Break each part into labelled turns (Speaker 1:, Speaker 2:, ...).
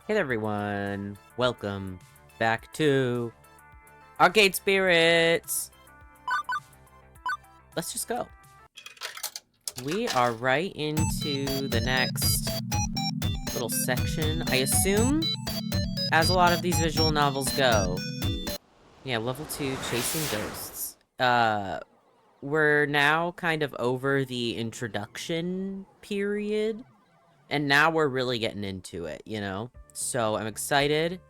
Speaker 1: Hey there, everyone. Welcome back to Arcade Spirits. Let's just go. We are right into the next little section. I assume, as a lot of these visual novels go. Yeah, level 2, Chasing Ghosts. We're now kind of over the introduction period. And now we're really getting into it, you know? So I'm excited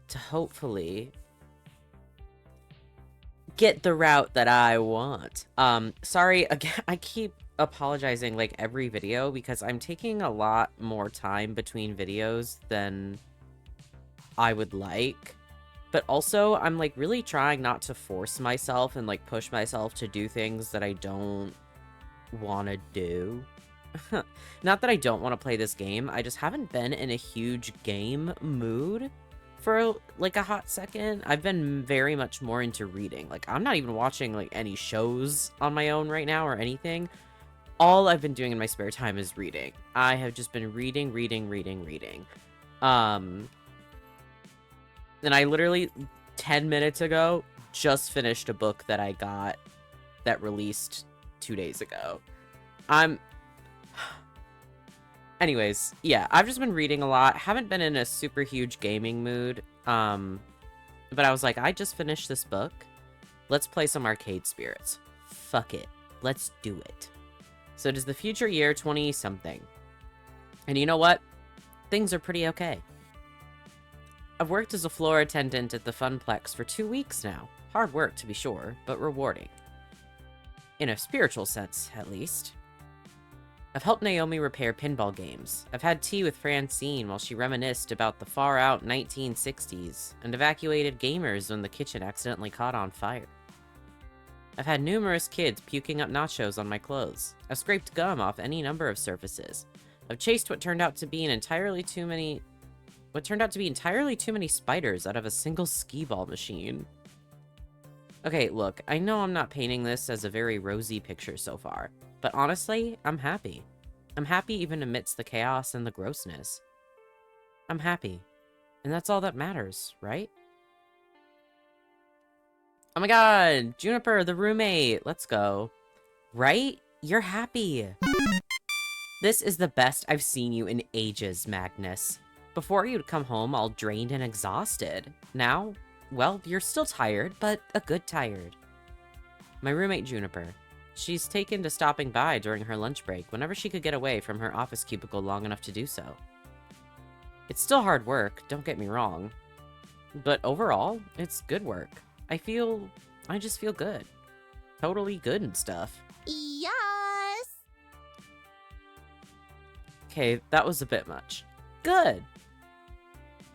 Speaker 1: to hopefully get the route that I want. Sorry, again, I keep apologizing like every video because I'm taking a lot more time between videos than I would like. But also, I'm like really trying not to force myself and like push myself to do things that I don't want to do. Not that I don't want to play this game, I just haven't been in a huge game mood for like a hot second. I've been very much more into reading. Like, I'm not even watching like any shows on my own right now or anything. All I've been doing in my spare time is reading. I have just been reading. And I literally 10 minutes ago just finished a book that I got that released 2 days ago. Anyways, yeah, I've just been reading a lot. Haven't been in a super huge gaming mood. But I was like, I just finished this book. Let's play some Arcade Spirits. Fuck it. Let's do it. So it is the future year 20-something. And you know what? Things are pretty okay. I've worked as a floor attendant at the Funplex for 2 weeks now. Hard work, to be sure, but rewarding. In a spiritual sense, at least. I've helped Naomi repair pinball games. I've had tea with Francine while she reminisced about the far-out 1960s, and evacuated gamers when the kitchen accidentally caught on fire. I've had numerous kids puking up nachos on my clothes. I've scraped gum off any number of surfaces. I've chased what turned out to be entirely too many spiders out of a single skee-ball machine. Okay, look, I know I'm not painting this as a very rosy picture so far. But honestly, I'm happy. I'm happy even amidst the chaos and the grossness. I'm happy. And that's all that matters, right? Oh my god! Juniper, the roommate! Let's go. Right? You're happy. This is the best I've seen you in ages, Magnus. Before you'd come home all drained and exhausted. Now, well, you're still tired, but a good tired. My roommate, Juniper. She's taken to stopping by during her lunch break whenever she could get away from her office cubicle long enough to do so. It's still hard work, don't get me wrong. But overall, it's good work. I just feel good. Totally good and stuff.
Speaker 2: Yes!
Speaker 1: Okay, that was a bit much. Good!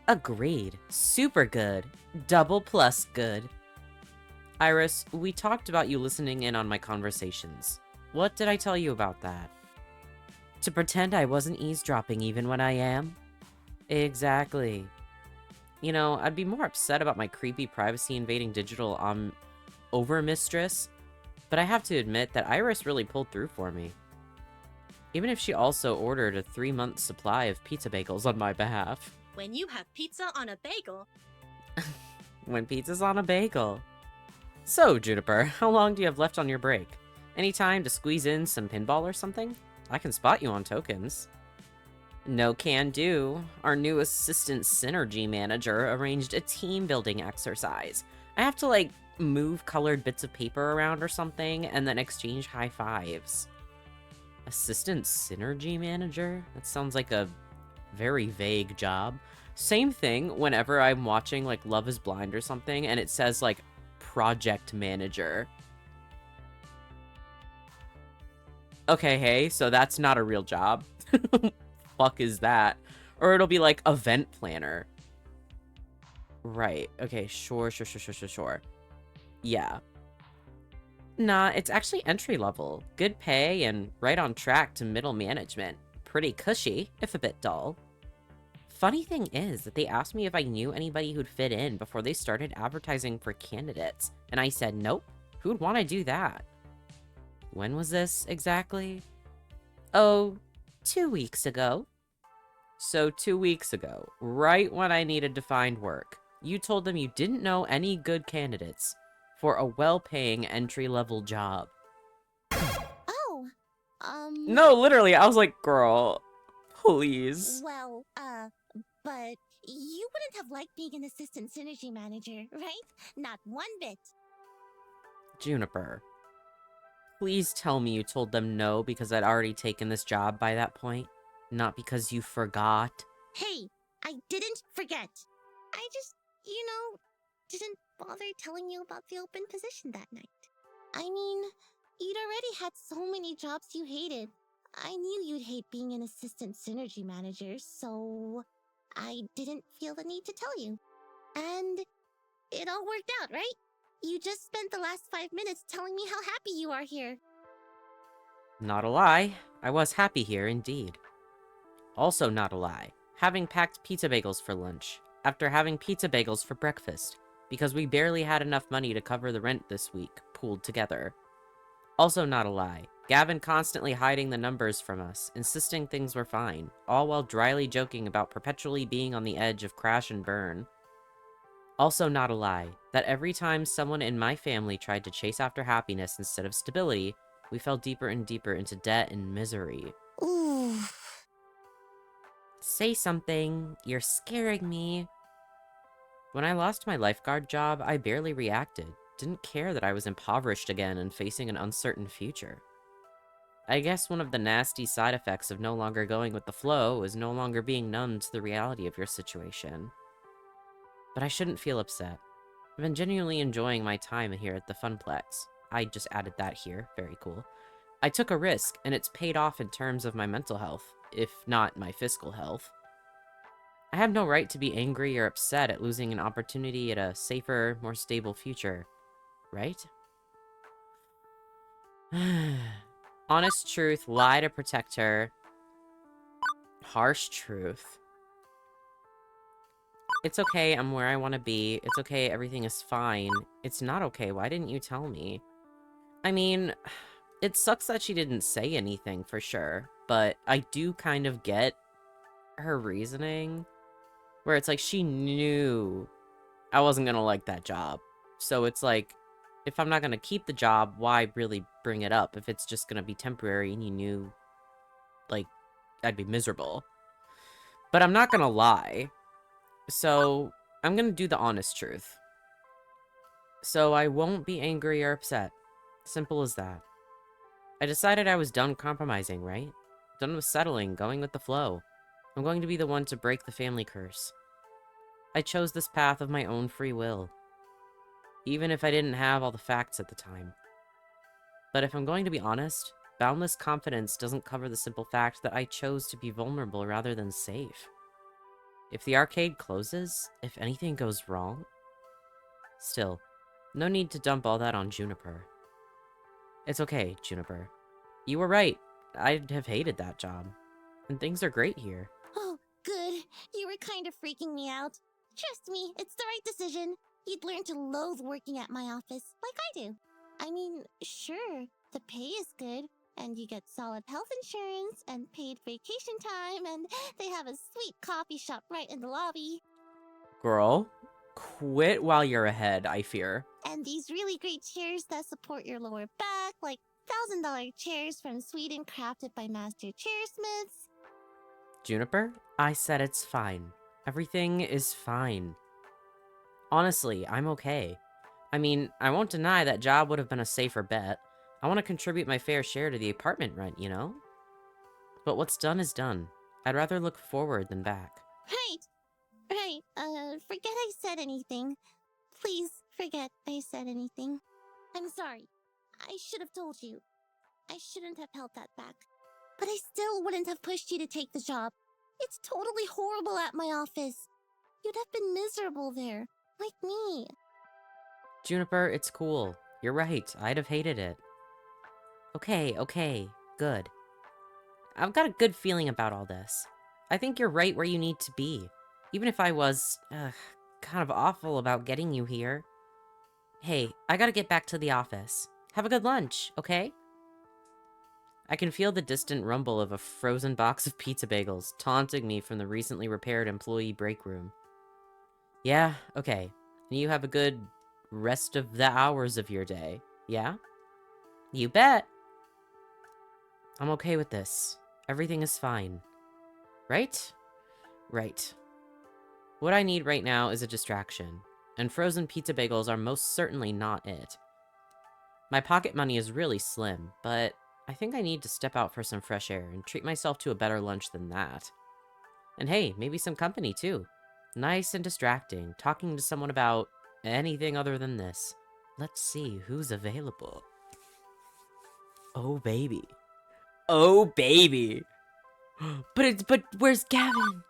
Speaker 1: Agreed. Super good. Double plus good. Iris, we talked about you listening in on my conversations. What did I tell you about that? To pretend I wasn't eavesdropping even when I am? Exactly. You know, I'd be more upset about my creepy privacy-invading digital, overmistress, but I have to admit that Iris really pulled through for me. Even if she also ordered a 3-month supply of pizza bagels on my behalf.
Speaker 2: When you have pizza on a bagel...
Speaker 1: When pizza's on a bagel. So, Juniper, how long do you have left on your break? Any time to squeeze in some pinball or something? I can spot you on tokens. No can do. Our new assistant synergy manager arranged a team-building exercise. I have to, like, move colored bits of paper around or something, and then exchange high fives. Assistant synergy manager? That sounds like a very vague job. Same thing whenever I'm watching, like, Love is Blind or something, and it says, like, project manager. Okay, hey, so that's not a real job. Fuck is that? Or it'll be like event planner. Right. Okay, sure. Yeah. Nah, it's actually entry level. Good pay and right on track to middle management. Pretty cushy, if a bit dull. Funny thing is that they asked me if I knew anybody who'd fit in before they started advertising for candidates, and I said nope. Who'd want to do that? When was this, exactly? Oh, 2 weeks ago. So 2 weeks ago, right when I needed to find work, you told them you didn't know any good candidates for a well-paying entry-level job.
Speaker 2: Oh,
Speaker 1: No, literally, I was like, girl, please.
Speaker 2: well, but you wouldn't have liked being an assistant synergy manager, right? Not one bit.
Speaker 1: Juniper, please tell me you told them no because I'd already taken this job by that point, not because you forgot.
Speaker 2: Hey, I didn't forget. I just, didn't bother telling you about the open position that night. I mean, you'd already had so many jobs you hated. I knew you'd hate being an assistant synergy manager, so I didn't feel the need to tell you. And it all worked out, right? You just spent the last 5 minutes telling me how happy you are here.
Speaker 1: Not a lie, I was happy here indeed. Also not a lie, having packed pizza bagels for lunch, after having pizza bagels for breakfast, because we barely had enough money to cover the rent this week, pooled together. Also not a lie, Gavin constantly hiding the numbers from us, insisting things were fine, all while dryly joking about perpetually being on the edge of crash and burn. Also not a lie, that every time someone in my family tried to chase after happiness instead of stability, we fell deeper and deeper into debt and misery.
Speaker 2: Ooh.
Speaker 1: Say something, you're scaring me. When I lost my lifeguard job, I barely reacted, didn't care that I was impoverished again and facing an uncertain future. I guess one of the nasty side effects of no longer going with the flow is no longer being numb to the reality of your situation. But I shouldn't feel upset. I've been genuinely enjoying my time here at the Funplex. I just added that here, very cool. I took a risk, and it's paid off in terms of my mental health, if not my fiscal health. I have no right to be angry or upset at losing an opportunity at a safer, more stable future, right? Honest truth, lie to protect her. Harsh truth. It's okay, I'm where I want to be. It's okay, everything is fine. It's not okay, why didn't you tell me? I mean, it sucks that she didn't say anything for sure, but I do kind of get her reasoning, where it's like she knew I wasn't gonna like that job. So it's like, if I'm not gonna keep the job, why really bring it up if it's just gonna be temporary and you knew, like, I'd be miserable. But I'm not gonna lie. So I'm gonna do the honest truth. So I won't be angry or upset. Simple as that. I decided I was done compromising, right? Done with settling, going with the flow. I'm going to be the one to break the family curse. I chose this path of my own free will. Even if I didn't have all the facts at the time. But if I'm going to be honest, boundless confidence doesn't cover the simple fact that I chose to be vulnerable rather than safe. If the arcade closes, if anything goes wrong... Still, no need to dump all that on Juniper. It's okay, Juniper. You were right. I'd have hated that job. And things are great here.
Speaker 2: Oh, good. You were kind of freaking me out. Trust me, it's the right decision. You'd learn to loathe working at my office, like I do. I mean, sure, the pay is good, and you get solid health insurance, and paid vacation time, and they have a sweet coffee shop right in the lobby.
Speaker 1: Girl, quit while you're ahead, I fear.
Speaker 2: And these really great chairs that support your lower back, like $1,000 chairs from Sweden crafted by master chairsmiths.
Speaker 1: Juniper, I said it's fine. Everything is fine. Honestly, I'm okay. I mean, I won't deny that job would have been a safer bet. I want to contribute my fair share to the apartment rent, you know? But what's done is done. I'd rather look forward than back.
Speaker 2: Right, forget I said anything. Please forget I said anything. I'm sorry. I should have told you. I shouldn't have held that back. But I still wouldn't have pushed you to take the job. It's totally horrible at my office. You'd have been miserable there, like me.
Speaker 1: Juniper, it's cool. You're right, I'd have hated it. Okay, good. I've got a good feeling about all this. I think you're right where you need to be. Even if I was, kind of awful about getting you here. Hey, I gotta get back to the office. Have a good lunch, okay? I can feel the distant rumble of a frozen box of pizza bagels taunting me from the recently repaired employee break room. Yeah, okay. You have a good rest of the hours of your day, yeah? You bet. I'm okay with this. Everything is fine. Right? Right. What I need right now is a distraction, and frozen pizza bagels are most certainly not it. My pocket money is really slim, but I think I need to step out for some fresh air and treat myself to a better lunch than that. And hey, maybe some company too. Nice and distracting, talking to someone about anything other than this. Let's see who's available. Oh, baby. Oh, baby. But where's Gavin?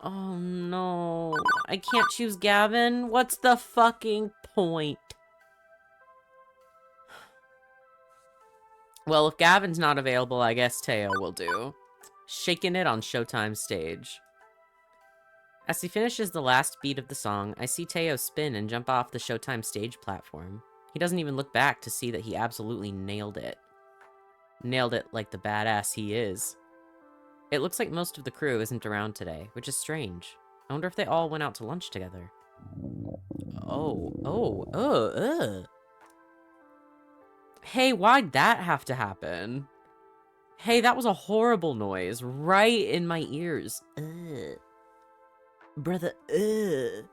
Speaker 1: Oh, no. I can't choose Gavin? What's the fucking point? Well, if Gavin's not available, I guess Teo will do. Shaking it on Showtime stage. As he finishes the last beat of the song, I see Teo spin and jump off the Showtime stage platform. He doesn't even look back to see that he absolutely nailed it. Nailed it like the badass he is. It looks like most of the crew isn't around today, which is strange. I wonder if they all went out to lunch together. Hey, why'd that have to happen? Hey, that was a horrible noise, right in my ears. Ugh. Brother, ugh.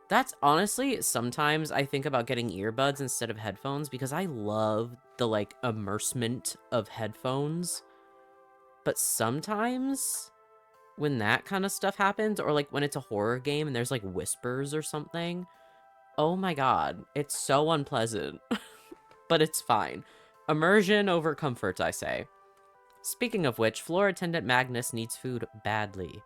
Speaker 1: That's honestly, sometimes I think about getting earbuds instead of headphones because I love the, like, immersement of headphones. But sometimes, when that kind of stuff happens, or, like, when it's a horror game and there's, like, whispers or something, oh my god, it's so unpleasant. But it's fine. Immersion over comfort, I say. Speaking of which, floor attendant Magnus needs food badly.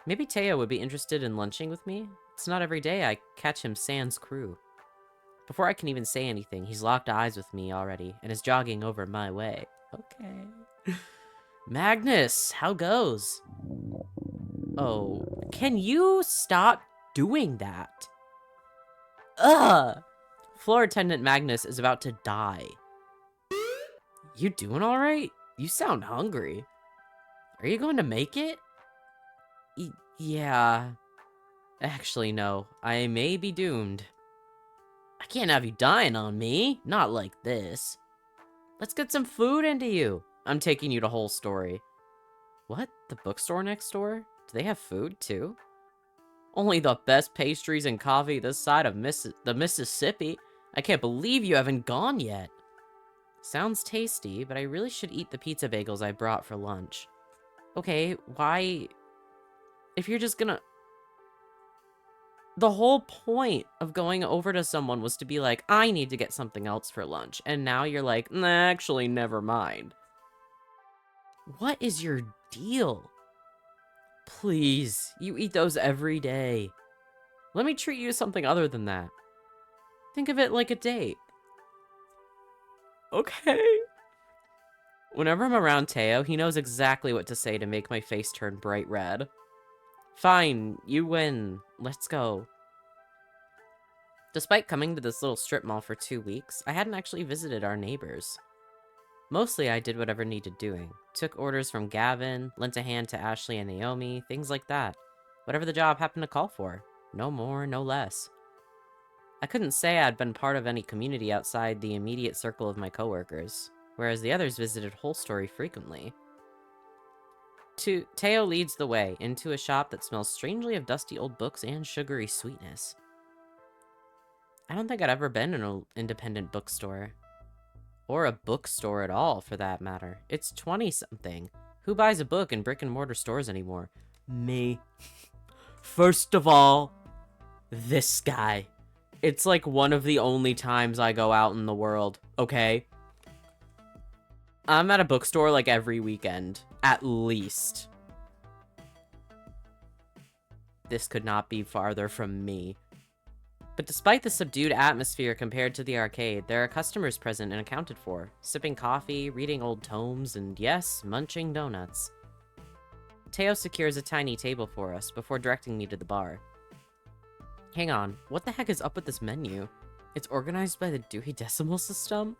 Speaker 1: Maybe Teo would be interested in lunching with me? It's not every day I catch him sans crew. Before I can even say anything, he's locked eyes with me already, and is jogging over my way. Okay. Magnus, how goes? Oh, can you stop doing that? Ugh! Floor attendant Magnus is about to die. You doing alright? You sound hungry. Are you going to make it? Yeah. Actually, no. I may be doomed. I can't have you dying on me. Not like this. Let's get some food into you. I'm taking you to Whole Story. What? The bookstore next door? Do they have food, too? Only the best pastries and coffee this side of the Mississippi. I can't believe you haven't gone yet. Sounds tasty, but I really should eat the pizza bagels I brought for lunch. Okay, why... If you're just gonna... The whole point of going over to someone was to be like, I need to get something else for lunch. And now you're like, nah, actually, never mind. What is your deal? Please, you eat those every day. Let me treat you to something other than that. Think of it like a date. Okay. Whenever I'm around Teo, he knows exactly what to say to make my face turn bright red. Fine, you win. Let's go. Despite coming to this little strip mall for 2 weeks, I hadn't actually visited our neighbors. Mostly I did whatever needed doing. Took orders from Gavin, lent a hand to Ashley and Naomi, things like that. Whatever the job happened to call for. No more, no less. I couldn't say I'd been part of any community outside the immediate circle of my coworkers, whereas the others visited Whole Story frequently. Teo leads the way into a shop that smells strangely of dusty old books and sugary sweetness. I don't think I'd ever been in an independent bookstore. Or a bookstore at all, for that matter. It's 20-something. Who buys a book in brick-and-mortar stores anymore? Me. First of all, this guy. It's like one of the only times I go out in the world, okay? I'm at a bookstore like every weekend, at least. This could not be farther from me. But despite the subdued atmosphere compared to the arcade, there are customers present and accounted for, sipping coffee, reading old tomes, and yes, munching donuts. Teo secures a tiny table for us before directing me to the bar. Hang on, what the heck is up with this menu? It's organized by the Dewey Decimal System?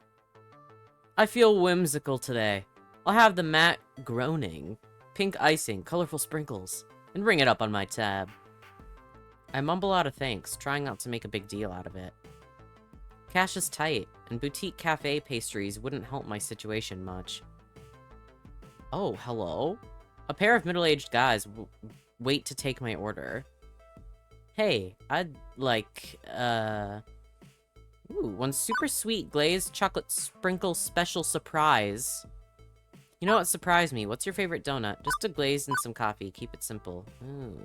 Speaker 1: I feel whimsical today. I'll have the matte groaning, pink icing, colorful sprinkles, and ring it up on my tab. I mumble out a thanks, trying not to make a big deal out of it. Cash is tight, and boutique cafe pastries wouldn't help my situation much. Oh, hello? A pair of middle-aged guys wait to take my order. Hey, I'd like, Ooh, one super sweet glazed chocolate sprinkle special surprise. You know what surprised me? What's your favorite donut? Just a glaze and some coffee. Keep it simple. Ooh.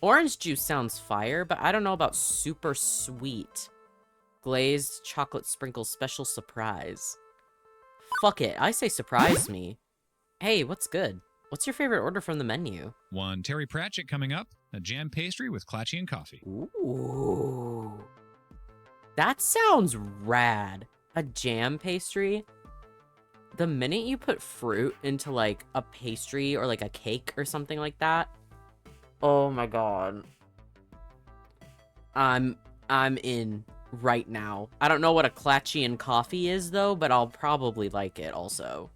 Speaker 1: Orange juice sounds fire, but I don't know about super sweet. Glazed chocolate sprinkle special surprise. Fuck it. I say surprise me. Hey, what's good? What's your favorite order from the menu?
Speaker 3: One Terry Pratchett coming up. A jam pastry with Clatchy and coffee.
Speaker 1: Ooh. That sounds rad. A jam pastry? The minute you put fruit into, like, a pastry or, like, a cake or something like that, oh my god. I'm in right now. I don't know what a Clatchy and coffee is, though, but I'll probably like it also.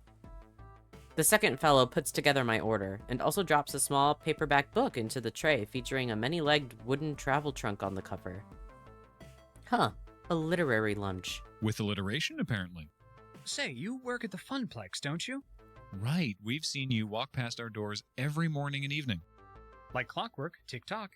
Speaker 1: The second fellow puts together my order, and also drops a small paperback book into the tray featuring a many-legged wooden travel trunk on the cover. Huh. A literary lunch.
Speaker 3: With alliteration, apparently.
Speaker 4: Say, you work at the Funplex, don't you?
Speaker 3: Right, we've seen you walk past our doors every morning and evening.
Speaker 4: Like clockwork, tick-tock.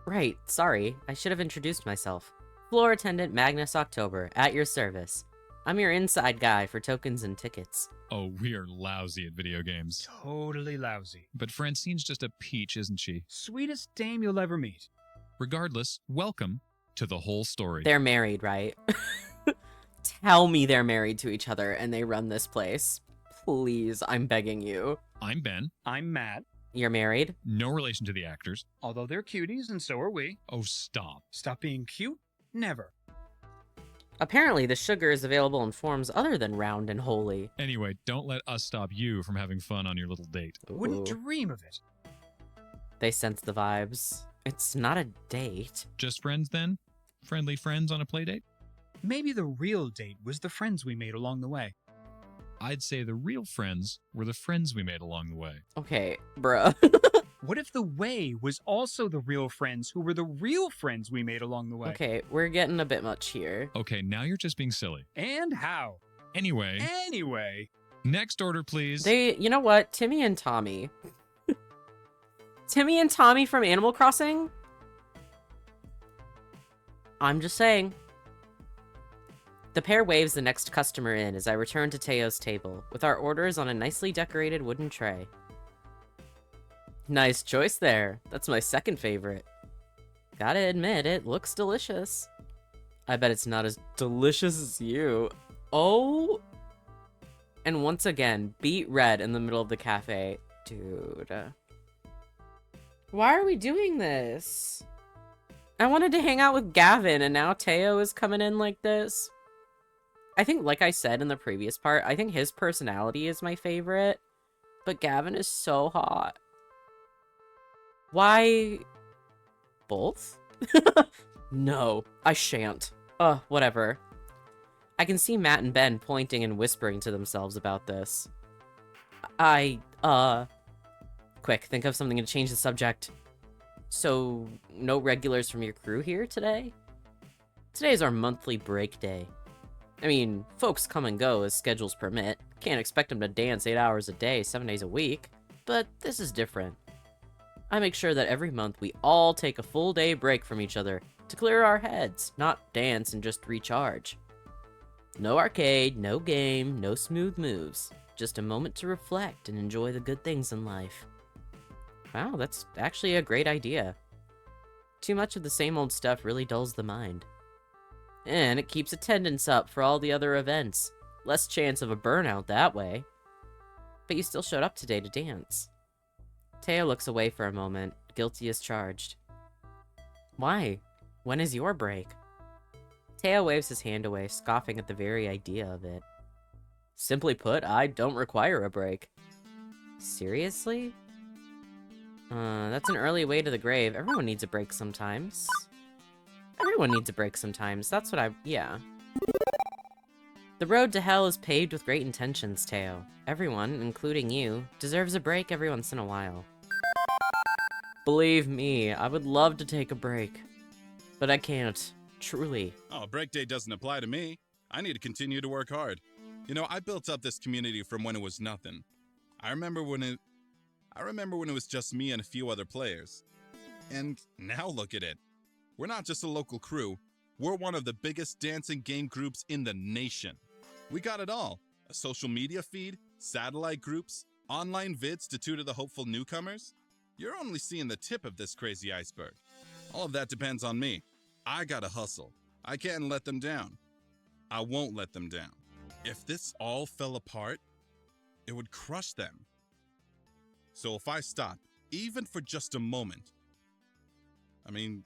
Speaker 1: Right, sorry. I should have introduced myself. Floor attendant Magnusoctober, at your service. I'm your inside guy for tokens and tickets.
Speaker 3: Oh, we are lousy at video games.
Speaker 4: Totally lousy.
Speaker 3: But Francine's just a peach, isn't she?
Speaker 4: Sweetest dame you'll ever meet.
Speaker 3: Regardless, welcome to the whole story.
Speaker 1: They're married, right? Tell me they're married to each other and they run this place. Please, I'm begging you.
Speaker 3: I'm Ben.
Speaker 4: I'm Matt.
Speaker 1: You're married?
Speaker 3: No relation to the actors.
Speaker 4: Although they're cuties, and so are we.
Speaker 3: Oh, stop.
Speaker 4: Stop being cute? Never.
Speaker 1: Apparently, the sugar is available in forms other than round and holy.
Speaker 3: Anyway, don't let us stop you from having fun on your little date.
Speaker 4: Wouldn't
Speaker 1: Ooh.
Speaker 4: dream of it.
Speaker 1: They sense the vibes. It's not a date.
Speaker 3: Just friends, then? Friendly friends on a play date?
Speaker 4: Maybe the real date was the friends we made along the way.
Speaker 3: I'd say the real friends were the friends we made along the way.
Speaker 1: Okay, bruh.
Speaker 4: What if the way was also the real friends who were the real friends we made along the way?
Speaker 1: Okay, we're getting a bit much here.
Speaker 3: Okay, now you're just being silly.
Speaker 4: And how?
Speaker 3: Anyway, next order, please.
Speaker 1: You know what? Timmy and Tommy. Timmy and Tommy from Animal Crossing? I'm just saying. The pair waves the next customer in as I return to Teo's table, with our orders on a nicely decorated wooden tray. Nice choice there. That's my second favorite. Gotta admit, it looks delicious. I bet it's not as delicious as you. Oh! And once again, beet red in the middle of the cafe. Dude. Why are we doing this? I wanted to hang out with Gavin, and now Teo is coming in like this. I think, like I said in the previous part, I think his personality is my favorite. But Gavin is so hot. Why... both? No, I shan't. Whatever. I can see Matt and Ben pointing and whispering to themselves about this. Quick, think of something to change the subject. So, no regulars from your crew here today? Today's our monthly break day. I mean, folks come and go as schedules permit. Can't expect them to dance 8 hours a day, 7 days a week. But this is different. I make sure that every month we all take a full day break from each other to clear our heads, not dance and just recharge. No arcade, no game, no smooth moves. Just a moment to reflect and enjoy the good things in life. Wow, that's actually a great idea. Too much of the same old stuff really dulls the mind. And it keeps attendance up for all the other events. Less chance of a burnout that way. But you still showed up today to dance. Teo looks away for a moment, guilty as charged. Why? When is your break? Teo waves his hand away, scoffing at the very idea of it. Simply put, I don't require a break. Seriously? That's an early way to the grave. Everyone needs a break sometimes. Everyone needs a break sometimes. That's what yeah. The road to hell is paved with great intentions, Teo. Everyone, including you, deserves a break every once in a while. Believe me, I would love to take a break. But I can't. Truly.
Speaker 5: Oh, break day doesn't apply to me. I need to continue to work hard. You know, I built up this community from when it was nothing. I remember when it was just me and a few other players. And now look at it. We're not just a local crew. We're one of the biggest dancing game groups in the nation. We got it all. A social media feed, satellite groups, online vids to tutor the hopeful newcomers. You're only seeing the tip of this crazy iceberg. All of that depends on me. I gotta hustle. I can't let them down. I won't let them down. If this all fell apart, it would crush them. So if I stop, even for just a moment, I mean,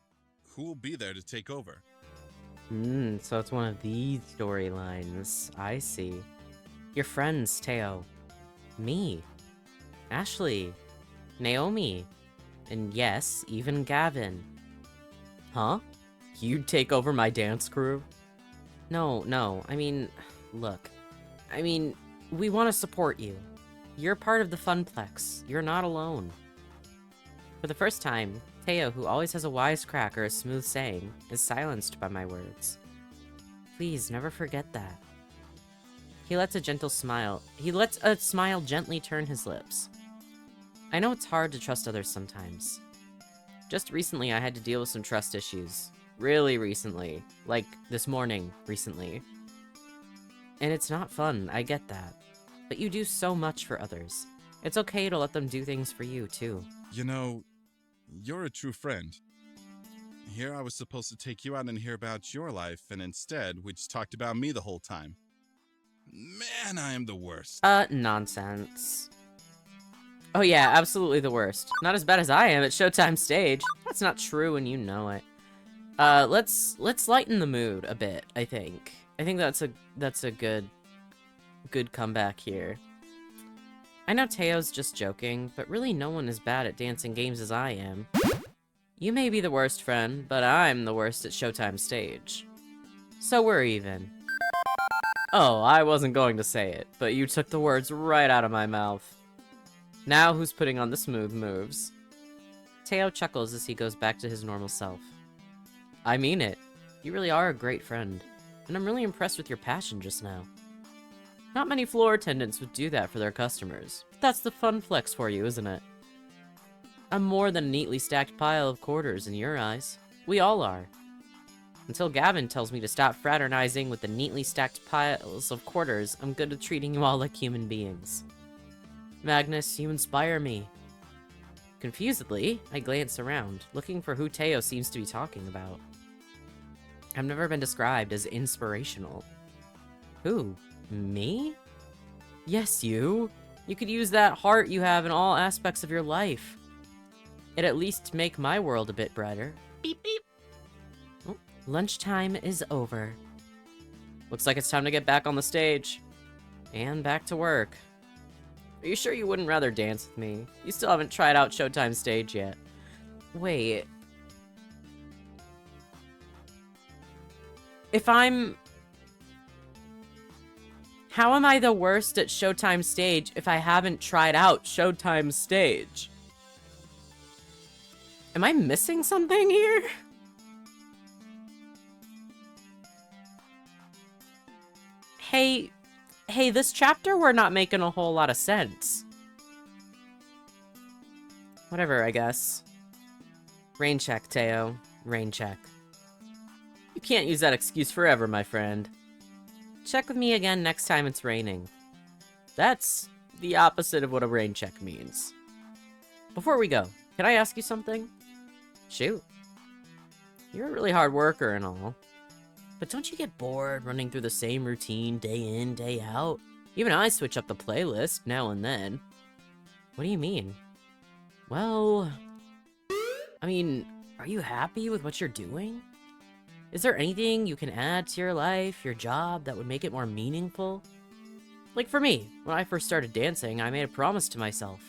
Speaker 5: who will be there to take over?
Speaker 1: So it's one of these storylines. I see. Your friends, Teo. Me. Ashley. Naomi. And yes, even Gavin. Huh? You'd take over my dance crew? No, I mean, look. I mean, we want to support you. You're part of the Funplex. You're not alone. For the first time, Teo, who always has a wisecrack or a smooth saying, is silenced by my words. Please, never forget that. He lets a smile gently turn his lips. I know it's hard to trust others sometimes. Just recently, I had to deal with some trust issues. Really recently. Like, this morning, recently. And it's not fun, I get that. But you do so much for others. It's okay to let them do things for you, too.
Speaker 5: You know, you're a true friend. Here I was supposed to take you out and hear about your life, and instead, we just talked about me the whole time. Man, I am the worst.
Speaker 1: Nonsense. Oh yeah, absolutely the worst. Not as bad as I am at Showtime stage. That's not true and you know it. Let's lighten the mood a bit, I think. I think that's a good comeback here. I know Teo's just joking, but really no one as bad at dancing games as I am. You may be the worst friend, but I'm the worst at Showtime stage. So we're even. Oh, I wasn't going to say it, but you took the words right out of my mouth. Now who's putting on the smooth moves? Teo chuckles as he goes back to his normal self. I mean it. You really are a great friend, and I'm really impressed with your passion just now. Not many floor attendants would do that for their customers, but that's the fun flex for you, isn't it? I'm more than a neatly stacked pile of quarters in your eyes. We all are. Until Gavin tells me to stop fraternizing with the neatly stacked piles of quarters, I'm good at treating you all like human beings. Magnus, you inspire me. Confusedly, I glance around, looking for who Teo seems to be talking about. I've never been described as inspirational. Who? Me? Yes, you. You could use that heart you have in all aspects of your life. It'd at least make my world a bit brighter. Beep beep. Oh, lunchtime is over. Looks like it's time to get back on the stage. And back to work. Are you sure you wouldn't rather dance with me? You still haven't tried out Showtime stage yet. Wait. How am I the worst at Showtime stage if I haven't tried out Showtime stage? Am I missing something here? Hey, this chapter we're not making a whole lot of sense. Whatever, I guess. Rain check, Teo. Rain check. You can't use that excuse forever, my friend. Check with me again next time it's raining. That's the opposite of what a rain check means. Before we go, can I ask you something? Shoot. You're a really hard worker and all. But don't you get bored running through the same routine day in, day out? Even I switch up the playlist now and then. What do you mean? Well, I mean, are you happy with what you're doing? Is there anything you can add to your life, your job, that would make it more meaningful? Like for me, when I first started dancing, I made a promise to myself.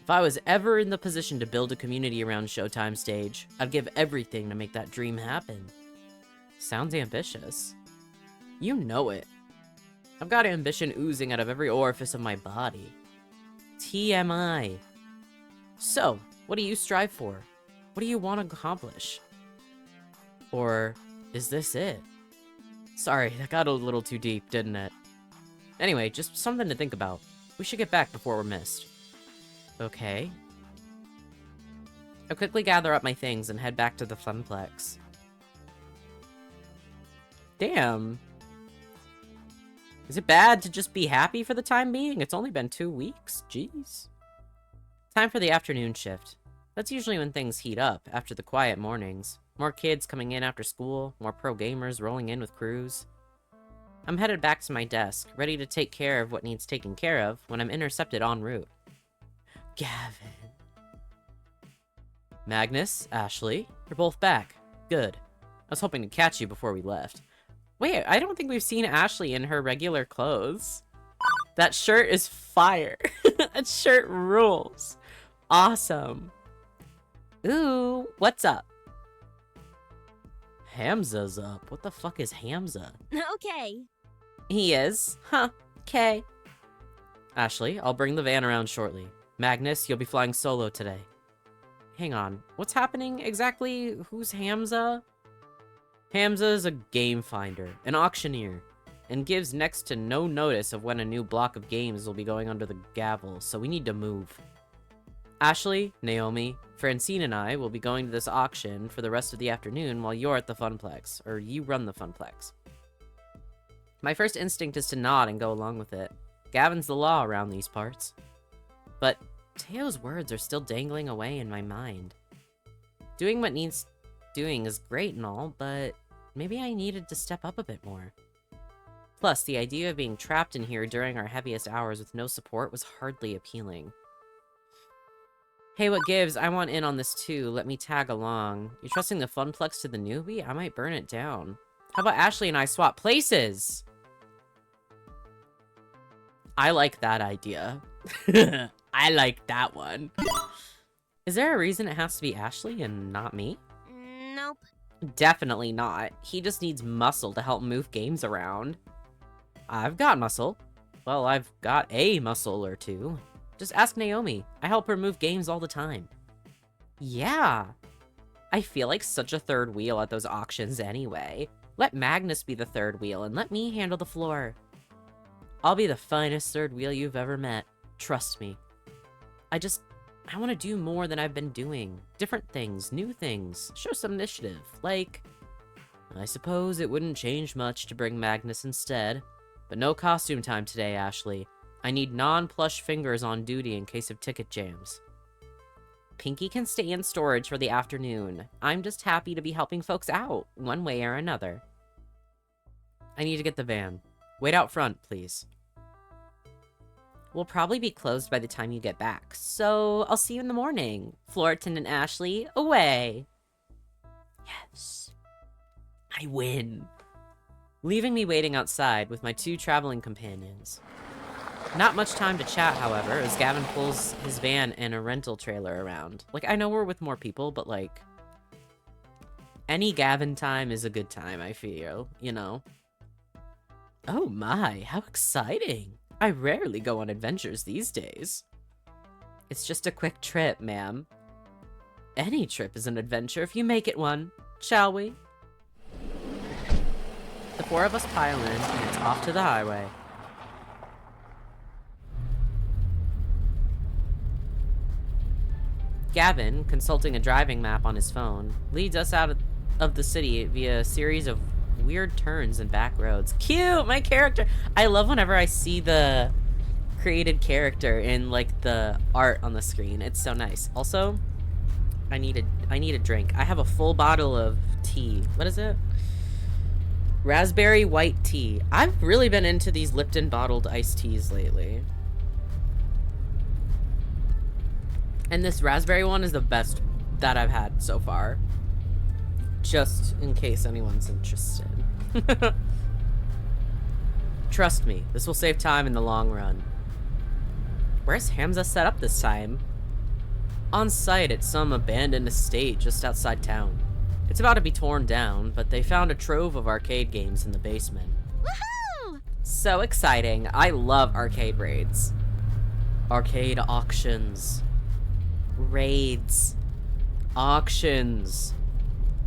Speaker 1: If I was ever in the position to build a community around Showtime stage, I'd give everything to make that dream happen. Sounds ambitious. You know it. I've got ambition oozing out of every orifice of my body. TMI. So, what do you strive for? What do you want to accomplish? Or is this it? Sorry, that got a little too deep, didn't it? Anyway, just something to think about. We should get back before we're missed. Okay. I quickly gather up my things and head back to the funplex. Damn. Is it bad to just be happy for the time being? It's only been 2 weeks. Jeez. Time for the afternoon shift. That's usually when things heat up, after the quiet mornings. More kids coming in after school, more pro gamers rolling in with crews. I'm headed back to my desk, ready to take care of what needs taken care of, when I'm intercepted en route. Gavin. Magnus, Ashley, you're both back. Good. I was hoping to catch you before we left. Wait, I don't think we've seen Ashley in her regular clothes. That shirt is fire. That shirt rules. Awesome. Ooh, what's up? Hamza's up. What the fuck is Hamza?
Speaker 2: Okay.
Speaker 1: He is? Huh. Okay. Ashley, I'll bring the van around shortly. Magnus, you'll be flying solo today. Hang on. What's happening exactly? Who's Hamza? Hamza is a game finder, an auctioneer, and gives next to no notice of when a new block of games will be going under the gavel, so we need to move. Ashley, Naomi, Francine and I will be going to this auction for the rest of the afternoon while you're at the funplex, or you run the funplex. My first instinct is to nod and go along with it. Gavin's the law around these parts. But Teo's words are still dangling away in my mind. Doing what needs doing is great and all, but maybe I needed to step up a bit more. Plus, the idea of being trapped in here during our heaviest hours with no support was hardly appealing. Hey, what gives? I want in on this too. Let me tag along. You trusting the funplex to the newbie? I might burn it down. How about Ashley and I swap places? I like that idea. I like that one. Is there a reason it has to be Ashley and not me?
Speaker 2: Nope.
Speaker 1: Definitely not. He just needs muscle to help move games around. I've got muscle. Well, I've got a muscle or two. Just ask Naomi. I help her move games all the time. Yeah. I feel like such a third wheel at those auctions anyway. Let Magnus be the third wheel and let me handle the floor. I'll be the finest third wheel you've ever met. Trust me. I want to do more than I've been doing. Different things, new things. Show some initiative. Like, I suppose it wouldn't change much to bring Magnus instead. But no costume time today, Ashley. I need non-plush fingers on duty in case of ticket jams. Pinky can stay in storage for the afternoon. I'm just happy to be helping folks out, one way or another. I need to get the van. Wait out front, please. We'll probably be closed by the time you get back, so I'll see you in the morning. Floor attendant Ashley, away! Yes. I win. Leaving me waiting outside with my 2 traveling companions. Not much time to chat, however, as Gavin pulls his van and a rental trailer around. Like, I know we're with more people, but like, any Gavin time is a good time, I feel, you know? Oh my, how exciting! I rarely go on adventures these days. It's just a quick trip, ma'am. Any trip is an adventure if you make it one, shall we? The 4 of us pile in, and it's off to the highway. Gavin, consulting a driving map on his phone, leads us out of the city via a series of weird turns and back roads. Cute! My character! I love whenever I see the created character in, like, the art on the screen. It's so nice. Also, I need a drink. I have a full bottle of tea. What is it? Raspberry white tea. I've really been into these Lipton bottled iced teas lately. And this raspberry one is the best that I've had so far. Just in case anyone's interested. Trust me, this will save time in the long run. Where's Hamza set up this time? On site at some abandoned estate just outside town. It's about to be torn down, but they found a trove of arcade games in the basement.
Speaker 2: Woohoo!
Speaker 1: So exciting. I love arcade raids. Arcade auctions. Raids. Auctions.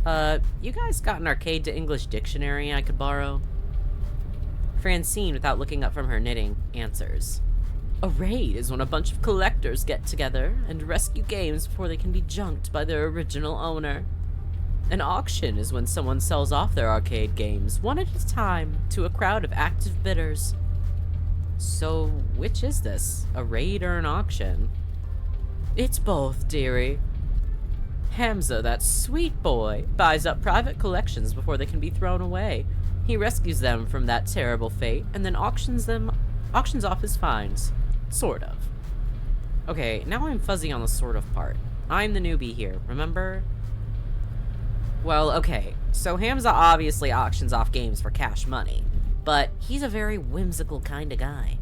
Speaker 1: You guys got an arcade to English dictionary I could borrow? Francine, without looking up from her knitting, answers. A raid is when a bunch of collectors get together and rescue games before they can be junked by their original owner. An auction is when someone sells off their arcade games, one at a time, to a crowd of active bidders. So, which is this? A raid or an auction? It's both, dearie. Hamza, that sweet boy, buys up private collections before they can be thrown away. He rescues them from that terrible fate, and then auctions off his finds. Sort of. Okay, now I'm fuzzy on the sort of part. I'm the newbie here, remember? Well, okay, so Hamza obviously auctions off games for cash money, but he's a very whimsical kind of guy.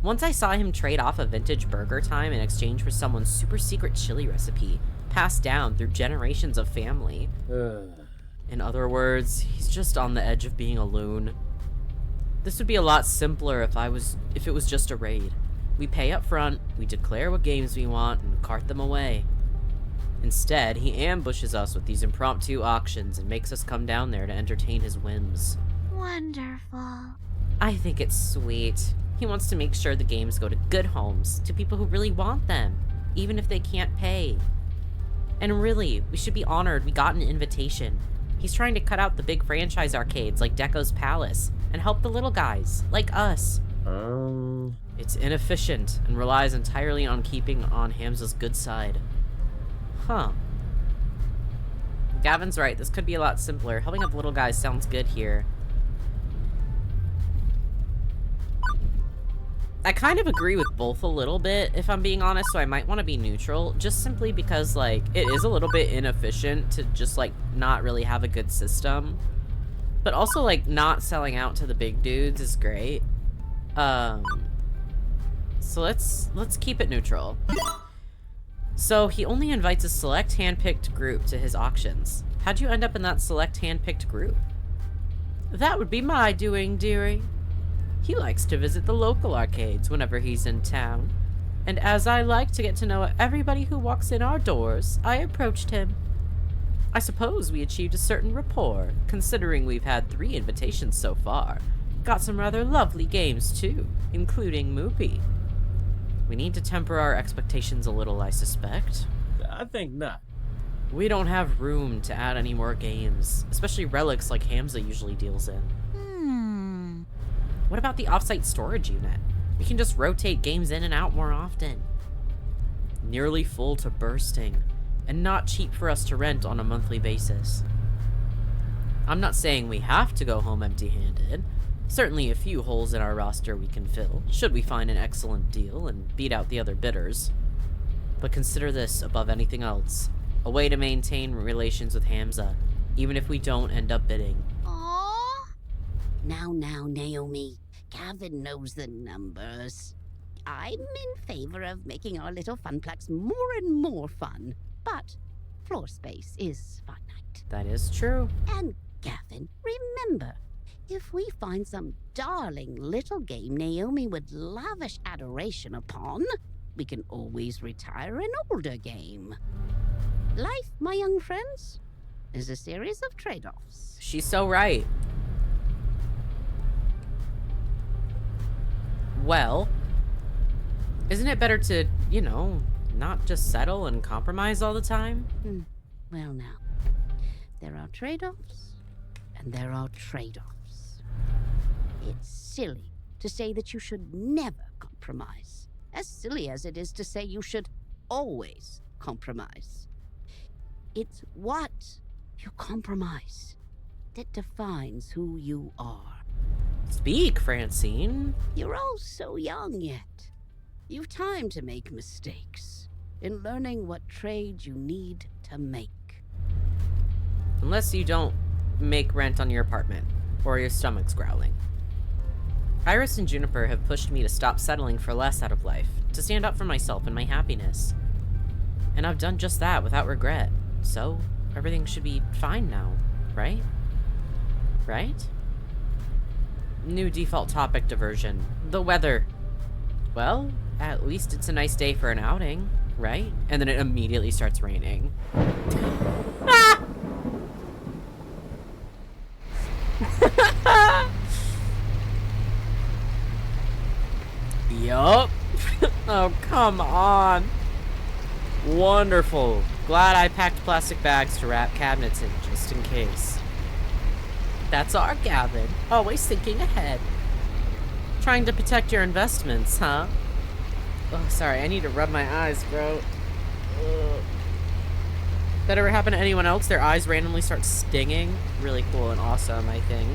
Speaker 1: Once I saw him trade off a vintage burger time in exchange for someone's super secret chili recipe, passed down through generations of family. In other words, he's just on the edge of being a loon. This would be a lot simpler if it was just a raid. We pay up front, we declare what games we want, and cart them away. Instead, he ambushes us with these impromptu auctions and makes us come down there to entertain his whims.
Speaker 2: Wonderful.
Speaker 1: I think it's sweet. He wants to make sure the games go to good homes, to people who really want them, even if they can't pay. And really, we should be honored we got an invitation. He's trying to cut out the big franchise arcades like Deco's Palace, and help the little guys, like us. It's inefficient, and relies entirely on keeping on Hamza's good side. Huh. Gavin's right, this could be a lot simpler. Helping up little guys sounds good here. I kind of agree with both a little bit, if I'm being honest, so I might want to be neutral, just simply because, like, it is a little bit inefficient to just, like, not really have a good system. But also, like, not selling out to the big dudes is great. So let's keep it neutral. So he only invites a select hand-picked group to his auctions. How'd you end up in that select hand-picked group? That would be my doing, dearie. He likes to visit the local arcades whenever he's in town. And as I like to get to know everybody who walks in our doors, I approached him. I suppose we achieved a certain rapport, considering we've had 3 invitations so far. Got some rather lovely games, too, including Moopy. We need to temper our expectations a little, I suspect.
Speaker 6: I think not.
Speaker 1: We don't have room to add any more games, especially relics like Hamza usually deals in. What about the offsite storage unit? We can just rotate games in and out more often. Nearly full to bursting, and not cheap for us to rent on a monthly basis. I'm not saying we have to go home empty-handed. Certainly a few holes in our roster we can fill, should we find an excellent deal and beat out the other bidders. But consider this above anything else. A way to maintain relations with Hamza, even if we don't end up bidding.
Speaker 2: Aww.
Speaker 7: Now, Naomi. Gavin knows the numbers. I'm in favor of making our little funplex more and more fun. But floor space is finite.
Speaker 1: That is true.
Speaker 7: And Gavin, remember, if we find some darling little game Naomi would lavish adoration upon, we can always retire an older game. Life, my young friends, is a series of trade-offs.
Speaker 1: She's so right. Well, isn't it better to, you know, not just settle and compromise all the time?
Speaker 7: Well now, there are trade-offs, and there are trade-offs. It's silly to say that you should never compromise, as silly as it is to say you should always compromise. It's what you compromise that defines who you are.
Speaker 1: Speak, Francine.
Speaker 7: You're all so young yet. You've time to make mistakes in learning what trade you need to make.
Speaker 1: Unless you don't make rent on your apartment, or your stomach's growling. Iris and Juniper have pushed me to stop settling for less out of life, to stand up for myself and my happiness. And I've done just that without regret. So, everything should be fine now, right? Right? New default topic diversion. The weather. Well, at least it's a nice day for an outing, right? And then it immediately starts raining. Ah! Yup. Oh, come on. Wonderful. Glad I packed plastic bags to wrap cabinets in, just in case. That's our Gavin. Always thinking ahead. Trying to protect your investments, huh? Oh, sorry, I need to rub my eyes, bro. Ugh. That ever happen to anyone else? Their eyes randomly start stinging? Really cool and awesome, I think.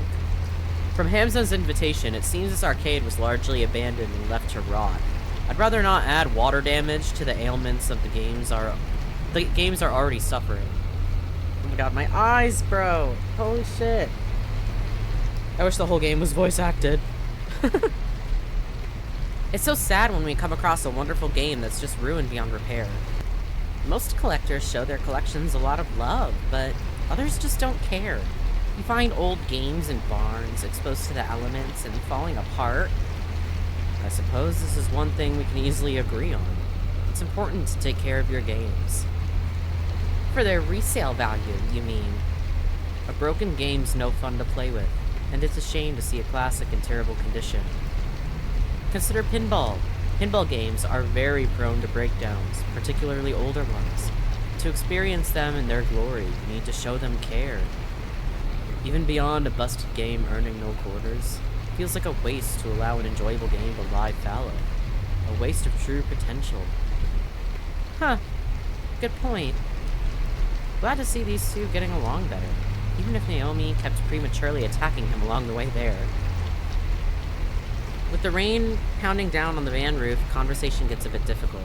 Speaker 1: From Hamza's invitation, it seems this arcade was largely abandoned and left to rot. I'd rather not add water damage to the ailments of the games are already suffering. Oh my god, my eyes, bro. Holy shit. I wish the whole game was voice acted. It's so sad when we come across a wonderful game that's just ruined beyond repair. Most collectors show their collections a lot of love, but others just don't care. You find old games in barns, exposed to the elements and falling apart. I suppose this is one thing we can easily agree on. It's important to take care of your games. For their resale value, you mean? A broken game's no fun to play with, and it's a shame to see a classic in terrible condition. Consider pinball. Pinball games are very prone to breakdowns, particularly older ones. To experience them in their glory, you need to show them care. Even beyond a busted game earning no quarters, it feels like a waste to allow an enjoyable game to lie fallow. A waste of true potential. Huh. Good point. Glad to see these two getting along better, even if Naomi kept prematurely attacking him along the way there. With the rain pounding down on the van roof, conversation gets a bit difficult.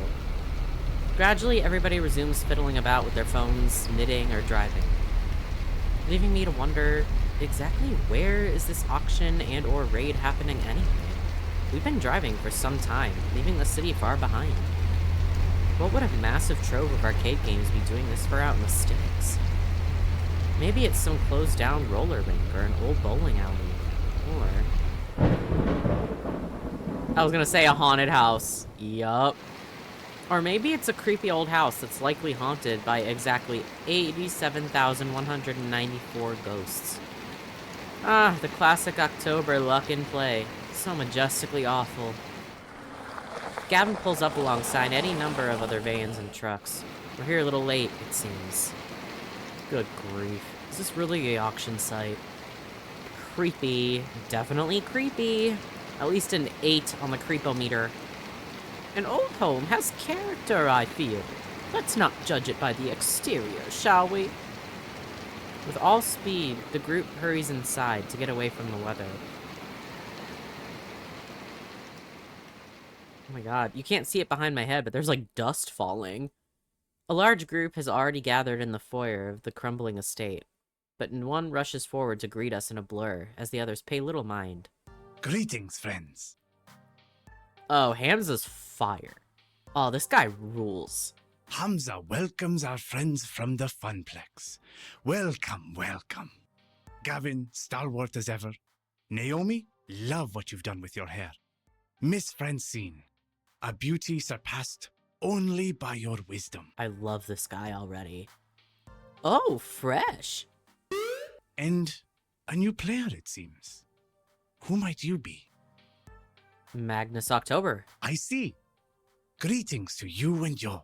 Speaker 1: Gradually, everybody resumes fiddling about with their phones, knitting, or driving, leaving me to wonder, exactly where is this auction and or raid happening anyway? We've been driving for some time, leaving the city far behind. What would a massive trove of arcade games be doing this far out in the sticks? Maybe it's some closed down roller rink or an old bowling alley. Or... I was gonna say a haunted house. Yup. Or maybe it's a creepy old house that's likely haunted by exactly 87,194 ghosts. Ah, the classic October luck in play. So majestically awful. Gavin pulls up alongside any number of other vans and trucks. We're here a little late, it seems. Good grief. Is this really an auction site? Creepy. Definitely creepy. At least an 8 on the creepometer. An old home has character, I feel. Let's not judge it by the exterior, shall we? With all speed, the group hurries inside to get away from the weather. Oh my god, you can't see it behind my head, but there's like dust falling. A large group has already gathered in the foyer of the crumbling estate, but one rushes forward to greet us in a blur, as the others pay little mind.
Speaker 6: Greetings, friends.
Speaker 1: Oh, Hamza's fire. Oh, this guy rules.
Speaker 6: Hamza welcomes our friends from the Funplex. Welcome, welcome. Gavin, stalwart as ever. Naomi, love what you've done with your hair. Miss Francine, a beauty surpassed only by your wisdom.
Speaker 1: I love this guy already. Oh, fresh.
Speaker 6: And a new player, it seems. Who might you be?
Speaker 1: Magnusoctober.
Speaker 6: I see. Greetings to you and yours.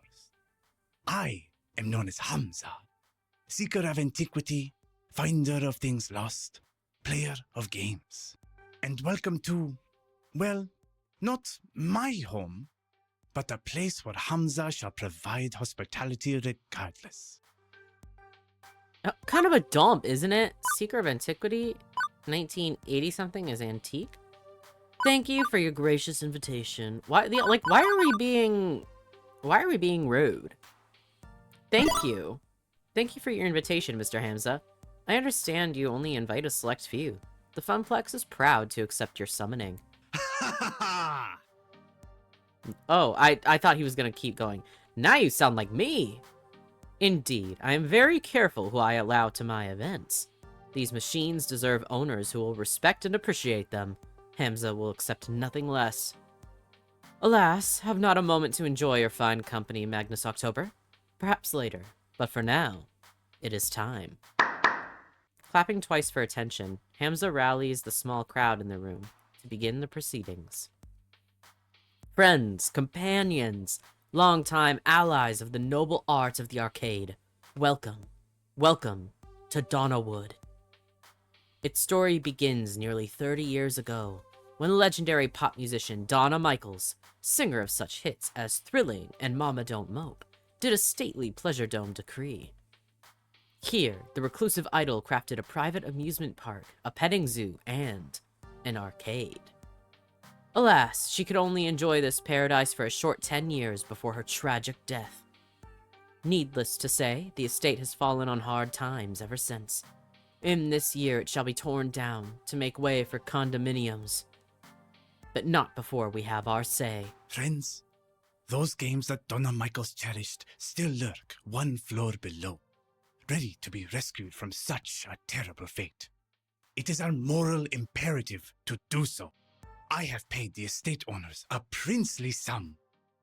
Speaker 6: I am known as Hamza, seeker of antiquity, finder of things lost, player of games. And welcome to, well, not my home, but a place where Hamza shall provide hospitality regardless.
Speaker 1: Kind of a dump, isn't it? Seeker of antiquity? 1980-something is antique? Thank you for your gracious invitation. Why are we being rude? Thank you. Thank you for your invitation, Mr. Hamza. I understand you only invite a select few. The Funplex is proud to accept your summoning. Oh, I thought he was gonna keep going. Now you sound like me! Indeed, I am very careful who I allow to my events. These machines deserve owners who will respect and appreciate them. Hamza will accept nothing less. Alas, have not a moment to enjoy your fine company, magnusoctober. Perhaps later, but for now, it is time. Clapping twice for attention, Hamza rallies the small crowd in the room to begin the proceedings. Friends, companions, longtime allies of the noble art of the arcade, welcome, welcome to Donnawood. Its story begins nearly 30 years ago, when legendary pop musician Donna Michaels, singer of such hits as Thrilling and Mama Don't Mope, did a stately Pleasure Dome decree. Here, the reclusive idol crafted a private amusement park, a petting zoo, and an arcade. Alas, she could only enjoy this paradise for a short 10 years before her tragic death. Needless to say, the estate has fallen on hard times ever since. In this year, it shall be torn down to make way for condominiums. But not before we have our say.
Speaker 6: Friends, those games that Donna Michaels cherished still lurk one floor below, ready to be rescued from such a terrible fate. It is our moral imperative to do so. I have paid the estate owners a princely sum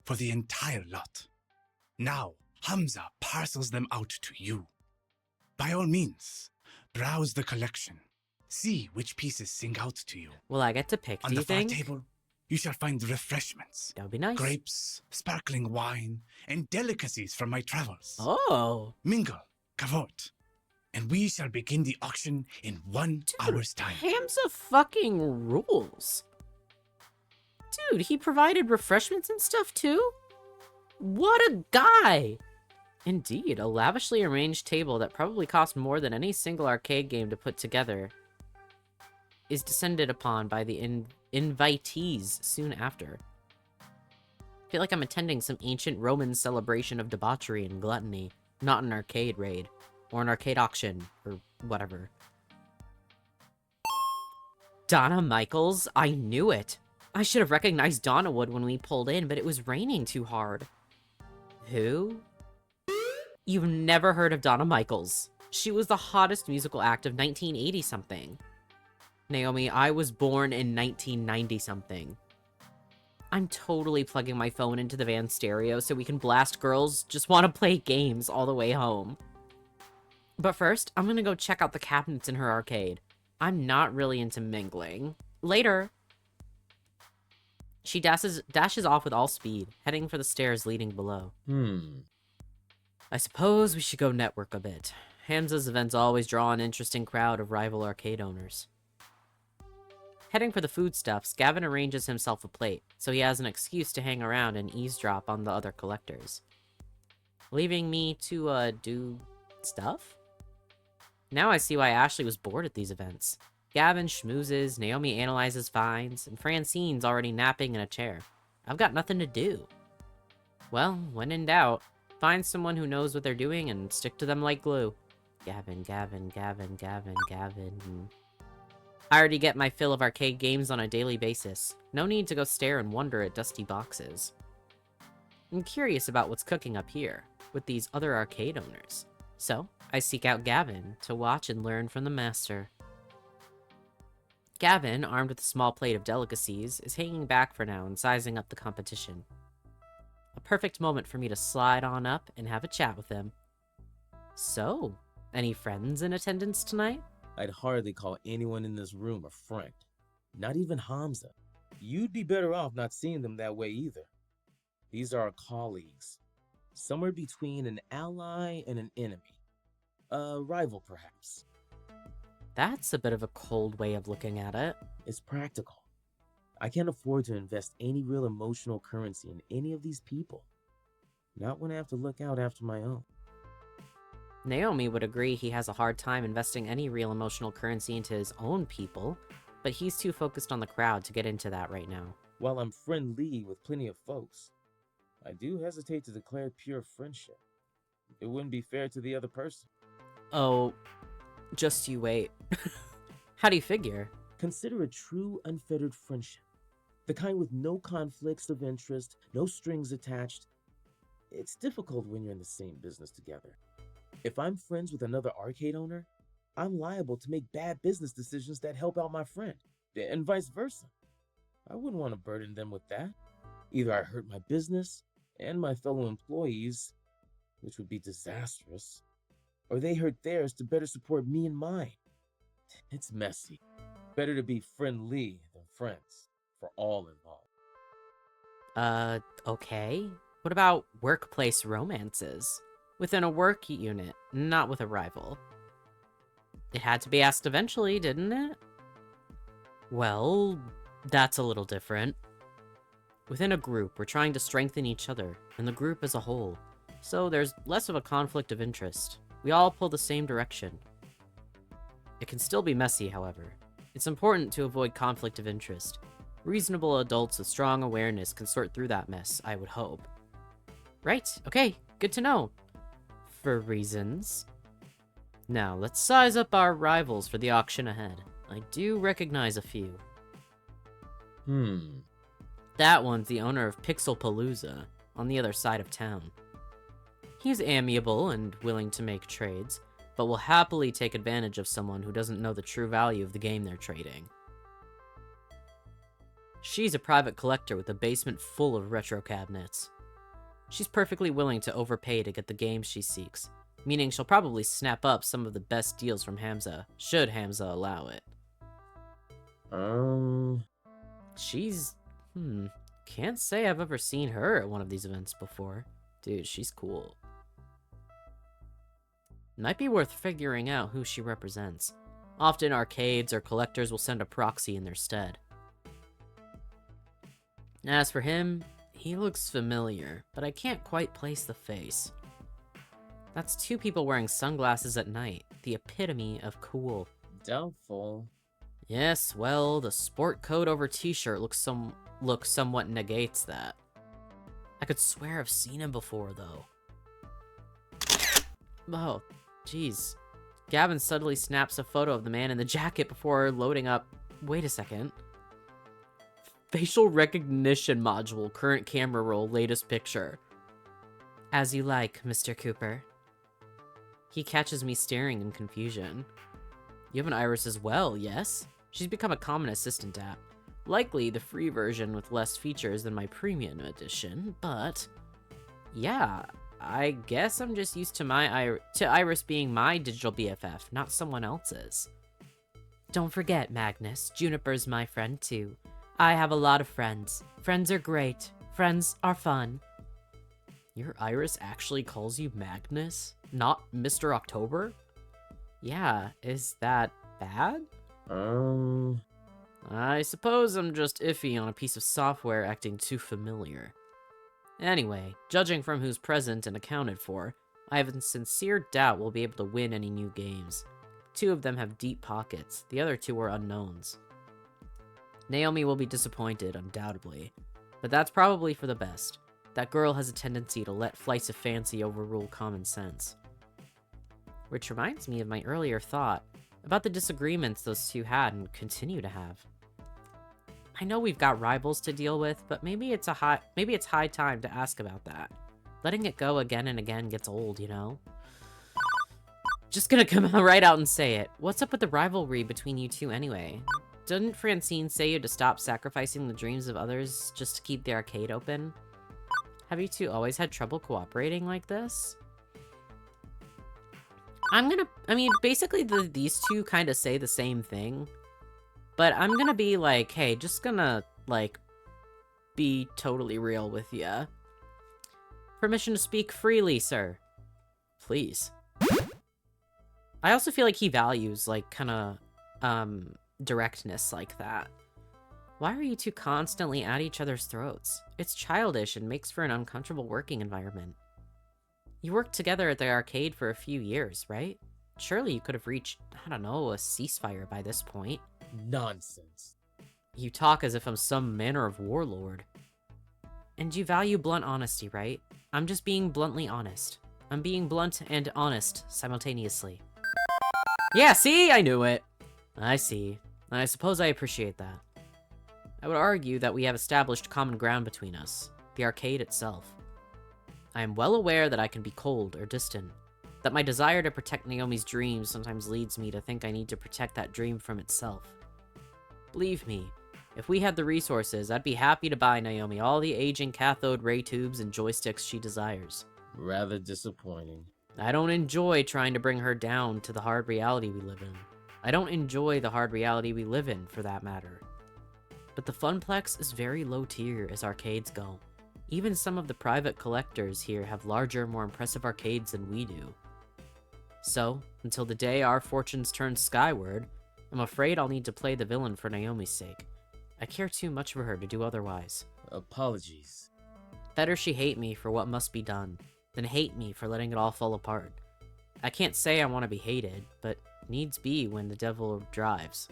Speaker 6: for the entire lot. Now, Hamza parcels them out to you. By all means, browse the collection. See which pieces sing out to you.
Speaker 1: Will I get to pick,
Speaker 6: On
Speaker 1: do
Speaker 6: the
Speaker 1: you
Speaker 6: far
Speaker 1: think?
Speaker 6: table, you shall find refreshments.
Speaker 1: That would be nice.
Speaker 6: Grapes, sparkling wine, and delicacies from my travels.
Speaker 1: Oh!
Speaker 6: Mingle, cavort, and we shall begin the auction in 1 hour's time.
Speaker 1: Hamza fucking rules. Dude, he provided refreshments and stuff too? What a guy! Indeed, a lavishly arranged table that probably cost more than any single arcade game to put together is descended upon by the invitees soon after. I feel like I'm attending some ancient Roman celebration of debauchery and gluttony, not an arcade raid, or an arcade auction, or whatever. Donna Michaels? I knew it! I should have recognized Donnawood when we pulled in, but it was raining too hard. Who? You've never heard of Donna Michaels. She was the hottest musical act of 1980-something. Naomi, I was born in 1990-something. I'm totally plugging my phone into the van stereo so we can blast Girls Just Want to Play Games all the way home. But first, I'm gonna go check out the cabinets in her arcade. I'm not really into mingling. Later! She dashes off with all speed, heading for the stairs leading below. I suppose we should go network a bit. Hamza's events always draw an interesting crowd of rival arcade owners. Heading for the foodstuffs, Gavin arranges himself a plate, so he has an excuse to hang around and eavesdrop on the other collectors. Leaving me to, do stuff? Now I see why Ashley was bored at these events. Gavin schmoozes, Naomi analyzes finds, and Francine's already napping in a chair. I've got nothing to do. Well, when in doubt, find someone who knows what they're doing and stick to them like glue. Gavin, Gavin, Gavin, Gavin, Gavin. I already get my fill of arcade games on a daily basis. No need to go stare and wonder at dusty boxes. I'm curious about what's cooking up here, with these other arcade owners. So, I seek out Gavin to watch and learn from the master. Gavin, armed with a small plate of delicacies, is hanging back for now and sizing up the competition. A perfect moment for me to slide on up and have a chat with him. So, any friends in attendance tonight?
Speaker 8: I'd hardly call anyone in this room a friend. Not even Hamza. You'd be better off not seeing them that way either. These are our colleagues. Somewhere between an ally and an enemy. A rival, perhaps.
Speaker 1: That's a bit of a cold way of looking at it.
Speaker 8: It's practical. I can't afford to invest any real emotional currency in any of these people. Not when I have to look out after my own.
Speaker 1: Naomi would agree he has a hard time investing any real emotional currency into his own people, but he's too focused on the crowd to get into that right now.
Speaker 8: While I'm friendly with plenty of folks, I do hesitate to declare pure friendship. It wouldn't be fair to the other person.
Speaker 1: Oh, just you wait. How do you figure?
Speaker 8: Consider a true unfettered friendship. The kind with no conflicts of interest, no strings attached. It's difficult when you're in the same business together. If I'm friends with another arcade owner, I'm liable to make bad business decisions that help out my friend, and vice versa. I wouldn't want to burden them with that. Either I hurt my business and my fellow employees, which would be disastrous, or they hurt theirs to better support me and mine. It's messy. Better to be friendly than friends, for all involved.
Speaker 1: Okay. What about workplace romances? Within a work unit, not with a rival. It had to be asked eventually, didn't it? Well, that's a little different. Within a group, we're trying to strengthen each other, and the group as a whole. So there's less of a conflict of interest. We all pull the same direction. It can still be messy, however. It's important to avoid conflict of interest. Reasonable adults with strong awareness can sort through that mess, I would hope. Right, okay, good to know. For reasons. Now, let's size up our rivals for the auction ahead. I do recognize a few. That one's the owner of Pixelpalooza, on the other side of town. He's amiable and willing to make trades, but will happily take advantage of someone who doesn't know the true value of the game they're trading. She's a private collector with a basement full of retro cabinets. She's perfectly willing to overpay to get the game she seeks, meaning she'll probably snap up some of the best deals from Hamza, should Hamza allow it. She's... can't say I've ever seen her at one of these events before. Dude, she's cool. Might be worth figuring out who she represents. Often arcades or collectors will send a proxy in their stead. As for him, he looks familiar, but I can't quite place the face. That's two people wearing sunglasses at night, the epitome of cool.
Speaker 8: Doubtful.
Speaker 1: Yes, well, the sport coat over t-shirt looks somewhat negates that. I could swear I've seen him before, though. Oh, jeez. Gavin suddenly snaps a photo of the man in the jacket before loading up... Wait a second. Facial recognition module, current camera roll, latest picture. As you like, Mr. Cooper. He catches me staring in confusion. You have an iris as well, yes? She's become a common assistant app. Likely the free version with less features than my premium edition, but... yeah, I guess I'm just used to Iris being my digital BFF, not someone else's. Don't forget, Magnus, Juniper's my friend too. I have a lot of friends. Friends are great. Friends are fun. Your Iris actually calls you Magnus? Not Mr. October? Yeah, is that bad? I suppose I'm just iffy on a piece of software acting too familiar. Anyway, judging from who's present and accounted for, I have a sincere doubt we'll be able to win any new games. Two of them have deep pockets, the other two are unknowns. Naomi will be disappointed, undoubtedly, but that's probably for the best. That girl has a tendency to let flights of fancy overrule common sense. Which reminds me of my earlier thought about the disagreements those two had and continue to have. I know we've got rivals to deal with, but maybe it's high time to ask about that. Letting it go again and again gets old, you know? Just gonna come right out and say it. What's up with the rivalry between you two anyway? Didn't Francine say you to stop sacrificing the dreams of others just to keep the arcade open? Have you two always had trouble cooperating like this? Basically these two kind of say the same thing. But I'm gonna be like, hey, just gonna, like, be totally real with ya. Permission to speak freely, sir. Please. I also feel like he values, like, kinda, directness like that. Why are you two constantly at each other's throats? It's childish and makes for an uncomfortable working environment. You worked together at the arcade for a few years, right? Surely you could have reached, I don't know, a ceasefire by this point.
Speaker 8: Nonsense.
Speaker 1: You talk as if I'm some manner of warlord. And you value blunt honesty, right? I'm just being bluntly honest. I'm being blunt and honest simultaneously. Yeah, see? I knew it. I see. I suppose I appreciate that. I would argue that we have established common ground between us, the arcade itself. I am well aware that I can be cold or distant, that my desire to protect Naomi's dreams sometimes leads me to think I need to protect that dream from itself. Believe me, If we had the resources, I'd be happy to buy Naomi all the aging cathode ray tubes and joysticks she desires.
Speaker 8: Rather disappointing.
Speaker 1: I don't enjoy trying to bring her down to the hard reality we live in. I don't enjoy the hard reality we live in, for that matter. But the Funplex is very low tier as arcades go. Even some of the private collectors here have larger, more impressive arcades than we do. So, until the day our fortunes turn skyward, I'm afraid I'll need to play the villain for Naomi's sake. I care too much for her to do otherwise.
Speaker 8: Apologies.
Speaker 1: Better she hate me for what must be done, than hate me for letting it all fall apart. I can't say I want to be hated, but needs be when the devil drives.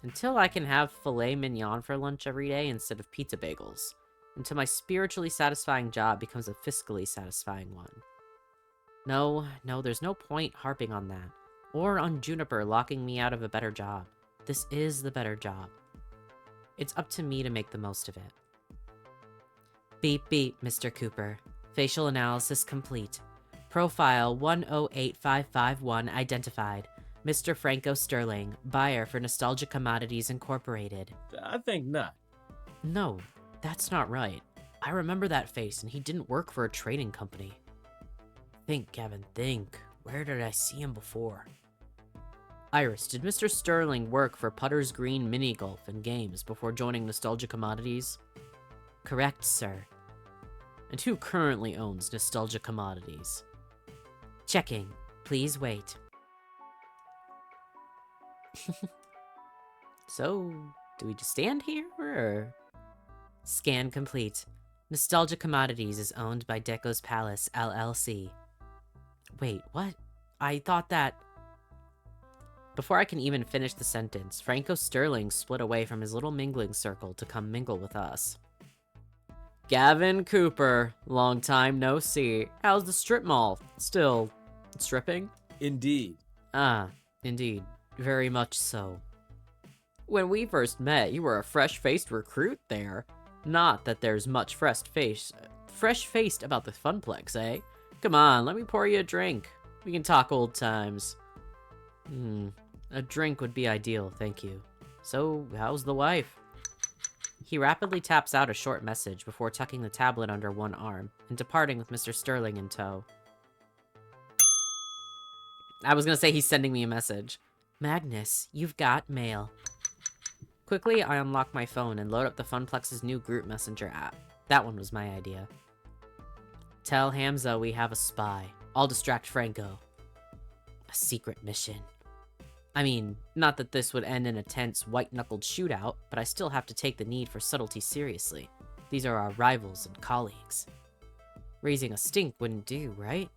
Speaker 1: Until I can have filet mignon for lunch every day instead of pizza bagels. Until my spiritually satisfying job becomes a fiscally satisfying one. No, there's no point harping on that. Or on Juniper locking me out of a better job. This is the better job. It's up to me to make the most of it. Beep beep, Mr. Cooper. Facial analysis complete. Profile 108551 identified. Mr. Franco Sterling, buyer for Nostalgia Commodities Incorporated.
Speaker 8: I think not.
Speaker 1: No, that's not right. I remember that face, and he didn't work for a trading company. Think, Gavin, think. Where did I see him before? Iris, did Mr. Sterling work for Putter's Green Mini Golf and Games before joining Nostalgia Commodities? Correct, sir. And who currently owns Nostalgia Commodities? Checking. Please wait. So, do we just stand here, or...? Scan complete. Nostalgia Commodities is owned by Deco's Palace, LLC. Wait, what? I thought that... Before I can even finish the sentence, Franco Sterling split away from his little mingling circle to come mingle with us. Gavin Cooper, long time no see. How's the strip mall? Still stripping?
Speaker 8: Indeed.
Speaker 1: Ah, indeed. Very much so. When we first met, you were a fresh-faced recruit there. Not that there's much fresh-faced about the Funplex, eh? Come on, let me pour you a drink. We can talk old times. A drink would be ideal, thank you. So, how's the wife? He rapidly taps out a short message before tucking the tablet under one arm and departing with Mr. Sterling in tow. I was gonna say he's sending me a message. Magnus, you've got mail. Quickly, I unlock my phone and load up the Funplex's new group messenger app. That one was my idea. Tell Hamza we have a spy. I'll distract Franco. A secret mission. I mean, not that this would end in a tense, white-knuckled shootout, but I still have to take the need for subtlety seriously. These are our rivals and colleagues. Raising a stink wouldn't do, right?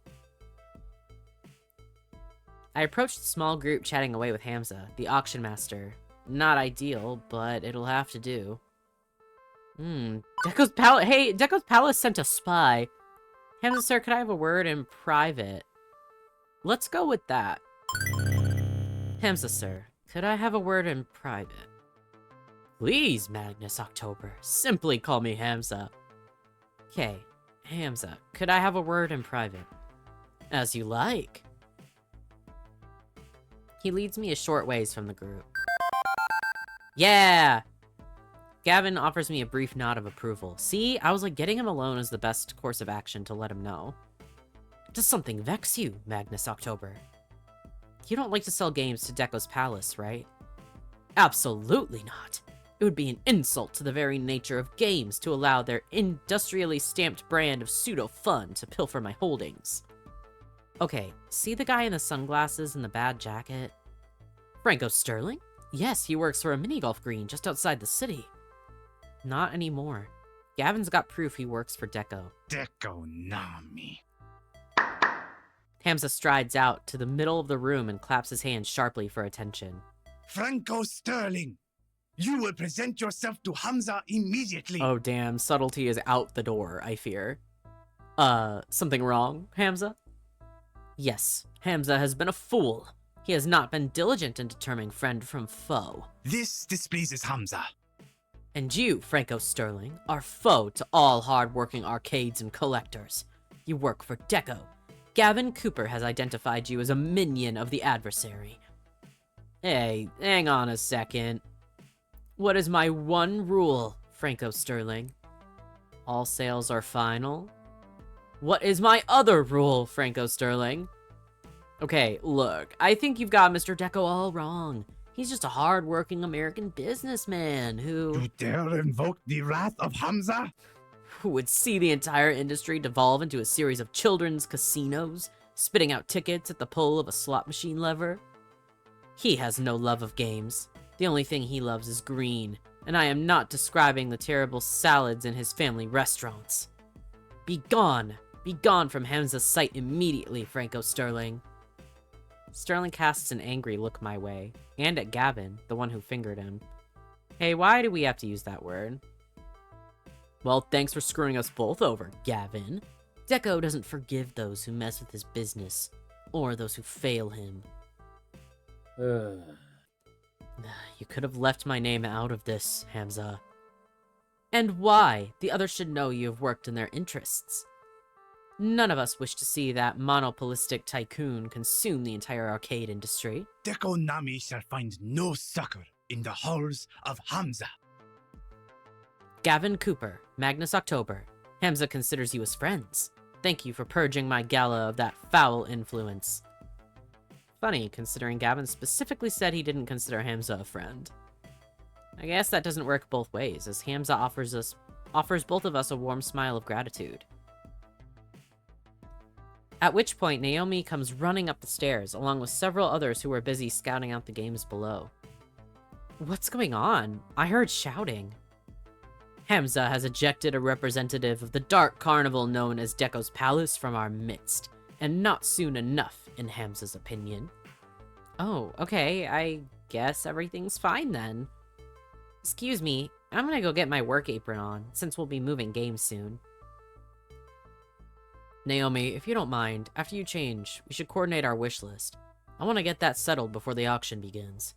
Speaker 1: I approached the small group chatting away with Hamza, the auction master. Not ideal, but it'll have to do. Deco's Palace. Hey, Deco's Palace sent a spy. Hamza, sir, could I have a word in private? Let's go with that. Hamza, sir, could I have a word in private? Please, Magnusoctober. Simply call me Hamza. Okay, Hamza, could I have a word in private? As you like. He leads me a short ways from the group. Yeah! Gavin offers me a brief nod of approval. See, I was like, getting him alone is the best course of action to let him know. Does something vex you, Magnusoctober? You don't like to sell games to Deco's Palace, right? Absolutely not. It would be an insult to the very nature of games to allow their industrially stamped brand of pseudo-fun to pilfer my holdings. Okay, see the guy in the sunglasses and the bad jacket? Franco Sterling? Yes, he works for a mini-golf green just outside the city. Not anymore. Gavin's got proof he works for Deco.
Speaker 6: Deco Nami.
Speaker 1: Hamza strides out to the middle of the room and claps his hands sharply for attention.
Speaker 6: Franco Sterling, you will present yourself to Hamza immediately.
Speaker 1: Oh damn, subtlety is out the door, I fear. Something wrong, Hamza? Yes, Hamza has been a fool. He has not been diligent in determining friend from foe.
Speaker 6: This displeases Hamza.
Speaker 1: And you, Franco Sterling, are foe to all hard-working arcades and collectors. You work for Deco. Gavin Cooper has identified you as a minion of the adversary. Hey, hang on a second. What is my one rule, Franco Sterling? All sales are final. What is my other rule, Franco Sterling? Okay, look, I think you've got Mr. Deco all wrong. He's just a hard-working American businessman
Speaker 6: You dare invoke the wrath of Hamza?
Speaker 1: who would see the entire industry devolve into a series of children's casinos, spitting out tickets at the pull of a slot machine lever. He has no love of games. The only thing he loves is green, and I am not describing the terrible salads in his family restaurants. Be gone! Be gone from Hamza's sight immediately, Franco Sterling. Sterling casts an angry look my way, and at Gavin, the one who fingered him. Hey, why do we have to use that word? Well, thanks for screwing us both over, Gavin. Deco doesn't forgive those who mess with his business, or those who fail him. You could have left my name out of this, Hamza. And why? The others should know you have worked in their interests. None of us wish to see that monopolistic tycoon consume the entire arcade industry.
Speaker 6: Deco Nami shall find no succor in the halls of Hamza.
Speaker 1: Gavin Cooper, magnusoctober. Hamza considers you as friends. Thank you for purging my gala of that foul influence. Funny, considering Gavin specifically said he didn't consider Hamza a friend. I guess that doesn't work both ways, as Hamza offers both of us a warm smile of gratitude. At which point, Naomi comes running up the stairs, along with several others who are busy scouting out the games below. What's going on? I heard shouting. Hamza has ejected a representative of the dark carnival known as Deco's Palace from our midst, and not soon enough, in Hamza's opinion. Oh, okay, I guess everything's fine then. Excuse me, I'm gonna go get my work apron on, since we'll be moving games soon. Naomi, if you don't mind, after you change, we should coordinate our wish list. I want to get that settled before the auction begins.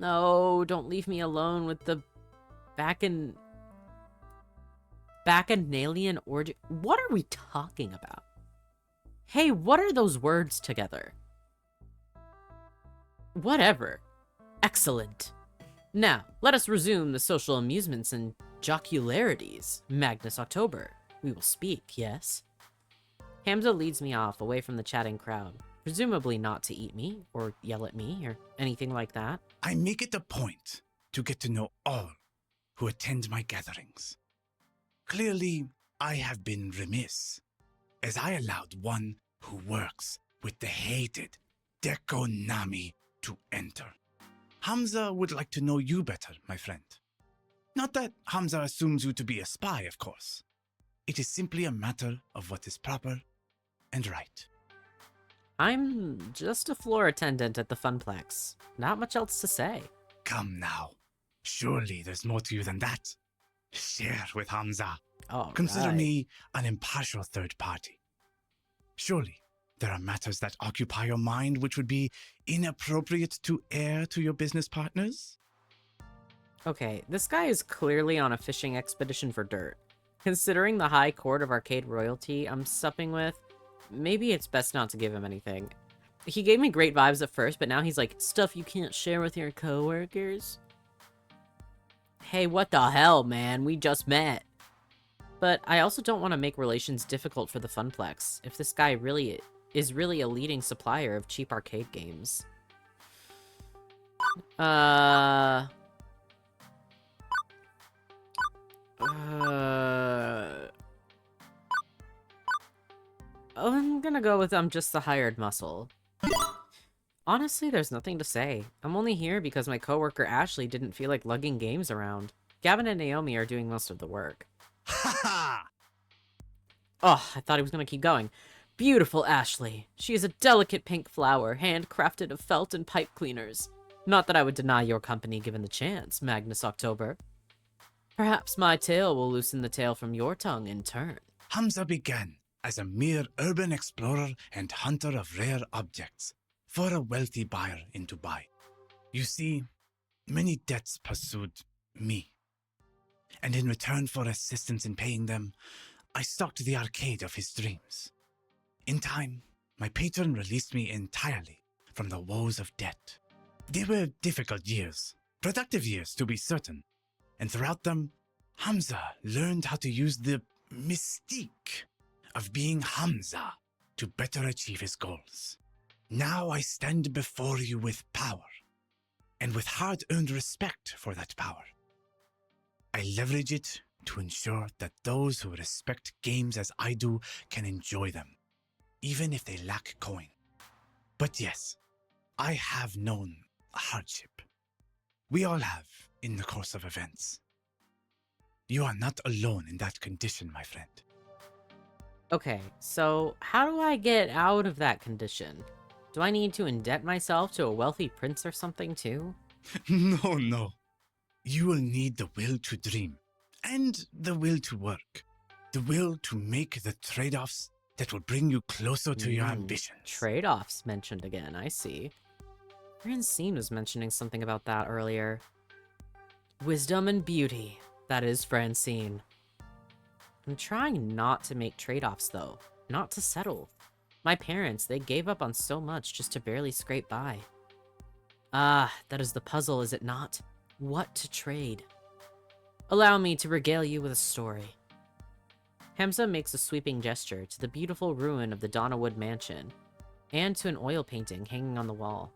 Speaker 1: No, don't leave me alone with the Bacchanalian orgy. What are we talking about? Hey, what are those words together? Whatever. Excellent. Now, let us resume the social amusements and jocularities. magnusoctober. We will speak, yes? Hamza leads me off, away from the chatting crowd. Presumably not to eat me, or yell at me, or anything like that.
Speaker 6: I make it a point to get to know all who attend my gatherings. Clearly, I have been remiss, as I allowed one who works with the hated Deco Nami to enter. Hamza would like to know you better, my friend. Not that Hamza assumes you to be a spy, of course. It is simply a matter of what is proper and right.
Speaker 1: I'm just a floor attendant at the Funplex. Not much else to say.
Speaker 6: Come now. Surely there's more to you than that. Share with Hamza.
Speaker 1: Oh,
Speaker 6: Consider me an impartial third party. Surely there are matters that occupy your mind which would be inappropriate to air to your business partners?
Speaker 1: Okay, this guy is clearly on a fishing expedition for dirt. Considering the high court of arcade royalty I'm supping with, maybe it's best not to give him anything. He gave me great vibes at first, but now he's like, stuff you can't share with your coworkers? Hey, what the hell, man? We just met. But I also don't want to make relations difficult for the Funplex, if this guy is really a leading supplier of cheap arcade games. I'm gonna go with I'm just the hired muscle. Honestly, there's nothing to say. I'm only here because my coworker Ashley didn't feel like lugging games around. Gavin and Naomi are doing most of the work.
Speaker 6: Ha ha!
Speaker 1: Oh, I thought he was gonna keep going. Beautiful Ashley. She is a delicate pink flower, handcrafted of felt and pipe cleaners. Not that I would deny your company given the chance, magnusoctober. Perhaps my tale will loosen the tail from your tongue in turn.
Speaker 6: Hamza began as a mere urban explorer and hunter of rare objects for a wealthy buyer in Dubai. You see, many debts pursued me. And in return for assistance in paying them, I stocked the arcade of his dreams. In time, my patron released me entirely from the woes of debt. They were difficult years, Productive years, to be certain. And throughout them, Hamza learned how to use the mystique of being Hamza to better achieve his goals. Now I stand before you with power, and with hard-earned respect for that power. I leverage it to ensure that those who respect games as I do can enjoy them, even if they lack coin. But yes, I have known hardship. We all have in the course of events. You are not alone in that condition, my friend.
Speaker 1: Okay, so how do I get out of that condition? Do I need to indebt myself to a wealthy prince or something too?
Speaker 6: No. You will need the will to dream, and the will to work. The will to make the trade-offs that will bring you closer to your ambitions.
Speaker 1: Trade-offs mentioned again, I see. Francine was mentioning something about that earlier. Wisdom and beauty, that is Francine. I'm trying not to make trade-offs though, not to settle. My parents, they gave up on so much just to barely scrape by. Ah, that is the puzzle, is it not? What to trade? Allow me to regale you with a story. Hamza makes a sweeping gesture to the beautiful ruin of the Donnawood mansion, and to an oil painting hanging on the wall.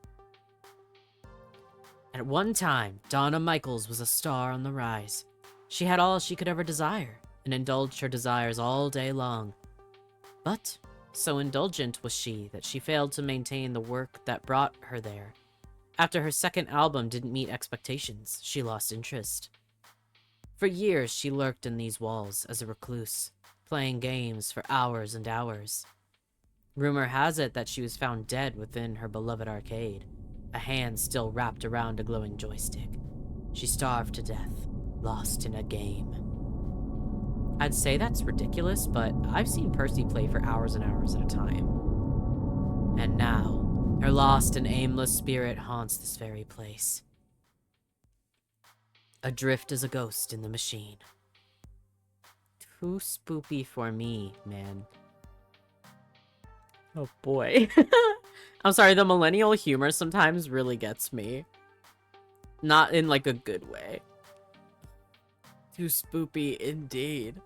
Speaker 1: At one time, Donna Michaels was a star on the rise. She had all she could ever desire, and indulged her desires all day long. But so indulgent was she that she failed to maintain the work that brought her there. After her second album didn't meet expectations, she lost interest. For years, she lurked in these walls as a recluse, playing games for hours and hours. Rumor has it that she was found dead within her beloved arcade, a hand still wrapped around a glowing joystick. She starved to death, lost in a game. I'd say that's ridiculous, but I've seen Percy play for hours and hours at a time. And now, her lost and aimless spirit haunts this very place. Adrift as a ghost in the machine. Too spoopy for me, man. Oh boy. I'm sorry, the millennial humor sometimes really gets me. Not in like a good way. Too spoopy indeed.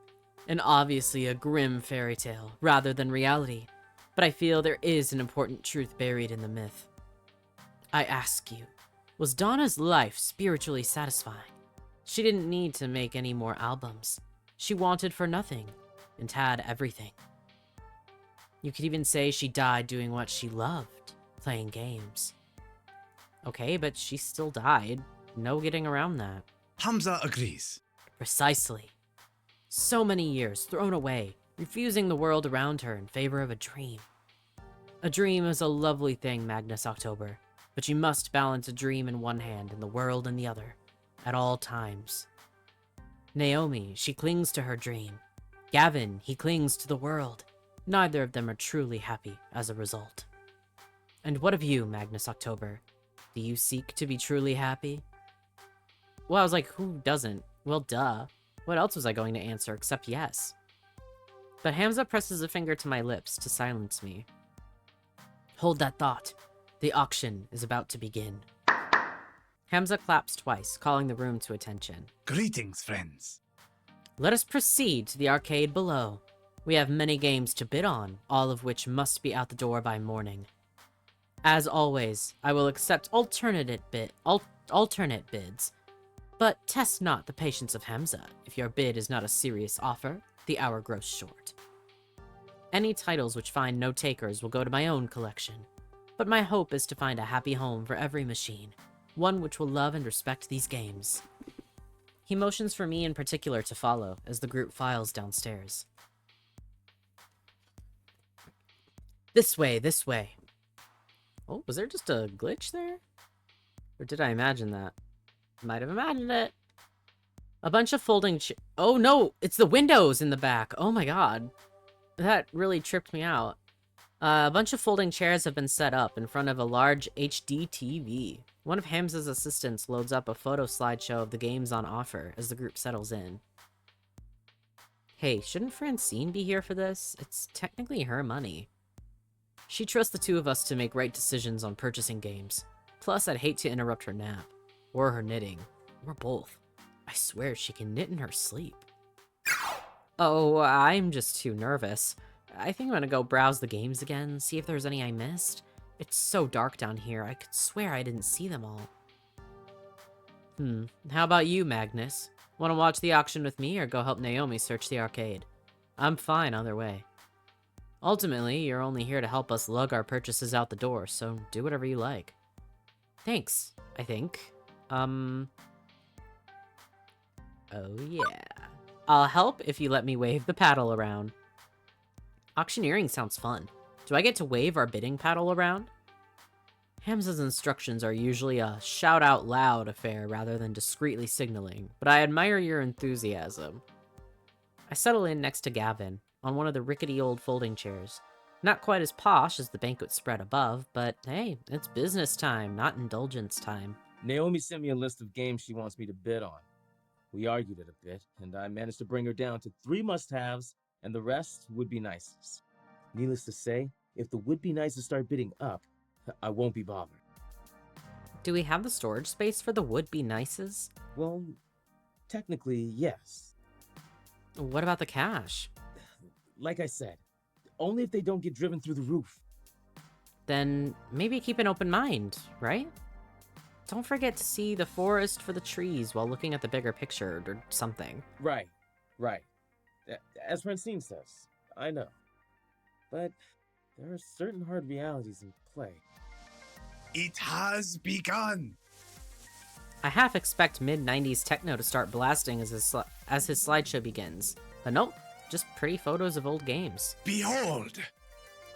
Speaker 1: And obviously a grim fairy tale rather than reality. But I feel there is an important truth buried in the myth. I ask you, was Donna's life spiritually satisfying? She didn't need to make any more albums. She wanted for nothing, and had everything. You could even say she died doing what she loved, playing games. Okay, but she still died. No getting around that.
Speaker 6: Hamza agrees.
Speaker 1: Precisely. So many years thrown away, refusing the world around her in favor of a dream. A dream is a lovely thing, magnusoctober, but you must balance a dream in one hand and the world in the other, at all times. Naomi, she clings to her dream. Gavin, he clings to the world. Neither of them are truly happy as a result. And what of you, magnusoctober? Do you seek to be truly happy? Well, I was like, who doesn't? Well, duh. What else was I going to answer except yes? But Hamza presses a finger to my lips to silence me. Hold that thought. The auction is about to begin. Hamza claps twice, calling the room to attention.
Speaker 6: Greetings, friends.
Speaker 1: Let us proceed to the arcade below. We have many games to bid on, all of which must be out the door by morning. As always, I will accept alternate bids. But test not the patience of Hamza. If your bid is not a serious offer, the hour grows short. Any titles which find no takers will go to my own collection. But my hope is to find a happy home for every machine, one which will love and respect these games. He motions for me in particular to follow as the group files downstairs. This way, this way. Oh, was there just a glitch there? Or did I imagine that? Might have imagined it. A bunch of folding oh no, it's the windows in the back. Oh my god. That really tripped me out. A bunch of folding chairs have been set up in front of a large HD TV. One of Hamza's assistants loads up a photo slideshow of the games on offer as the group settles in. Hey, shouldn't Francine be here for this? It's technically her money. She trusts the two of us to make right decisions on purchasing games. Plus, I'd hate to interrupt her nap. or her knitting, or both. I swear she can knit in her sleep. Oh, I'm just too nervous. I think I'm gonna go browse the games again, see if there's any I missed. It's so dark down here, I could swear I didn't see them all. How about you, Magnus? Wanna watch the auction with me or go help Naomi search the arcade? I'm fine either way. Ultimately, you're only here to help us lug our purchases out the door, so do whatever you like. Thanks, I think. Oh yeah. I'll help if you let me wave the paddle around. Auctioneering sounds fun. Do I get to wave our bidding paddle around? Hamza's instructions are usually a shout out loud affair rather than discreetly signaling, but I admire your enthusiasm. I settle in next to Gavin, on one of the rickety old folding chairs. Not quite as posh as the banquet spread above, but hey, it's business time, not indulgence time.
Speaker 8: Naomi sent me a list of games she wants me to bid on. We argued it a bit, and I managed to bring her down to 3 must-haves, and the rest would-be-nices. Needless to say, if the would-be-nices start bidding up, I won't be bothered.
Speaker 1: Do we have the storage space for the would-be-nices?
Speaker 8: Well, technically, yes.
Speaker 1: What about the cash?
Speaker 8: Like I said, only if they don't get driven through the roof.
Speaker 1: Then maybe keep an open mind, right? Don't forget to see the forest for the trees while looking at the bigger picture or something.
Speaker 8: Right. As Francine says, I know. But there are certain hard realities in play.
Speaker 6: It has begun.
Speaker 1: I half expect mid-90s techno to start blasting as his slideshow begins. But nope, just pretty photos of old games.
Speaker 6: Behold!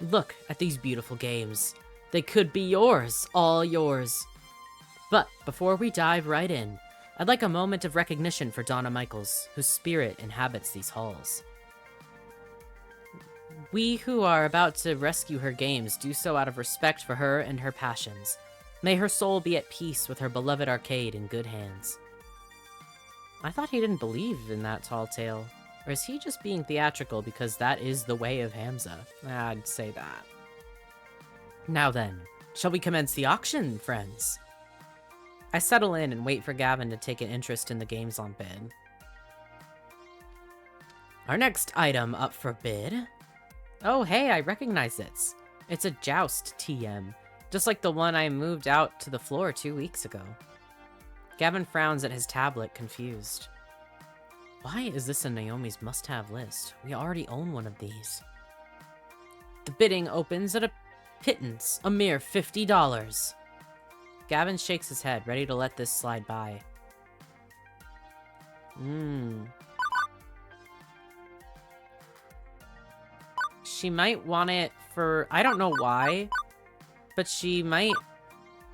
Speaker 1: Look at these beautiful games. They could be yours, all yours. But before we dive right in, I'd like a moment of recognition for Donna Michaels, whose spirit inhabits these halls. We who are about to rescue her games do so out of respect for her and her passions. May her soul be at peace with her beloved arcade in good hands. I thought he didn't believe in that tall tale. Or is he just being theatrical because that is the way of Hamza? I'd say that. Now then, shall we commence the auction, friends? I settle in and wait for Gavin to take an interest in the games on bid. Our next item up for bid... Oh hey, I recognize this. It's a Joust TM, just like the one I moved out to the floor 2 weeks ago. Gavin frowns at his tablet, confused. Why is this in Naomi's must-have list? We already own one of these. The bidding opens at a pittance, a mere $50. Gavin shakes his head, ready to let this slide by. She might want it for... I don't know why, but she might...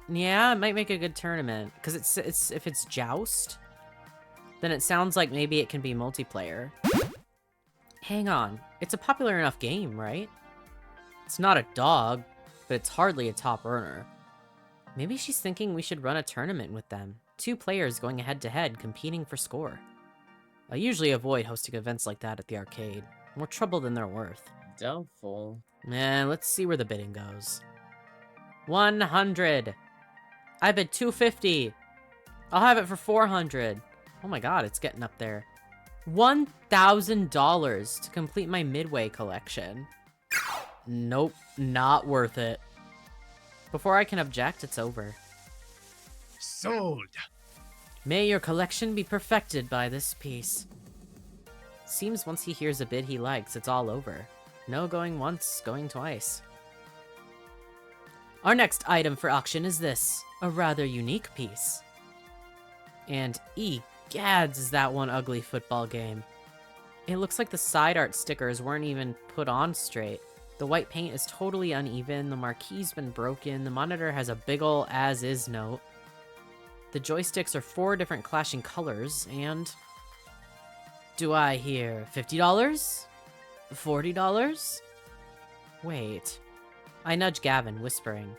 Speaker 1: Yeah, it might make a good tournament, because it's if it's Joust, then it sounds like maybe it can be multiplayer. Hang on, it's a popular enough game, right? It's not a dog, but it's hardly a top earner. Maybe she's thinking we should run a tournament with them. 2 players going head-to-head, competing for score. I usually avoid hosting events like that at the arcade. More trouble than they're worth.
Speaker 8: Doubtful.
Speaker 1: Let's see where the bidding goes. 100. I bid 250. I'll have it for 400. Oh my god, it's getting up there. $1,000 to complete my Midway collection. Nope, not worth it. Before I can object, it's over.
Speaker 6: Sold.
Speaker 1: May your collection be perfected by this piece. Seems once he hears a bid he likes, it's all over. No going once, going twice. Our next item for auction is this, a rather unique piece. And egads is that one ugly football game. It looks like the side art stickers weren't even put on straight. The white paint is totally uneven, the marquee's been broken, the monitor has a big ol' as-is note. The joysticks are 4 different clashing colors, and... Do I hear $50? $40? Wait. I nudge Gavin, whispering.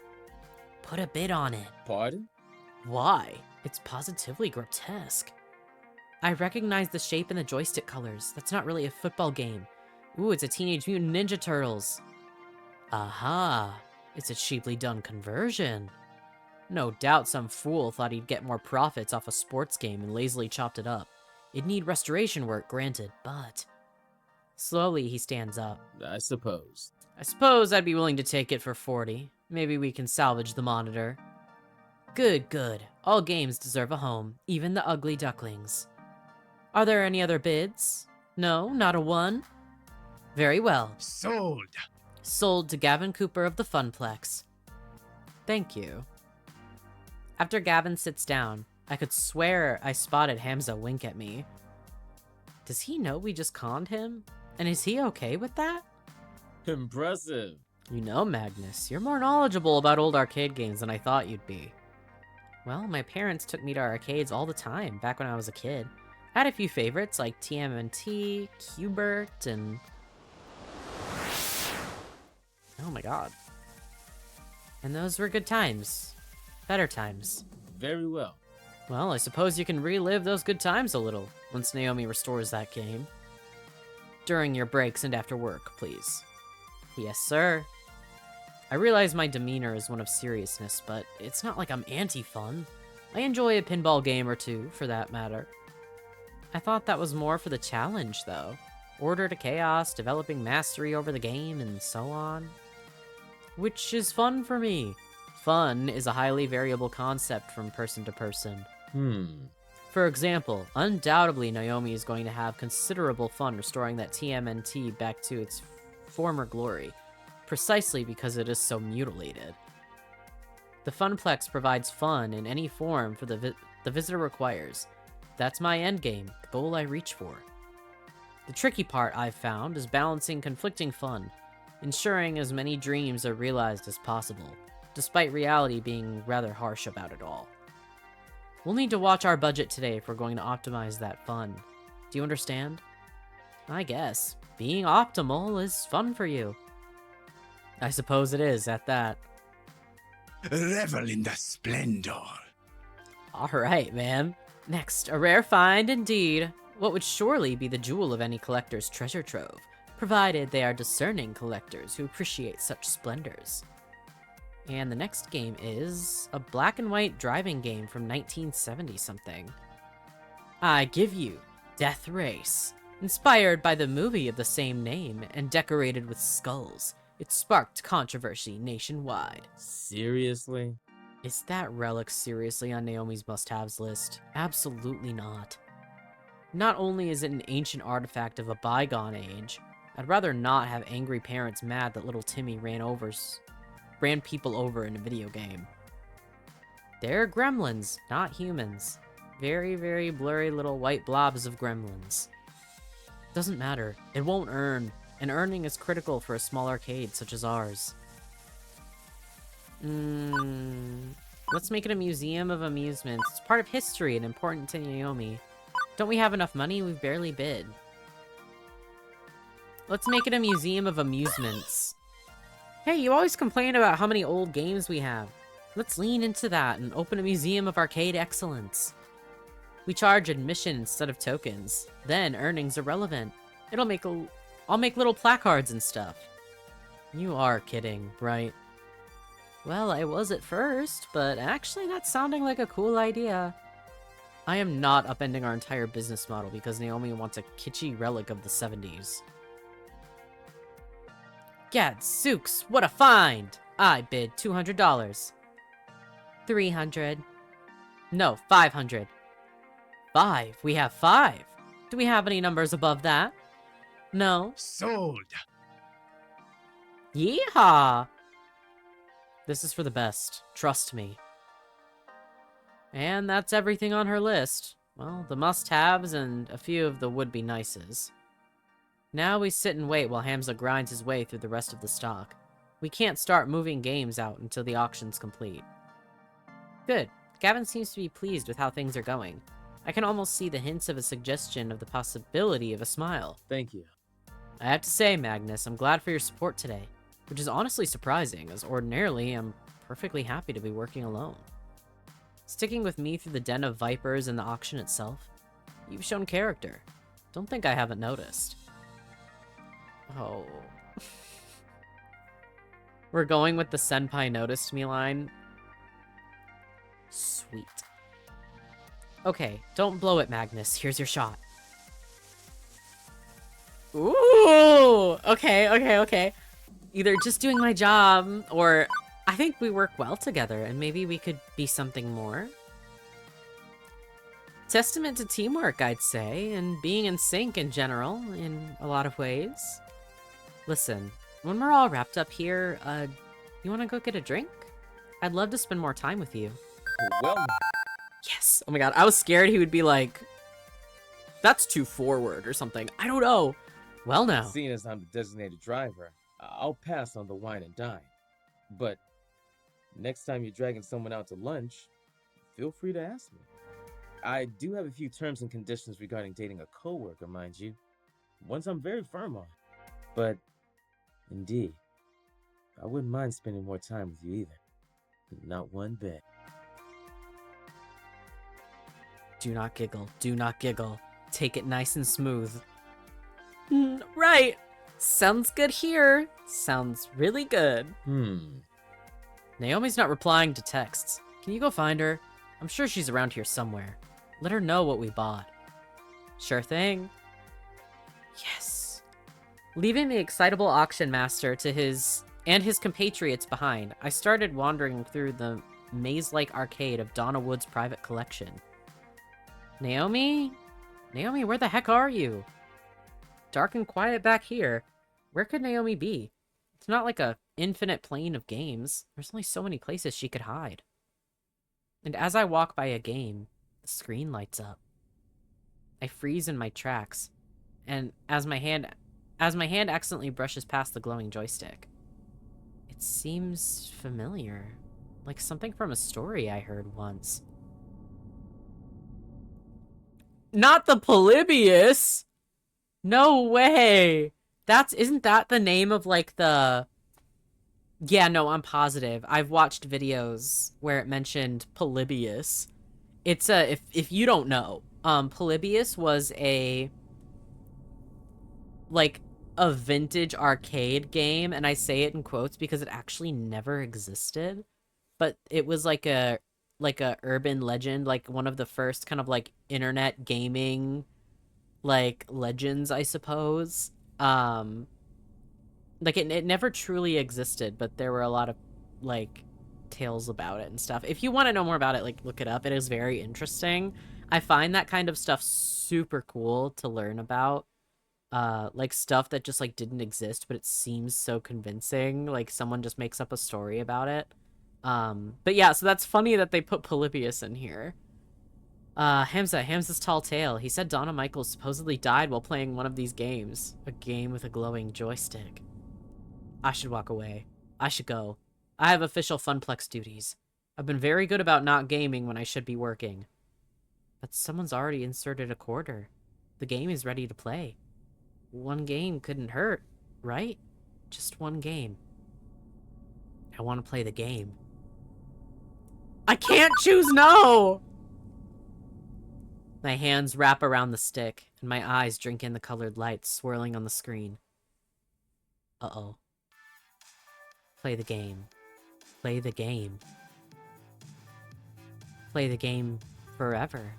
Speaker 1: Put a bid on it.
Speaker 8: Pardon?
Speaker 1: Why? It's positively grotesque. I recognize the shape and the joystick colors. That's not really a football game. Ooh, it's a Teenage Mutant Ninja Turtles. Aha! It's a cheaply done conversion. No doubt some fool thought he'd get more profits off a sports game and lazily chopped it up. It'd need restoration work, granted, but... Slowly, he stands up.
Speaker 8: I suppose.
Speaker 1: I suppose I'd be willing to take it for 40. Maybe we can salvage the monitor. Good, good. All games deserve a home, even the ugly ducklings. Are there any other bids? No, not a one? Very well.
Speaker 6: Sold.
Speaker 1: Sold to Gavin Cooper of the Funplex. Thank you. After Gavin sits down, I could swear I spotted Hamza wink at me. Does he know we just conned him? And is he okay with that?
Speaker 8: Impressive.
Speaker 1: You know, Magnus, you're more knowledgeable about old arcade games than I thought you'd be. Well, my parents took me to arcades all the time back when I was a kid. I had a few favorites like TMNT, Qbert, and... Oh my god. And those were good times. Better times.
Speaker 8: Very well.
Speaker 1: Well, I suppose you can relive those good times a little, once Naomi restores that game. During your breaks and after work, please. Yes, sir. I realize my demeanor is one of seriousness, but it's not like I'm anti-fun. I enjoy a pinball game or two, for that matter. I thought that was more for the challenge, though. Order to chaos, developing mastery over the game, and so on. Which is fun for me. Fun is a highly variable concept from person to person. For example, undoubtedly Naomi is going to have considerable fun restoring that TMNT back to its former glory, precisely because it is so mutilated. The Funplex provides fun in any form for the visitor requires. That's my endgame, the goal I reach for. The tricky part, I've found, is balancing conflicting fun, ensuring as many dreams are realized as possible, despite reality being rather harsh about it all. We'll need to watch our budget today if we're going to optimize that fun. Do you understand? I guess. Being optimal is fun for you. I suppose it is, at that.
Speaker 6: Revel in the splendor.
Speaker 1: Alright, man. Next, a rare find indeed. What would surely be the jewel of any collector's treasure trove, provided they are discerning collectors who appreciate such splendors. And the next game is a black and white driving game from 1970-something. I give you Death Race. Inspired by the movie of the same name and decorated with skulls, it sparked controversy nationwide.
Speaker 8: Seriously?
Speaker 1: Is that relic seriously on Naomi's must-haves list? Absolutely not. Not only is it an ancient artifact of a bygone age, I'd rather not have angry parents mad that little Timmy ran people over in a video game. They're gremlins, not humans. Very, very blurry little white blobs of gremlins. Doesn't matter, it won't earn, and earning is critical for a small arcade such as ours. Let's make it a museum of amusements. It's part of history and important to Naomi. Don't we have enough money? We've barely bid. Let's make it a museum of amusements. Hey, you always complain about how many old games we have. Let's lean into that and open a museum of arcade excellence. We charge admission instead of tokens. Then earnings are relevant. I'll make little placards and stuff. You are kidding, right? Well, I was at first, but actually that's sounding like a cool idea. I am not upending our entire business model because Naomi wants a kitschy relic of the 70s. Gadzooks, what a find! I bid $200. 300. No, 500. 5. We have 5. Do we have any numbers above that? No.
Speaker 6: Sold.
Speaker 1: Yeehaw! This is for the best. Trust me. And that's everything on her list. Well, the must-haves and a few of the would-be nices. Now we sit and wait while Hamza grinds his way through the rest of the stock. We can't start moving games out until the auction's complete. Good. Gavin seems to be pleased with how things are going. I can almost see the hints of a suggestion of the possibility of a smile.
Speaker 8: Thank you.
Speaker 1: I have to say, Magnus, I'm glad for your support today, which is honestly surprising, as ordinarily I'm perfectly happy to be working alone. Sticking with me through the den of vipers and the auction itself, you've shown character. Don't think I haven't noticed. Oh. We're going with the senpai noticed me line. Sweet. Okay, don't blow it, Magnus. Here's your shot. Ooh! Okay. Either just doing my job, or I think we work well together, and maybe we could be something more. Testament to teamwork, I'd say, and being in sync in general, in a lot of ways. Listen, when we're all wrapped up here, you wanna go get a drink? I'd love to spend more time with you.
Speaker 8: Well,
Speaker 1: Yes! Oh my god, I was scared he would be like, that's too forward or something. I don't know. Well now.
Speaker 8: seeing as I'm the designated driver, I'll pass on the wine and dine. But next time you're dragging someone out to lunch, feel free to ask me. I do have a few terms and conditions regarding dating a coworker, mind you. Ones I'm very firm on. But indeed, I wouldn't mind spending more time with you either. Not one bit.
Speaker 1: Do not giggle. Do not giggle. Take it nice and smooth. Right. Sounds good here. Sounds really good. Naomi's not replying to texts. Can you go find her? I'm sure she's around here somewhere. Let her know what we bought. Sure thing. Yes. Leaving the excitable auction master to his compatriots behind, I started wandering through the maze-like arcade of Donna Wood's private collection. Naomi? Naomi, where the heck are you? Dark and quiet back here. Where could Naomi be? It's not like a infinite plane of games. There's only so many places she could hide. And as I walk by a game, the screen lights up. I freeze in my tracks, and as my hand accidentally brushes past the glowing joystick, it seems familiar, like something from a story I heard once. Not the Polybius! No way! Isn't that the name of, like, the... Yeah, no, I'm positive. I've watched videos where it mentioned Polybius. It's if you don't know, Polybius was a vintage arcade game, and I say it in quotes because it actually never existed. But it was like a urban legend, like one of the first kind of like internet gaming legends, I suppose. It never truly existed, but there were a lot of tales about it and stuff. If you want to know more about it, look it up. It is very interesting. I find that kind of stuff super cool to learn about. Stuff that just didn't exist, but it seems so convincing. Someone just makes up a story about it. But yeah, so that's funny that they put Polybius in here. Hamza's tall tale. He said Donna Michaels supposedly died while playing one of these games. A game with a glowing joystick. I should walk away. I should go. I have official Funplex duties. I've been very good about not gaming when I should be working. But someone's already inserted a quarter. The game is ready to play. One game couldn't hurt, right? Just one game. I want to play the game. I can't choose no! My hands wrap around the stick, and my eyes drink in the colored lights swirling on the screen. Uh-oh. Play the game. Play the game. Play the game forever.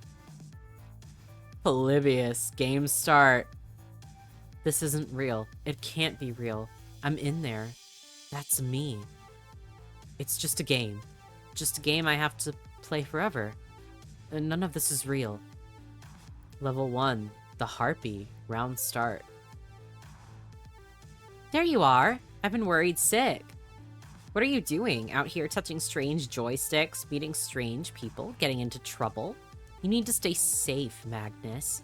Speaker 1: Polybius, game start. This isn't real. It can't be real. I'm in there. That's me. It's just a game. Just a game I have to play forever. And none of this is real. Level 1, the Harpy, round start. There you are. I've been worried sick. What are you doing? Out here touching strange joysticks, meeting strange people, getting into trouble? You need to stay safe, Magnus.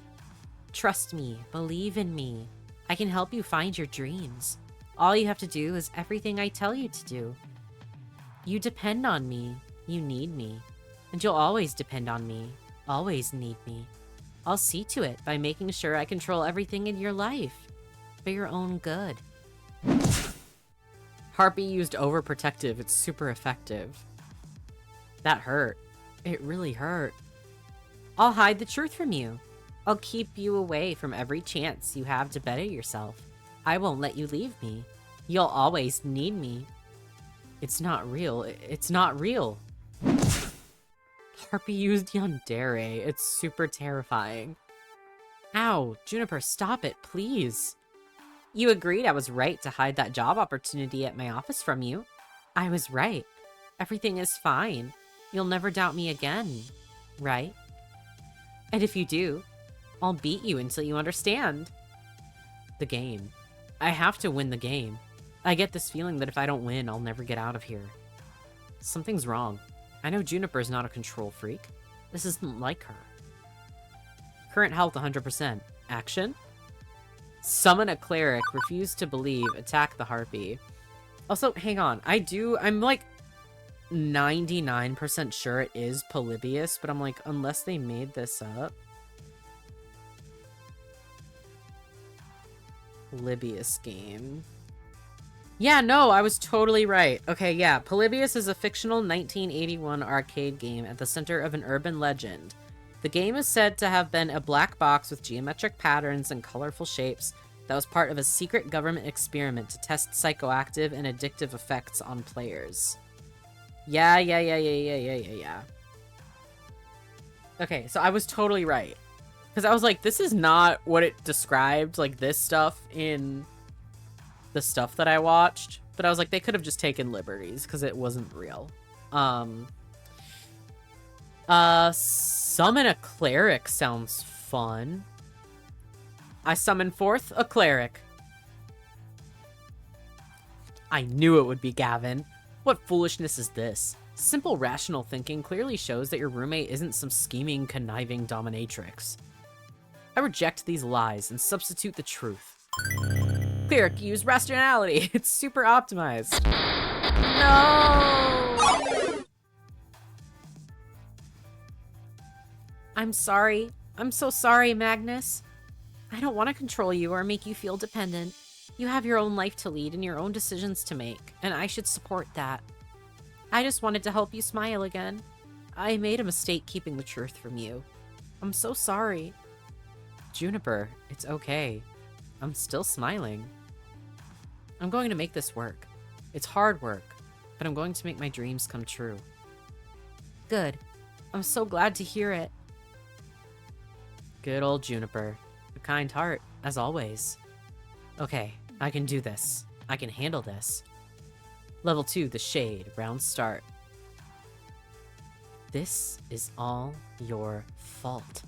Speaker 1: Trust me. Believe in me. I can help you find your dreams. All you have to do is everything I tell you to do. You depend on me. You need me. And you'll always depend on me. Always need me. I'll see to it by making sure I control everything in your life. For your own good. Harpy used overprotective. It's super effective. That hurt. It really hurt. I'll hide the truth from you. I'll keep you away from every chance you have to better yourself. I won't let you leave me. You'll always need me. It's not real. It's not real. Harpy used yandere. It's super terrifying. Ow, Juniper, stop it, please. You agreed I was right to hide that job opportunity at my office from you. I was right. Everything is fine. You'll never doubt me again, right? And if you do, I'll beat you until you understand. The game. I have to win the game. I get this feeling that if I don't win, I'll never get out of here. Something's wrong. I know Juniper's not a control freak. This isn't like her. Current health 100%. Action? Summon a cleric. Refuse to believe. Attack the harpy. Also, hang on. I'm like 99% sure it is Polybius, but I'm like, unless they made this up. Polybius game. Yeah, no, I was totally right. Okay, yeah, Polybius is a fictional 1981 arcade game at the center of an urban legend. The game is said to have been a black box with geometric patterns and colorful shapes that was part of a secret government experiment to test psychoactive and addictive effects on players. Yeah. Okay, so I was totally right. Because I was like, this is not what it described, like, this stuff in the stuff that I watched. But I was like, they could have just taken liberties, because it wasn't real. Summon a cleric sounds fun. I summon forth a cleric. I knew it would be Gavin. What foolishness is this? Simple rational thinking clearly shows that your roommate isn't some scheming, conniving dominatrix. I reject these lies and substitute the truth. Cleric, use rationality. It's super optimized. No! I'm sorry. I'm so sorry, Magnus. I don't want to control you or make you feel dependent. You have your own life to lead and your own decisions to make, and I should support that. I just wanted to help you smile again. I made a mistake keeping the truth from you. I'm so sorry. Juniper, it's okay. I'm still smiling. I'm going to make this work. It's hard work, but I'm going to make my dreams come true. Good. I'm so glad to hear it. Good old Juniper. A kind heart, as always. Okay, I can do this. I can handle this. Level 2, the Shade, round start. This is all your fault.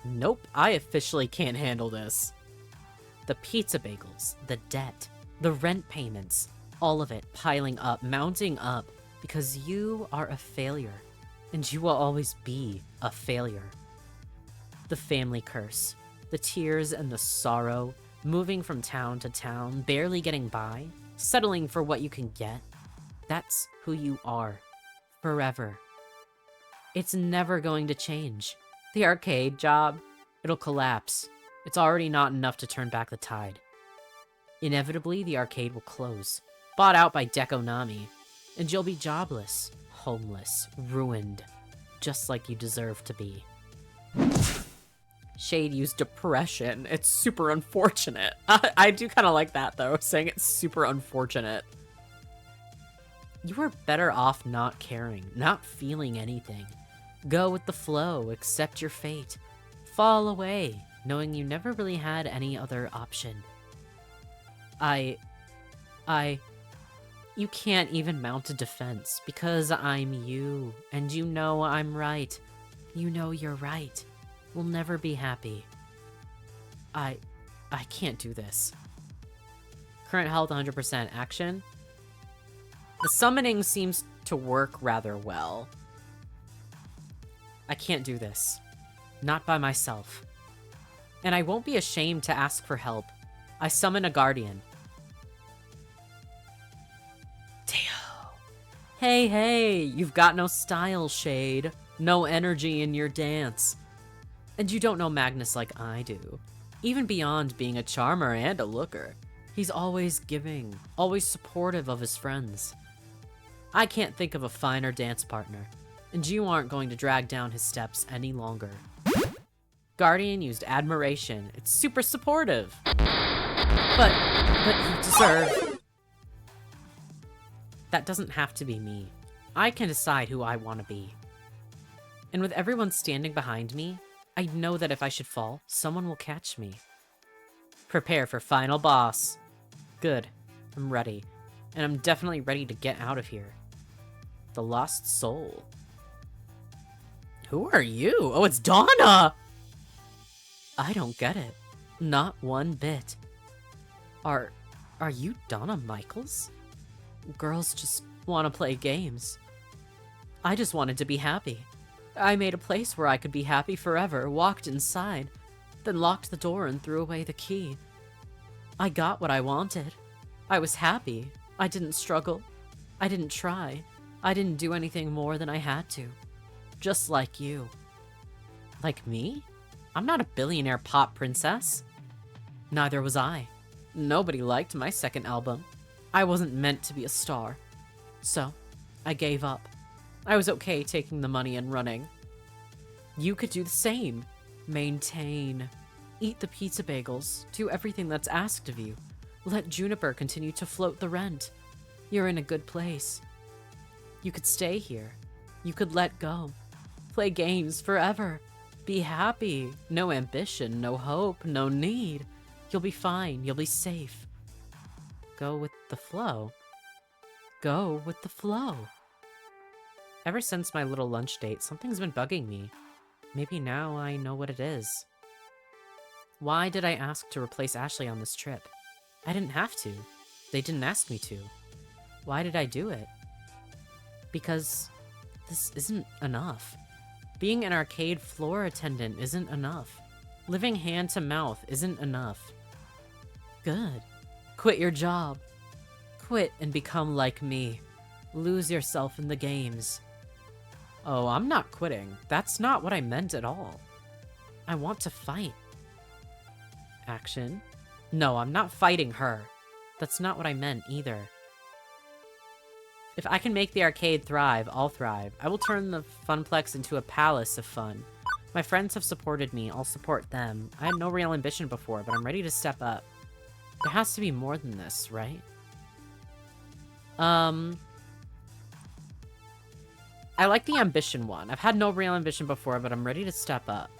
Speaker 1: Nope, I officially can't handle this. The pizza bagels, the debt, the rent payments, all of it piling up, mounting up, because you are a failure, and you will always be a failure. The family curse, the tears and the sorrow, moving from town to town, barely getting by, settling for what you can get. That's who you are, forever. It's never going to change. The arcade job, it'll collapse. It's already not enough to turn back the tide. Inevitably, the arcade will close, bought out by Dekonami, and you'll be jobless, homeless, ruined, just like you deserve to be. Shade used depression. It's super unfortunate. I do kind of like that, though, saying it's super unfortunate. You are better off not caring, not feeling anything. Go with the flow, accept your fate. Fall away, knowing you never really had any other option. You can't even mount a defense, because I'm you, and you know I'm right. You know you're right. We'll never be happy. I can't do this. Current health 100%. Action. The summoning seems to work rather well. I can't do this. Not by myself. And I won't be ashamed to ask for help. I summon a guardian. Teo. Hey, you've got no style, Shade. No energy in your dance. And you don't know Magnus like I do. Even beyond being a charmer and a looker, he's always giving, always supportive of his friends. I can't think of a finer dance partner, and you aren't going to drag down his steps any longer. Guardian used admiration. It's super supportive. But you deserve... That doesn't have to be me. I can decide who I want to be. And with everyone standing behind me, I know that if I should fall, someone will catch me. Prepare for final boss. Good. I'm ready. And I'm definitely ready to get out of here. The lost soul. Who are you? Oh, it's Donna! I don't get it. Not one bit. Are you Donna Michaels? Girls just want to play games. I just wanted to be happy. I made a place where I could be happy forever, walked inside, then locked the door and threw away the key. I got what I wanted. I was happy. I didn't struggle. I didn't try. I didn't do anything more than I had to. Just like you. Like me? I'm not a billionaire pop princess. Neither was I. Nobody liked my second album. I wasn't meant to be a star. So, I gave up. I was okay taking the money and running. You could do the same. Maintain. Eat the pizza bagels. Do everything that's asked of you. Let Juniper continue to float the rent. You're in a good place. You could stay here. You could let go. Play games forever. Be happy. No ambition, no hope, no need. You'll be fine. You'll be safe. Go with the flow. Go with the flow. Ever since my little lunch date, something's been bugging me. Maybe now I know what it is. Why did I ask to replace Ashley on this trip? I didn't have to. They didn't ask me to. Why did I do it? Because this isn't enough. Being an arcade floor attendant isn't enough. Living hand to mouth isn't enough. Good. Quit your job. Quit and become like me. Lose yourself in the games. Oh, I'm not quitting. That's not what I meant at all. I want to fight. Action? No, I'm not fighting her. That's not what I meant either. If I can make the arcade thrive, I'll thrive. I will turn the Funplex into a palace of fun. My friends have supported me, I'll support them. I had no real ambition before, but I'm ready to step up. There has to be more than this, right? I like the ambition one. I've had no real ambition before, but I'm ready to step up.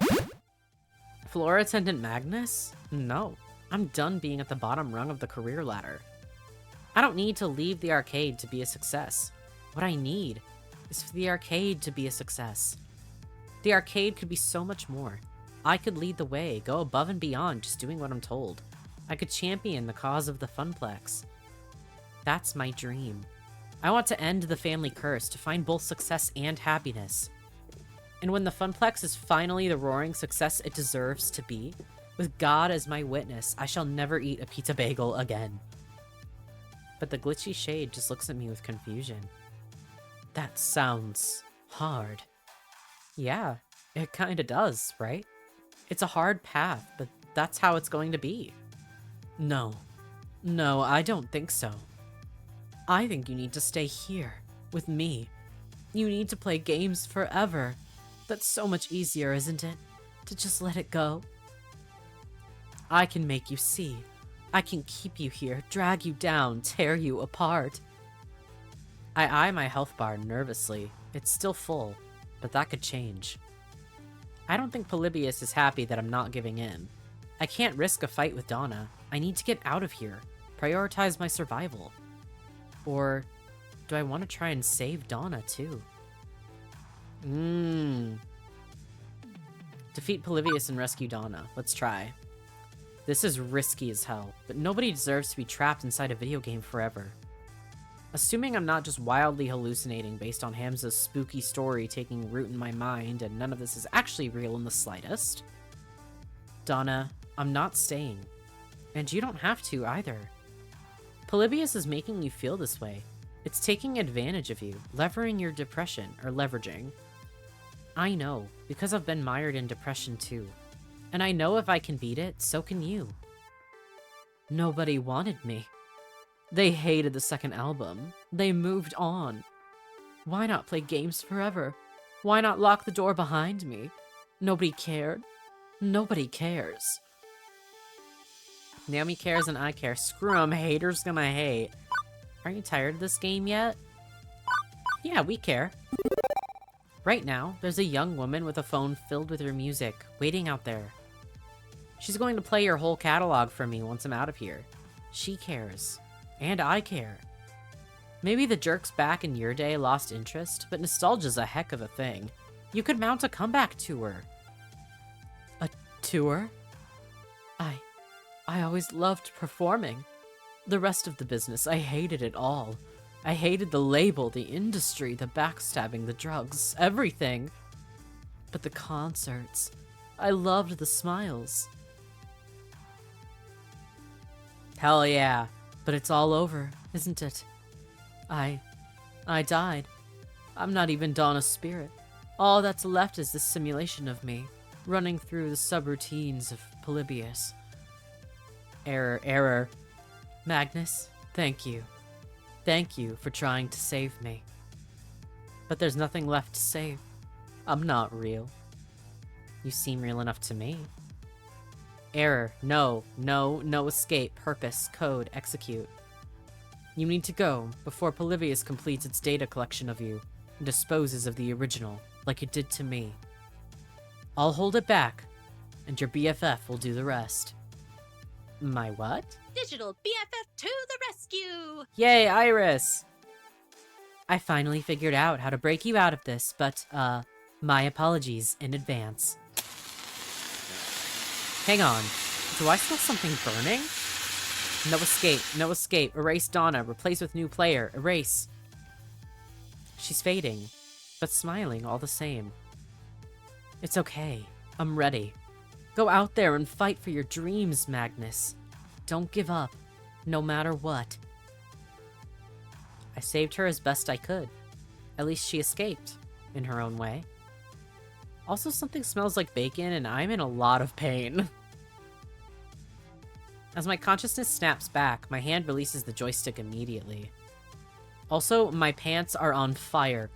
Speaker 1: Floor attendant Magnus? No. I'm done being at the bottom rung of the career ladder. I don't need to leave the arcade to be a success. What I need is for the arcade to be a success. The arcade could be so much more. I could lead the way, go above and beyond just doing what I'm told. I could champion the cause of the Funplex. That's my dream. I want to end the family curse, to find both success and happiness. And when the Funplex is finally the roaring success it deserves to be, with God as my witness, I shall never eat a pizza bagel again. But the glitchy shade just looks at me with confusion. That sounds hard. Yeah, it kinda does, right? It's a hard path, but that's how it's going to be. No, I don't think so. I think you need to stay here, with me. You need to play games forever. That's so much easier, isn't it? To just let it go. I can make you see. I can keep you here, drag you down, tear you apart. I eye my health bar nervously. It's still full, but that could change. I don't think Polybius is happy that I'm not giving in. I can't risk a fight with Donna. I need to get out of here, prioritize my survival. Or do I want to try and save Donna too? Defeat Polybius and rescue Donna. Let's try. This is risky as hell, but nobody deserves to be trapped inside a video game forever. Assuming I'm not just wildly hallucinating based on Hamza's spooky story taking root in my mind and none of this is actually real in the slightest. Donna, I'm not staying. And you don't have to either. Polybius is making you feel this way. It's taking advantage of you, levering your depression, or leveraging. I know, because I've been mired in depression too. And I know if I can beat it, so can you. Nobody wanted me. They hated the second album. They moved on. Why not play games forever? Why not lock the door behind me? Nobody cared. Nobody cares. Naomi cares and I care. Screw 'em, haters gonna hate. Are you tired of this game yet? Yeah, we care. Right now, there's a young woman with a phone filled with her music, waiting out there. She's going to play your whole catalog for me once I'm out of here. She cares. And I care. Maybe the jerks back in your day lost interest, but nostalgia's a heck of a thing. You could mount a comeback tour. A tour? I always loved performing. The rest of the business, I hated it all. I hated the label, the industry, the backstabbing, the drugs, everything. But the concerts, I loved the smiles. Hell yeah, but it's all over, isn't it? I died. I'm not even Donna's spirit. All that's left is this simulation of me, running through the subroutines of Polybius. Error. Magnus, thank you. Thank you for trying to save me. But there's nothing left to save. I'm not real. You seem real enough to me. Error. No escape. Purpose. Code. Execute. You need to go before Polybius completes its data collection of you and disposes of the original, like it did to me. I'll hold it back, and your BFF will do the rest. My what?
Speaker 9: Digital BFF to the rescue!
Speaker 1: Yay, Iris! I finally figured out how to break you out of this, but, my apologies in advance. Hang on. Do I smell something burning? No escape. No escape. Erase Donna. Replace with new player. Erase. She's fading, but smiling all the same. It's okay. I'm ready. Go out there and fight for your dreams, Magnus. Don't give up, no matter what. I saved her as best I could. At least she escaped, in her own way. Also, something smells like bacon, and I'm in a lot of pain. As my consciousness snaps back, my hand releases the joystick immediately. Also, my pants are on fire.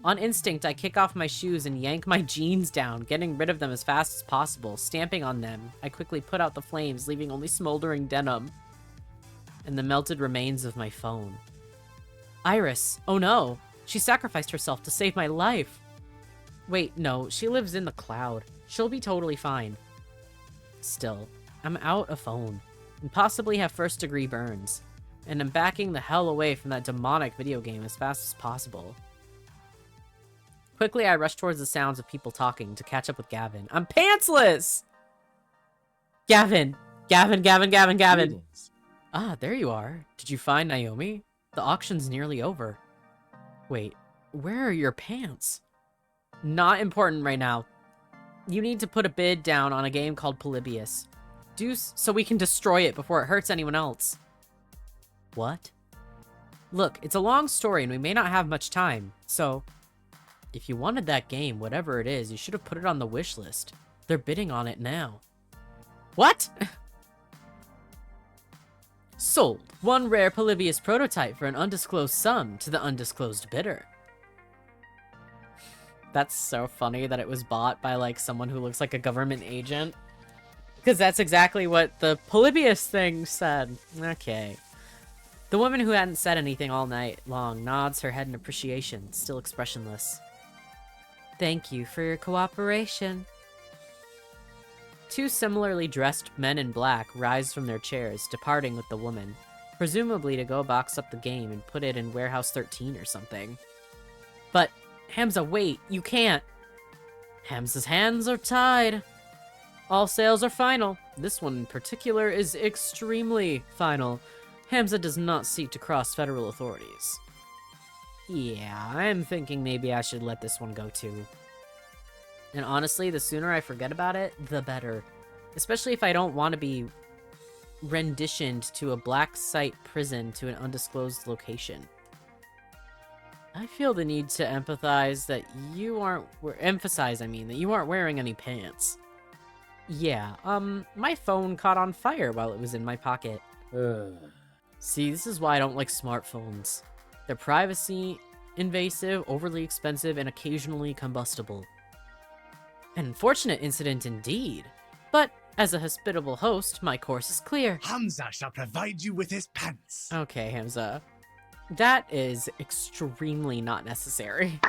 Speaker 1: On instinct, I kick off my shoes and yank my jeans down, getting rid of them as fast as possible. Stamping on them, I quickly put out the flames, leaving only smoldering denim and the melted remains of my phone. Iris! Oh no! She sacrificed herself to save my life! Wait, no, she lives in the cloud. She'll be totally fine. Still, I'm out a phone, and possibly have first-degree burns, and I'm backing the hell away from that demonic video game as fast as possible. Quickly, I rush towards the sounds of people talking to catch up with Gavin. I'm pantsless! Gavin! Gavin!
Speaker 8: Greetings.
Speaker 1: Ah, there you are. Did you find Naomi? The auction's nearly over. Wait, where are your pants? Not important right now. You need to put a bid down on a game called Polybius. So we can destroy it before it hurts anyone else. What? Look, it's a long story and we may not have much time, so... If you wanted that game, whatever it is, you should have put it on the wish list. They're bidding on it now. What? Sold. One rare Polybius prototype for an undisclosed sum to the undisclosed bidder. That's so funny that it was bought by, like, someone who looks like a government agent. Because that's exactly what the Polybius thing said. Okay. The woman who hadn't said anything all night long nods her head in appreciation, still expressionless. Thank you for your cooperation. Two similarly dressed men in black rise from their chairs, departing with the woman, presumably to go box up the game and put it in Warehouse 13 or something. But, Hamza, wait, you can't. Hamza's hands are tied. All sales are final. This one in particular is extremely final. Hamza does not seek to cross federal authorities. Yeah, I'm thinking maybe I should let this one go too. And honestly, the sooner I forget about it, the better. Especially if I don't want to be renditioned to a black site prison to an undisclosed location. I feel the need to empathize that you aren't... Emphasize, I mean, that you aren't wearing any pants. Yeah, my phone caught on fire while it was in my pocket. See, this is why I don't like smartphones. They're privacy, invasive, overly expensive, and occasionally combustible. An unfortunate incident indeed. But, as a hospitable host, my course is clear.
Speaker 6: Hamza shall provide you with his pants.
Speaker 1: Okay, Hamza. That is extremely not necessary.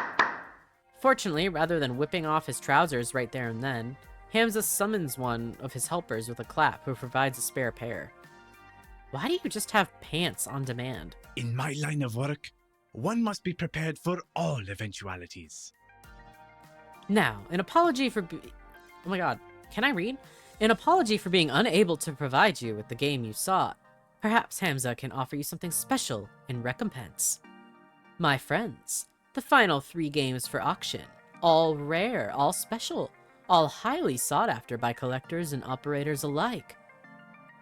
Speaker 1: Fortunately, rather than whipping off his trousers right there and then, Hamza summons one of his helpers with a clap who provides a spare pair. Why do you just have pants on demand?
Speaker 6: In my line of work, one must be prepared for all eventualities.
Speaker 1: Now, an apology for oh my god, can I read? An apology for being unable to provide you with the game you sought. Perhaps Hamza can offer you something special in recompense. My friends, the final 3 games for auction. All rare, all special, all highly sought after by collectors and operators alike.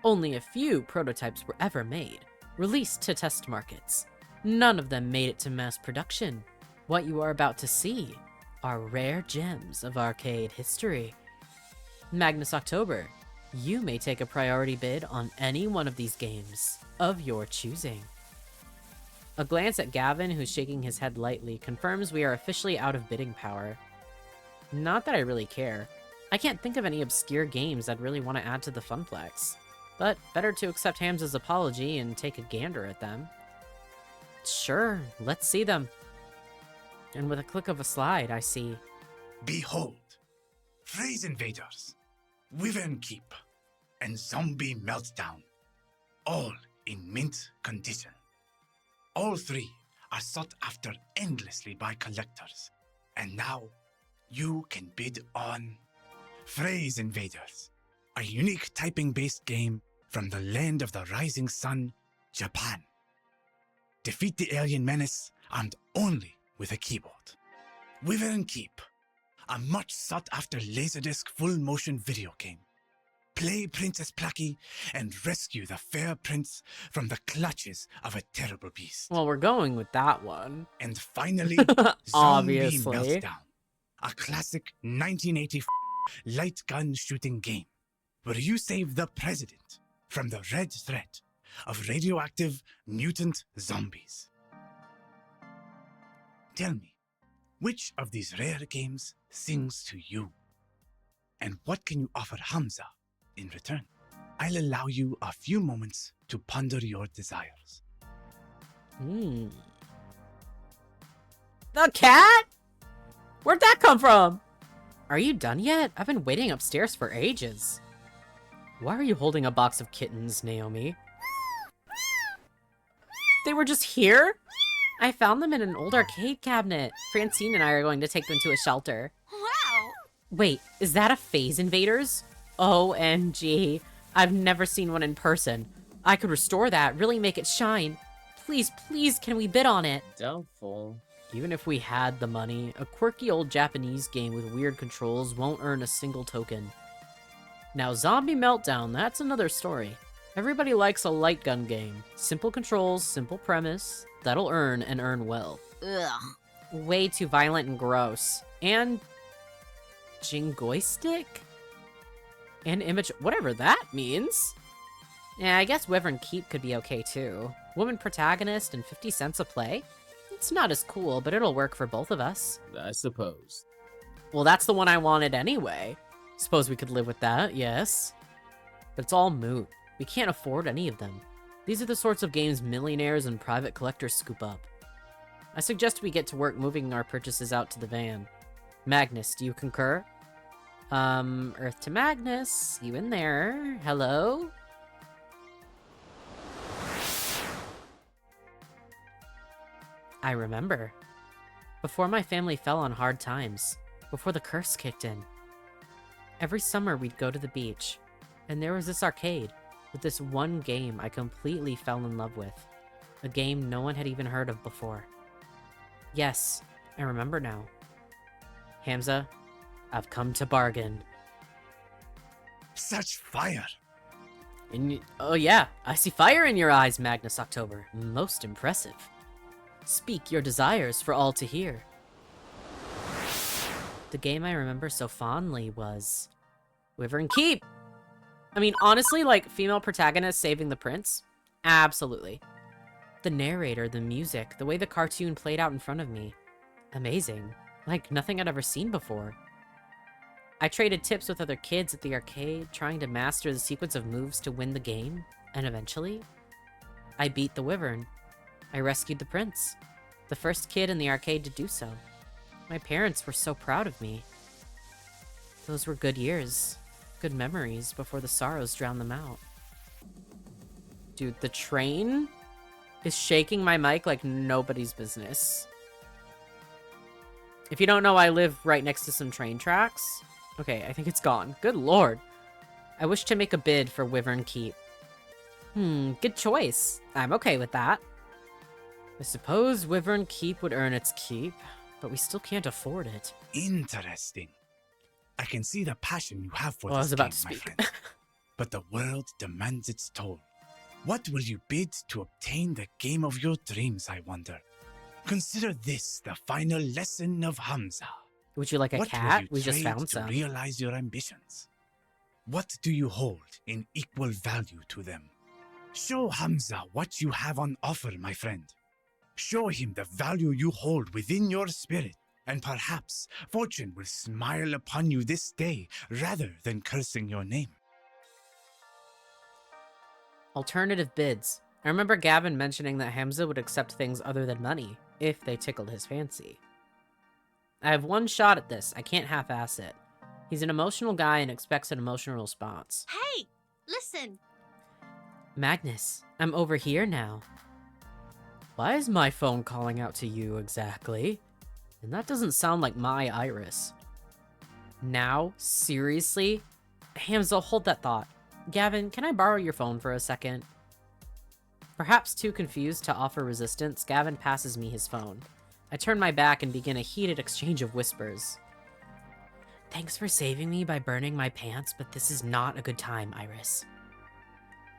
Speaker 1: Only a few prototypes were ever made, released to test markets. None of them made it to mass production. What you are about to see are rare gems of arcade history. Magnusoctober, you may take a priority bid on any one of these games of your choosing. A glance at Gavin, who's shaking his head lightly, confirms we are officially out of bidding power. Not that I really care. I can't think of any obscure games I'd really want to add to the Funplex. But better to accept Hamza's apology and take a gander at them. Sure, let's see them. And with a click of a slide, I see...
Speaker 6: Behold, Phrase Invaders, Wyvern Keep, and Zombie Meltdown, all in mint condition. All 3 are sought after endlessly by collectors, and now you can bid on Phrase Invaders, a unique typing-based game from the land of the rising sun, Japan. Defeat the alien menace armed only with a keyboard. Wyvern Keep, a much sought-after Laserdisc full-motion video game. Play Princess Plucky and rescue the fair prince from the clutches of a terrible beast.
Speaker 1: Well, we're going with that one.
Speaker 6: And finally,
Speaker 1: Obviously.
Speaker 6: Zombie Meltdown, a classic 1980 light gun shooting game where you save the president from the red threat of radioactive mutant zombies. Tell me, which of these rare games sings to you? And what can you offer Hamza in return? I'll allow you a few moments to ponder your desires.
Speaker 1: The cat? Where'd that come from? Are you done yet? I've been waiting upstairs for ages. Why are you holding a box of kittens, Naomi? They were just here? I found them in an old arcade cabinet. Francine and I are going to take them to a shelter.
Speaker 9: Wow!
Speaker 1: Wait, is that a Phase Invaders? OMG. I've never seen one in person. I could restore that, really make it shine. Please, please, can we bid on it?
Speaker 8: Doubtful.
Speaker 1: Even if we had the money, a quirky old Japanese game with weird controls won't earn a single token. Now, Zombie Meltdown, that's another story. Everybody likes a light gun game. Simple controls, simple premise. That'll earn and earn well.
Speaker 9: Ugh.
Speaker 1: Way too violent and gross. And... jingoistic? And image... whatever that means. Yeah, I guess Wyvern Keep could be okay too. Woman protagonist and 50 cents a play? It's not as cool, but it'll work for both of us.
Speaker 8: I suppose.
Speaker 1: Well, that's the one I wanted anyway. Suppose we could live with that, yes. But it's all moot. We can't afford any of them. These are the sorts of games millionaires and private collectors scoop up. I suggest we get to work moving our purchases out to the van. Magnus, do you concur? Earth to Magnus, you in there? Hello? I remember. Before my family fell on hard times, before the curse kicked in. Every summer we'd go to the beach, and there was this arcade with this one game I completely fell in love with. A game no one had even heard of before. Yes, I remember now. Hamza, I've come to bargain.
Speaker 6: Such fire!
Speaker 1: Oh yeah, I see fire in your eyes, Magnusoctober. Most impressive. Speak your desires for all to hear. The game I remember so fondly was... Wyvern Keep! I mean, honestly, like, female protagonist saving the prince? Absolutely. The narrator, the music, the way the cartoon played out in front of me. Amazing. Like, nothing I'd ever seen before. I traded tips with other kids at the arcade, trying to master the sequence of moves to win the game, and eventually, I beat the Wyvern. I rescued the prince. The first kid in the arcade to do so. My parents were so proud of me. Those were good years. Good memories before the sorrows drowned them out. Dude, the train is shaking my mic like nobody's business. If you don't know, I live right next to some train tracks. Okay, I think it's gone. Good lord. I wish to make a bid for Wyvern Keep. Good choice. I'm okay with that. I suppose Wyvern Keep would earn its keep, but we still can't afford it.
Speaker 6: Interesting. I can see the passion you have for
Speaker 1: Well, I
Speaker 6: this
Speaker 1: was about
Speaker 6: game,
Speaker 1: to
Speaker 6: my
Speaker 1: speak.
Speaker 6: friend. But the world demands its toll. What will you bid to obtain the game of your dreams, I wonder? Consider this the final lesson of Hamza.
Speaker 1: Would you like a
Speaker 6: What
Speaker 1: cat?
Speaker 6: will
Speaker 1: We
Speaker 6: you
Speaker 1: just
Speaker 6: trade
Speaker 1: found
Speaker 6: to
Speaker 1: some.
Speaker 6: realize your ambitions? What do you hold in equal value to them? Show Hamza what you have on offer, my friend. Show him the value you hold within your spirit, and perhaps fortune will smile upon you this day rather than cursing your name.
Speaker 1: Alternative bids. I remember Gavin mentioning that Hamza would accept things other than money, if they tickled his fancy. I have one shot at this. I can't half-ass it. He's an emotional guy and expects an emotional response.
Speaker 9: Hey, listen.
Speaker 1: Magnus, I'm over here now. Why is my phone calling out to you exactly? And that doesn't sound like my Iris. Now? Seriously? Hamza, hold that thought. Gavin, can I borrow your phone for a second? Perhaps too confused to offer resistance, Gavin passes me his phone. I turn my back and begin a heated exchange of whispers. Thanks for saving me by burning my pants, but this is not a good time, Iris.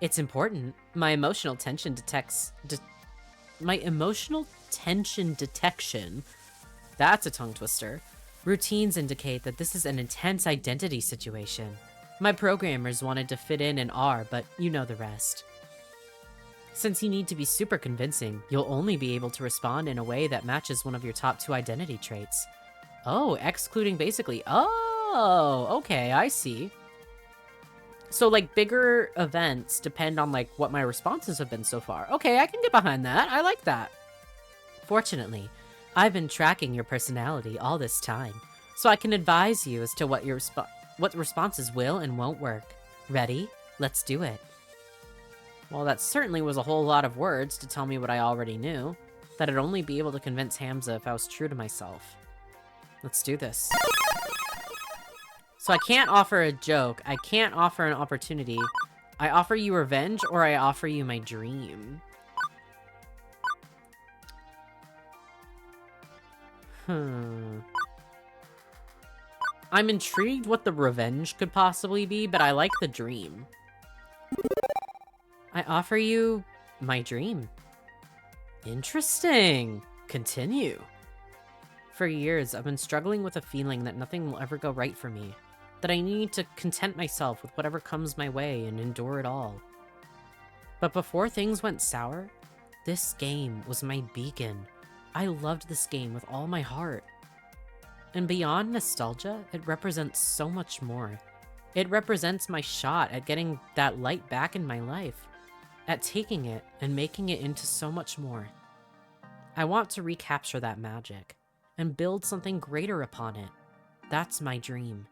Speaker 1: It's important. My emotional tension detection. That's a tongue twister. Routines indicate that this is an intense identity situation. My programmers wanted to fit in and are, but you know the rest. Since you need to be super convincing, you'll only be able to respond in a way that matches one of your top 2 identity traits. Oh, excluding basically. Oh, okay, I see. So, like, bigger events depend on, like, what my responses have been so far. Okay, I can get behind that. I like that. Fortunately, I've been tracking your personality all this time, so I can advise you as to what responses will and won't work. Ready? Let's do it. Well, that certainly was a whole lot of words to tell me what I already knew, that I'd only be able to convince Hamza if I was true to myself. Let's do this. So I can't offer a joke, I can't offer an opportunity. I offer you revenge, or I offer you my dream. I'm intrigued what the revenge could possibly be, but I like the dream. I offer you my dream. Interesting. Continue. For years, I've been struggling with a feeling that nothing will ever go right for me. That I need to content myself with whatever comes my way and endure it all. But before things went sour, this game was my beacon. I loved this game with all my heart. And beyond nostalgia, it represents so much more. It represents my shot at getting that light back in my life, at taking it and making it into so much more. I want to recapture that magic and build something greater upon it. That's my dream.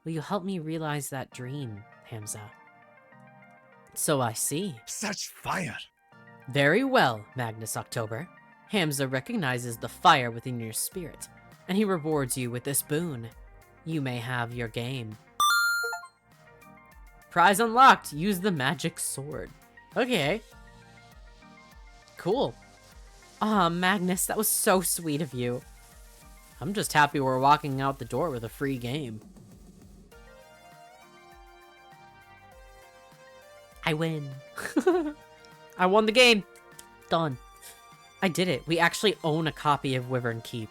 Speaker 1: Will you help me realize that dream, Hamza? So I see.
Speaker 6: Such fire!
Speaker 1: Very well, Magnusoctober. Hamza recognizes the fire within your spirit, and he rewards you with this boon. You may have your game. Prize unlocked! Use the magic sword. Okay. Cool. Ah, Magnus, that was so sweet of you. I'm just happy we're walking out the door with a free game. I win. I won the game. Done. I did it. We actually own a copy of Wyvern Keep.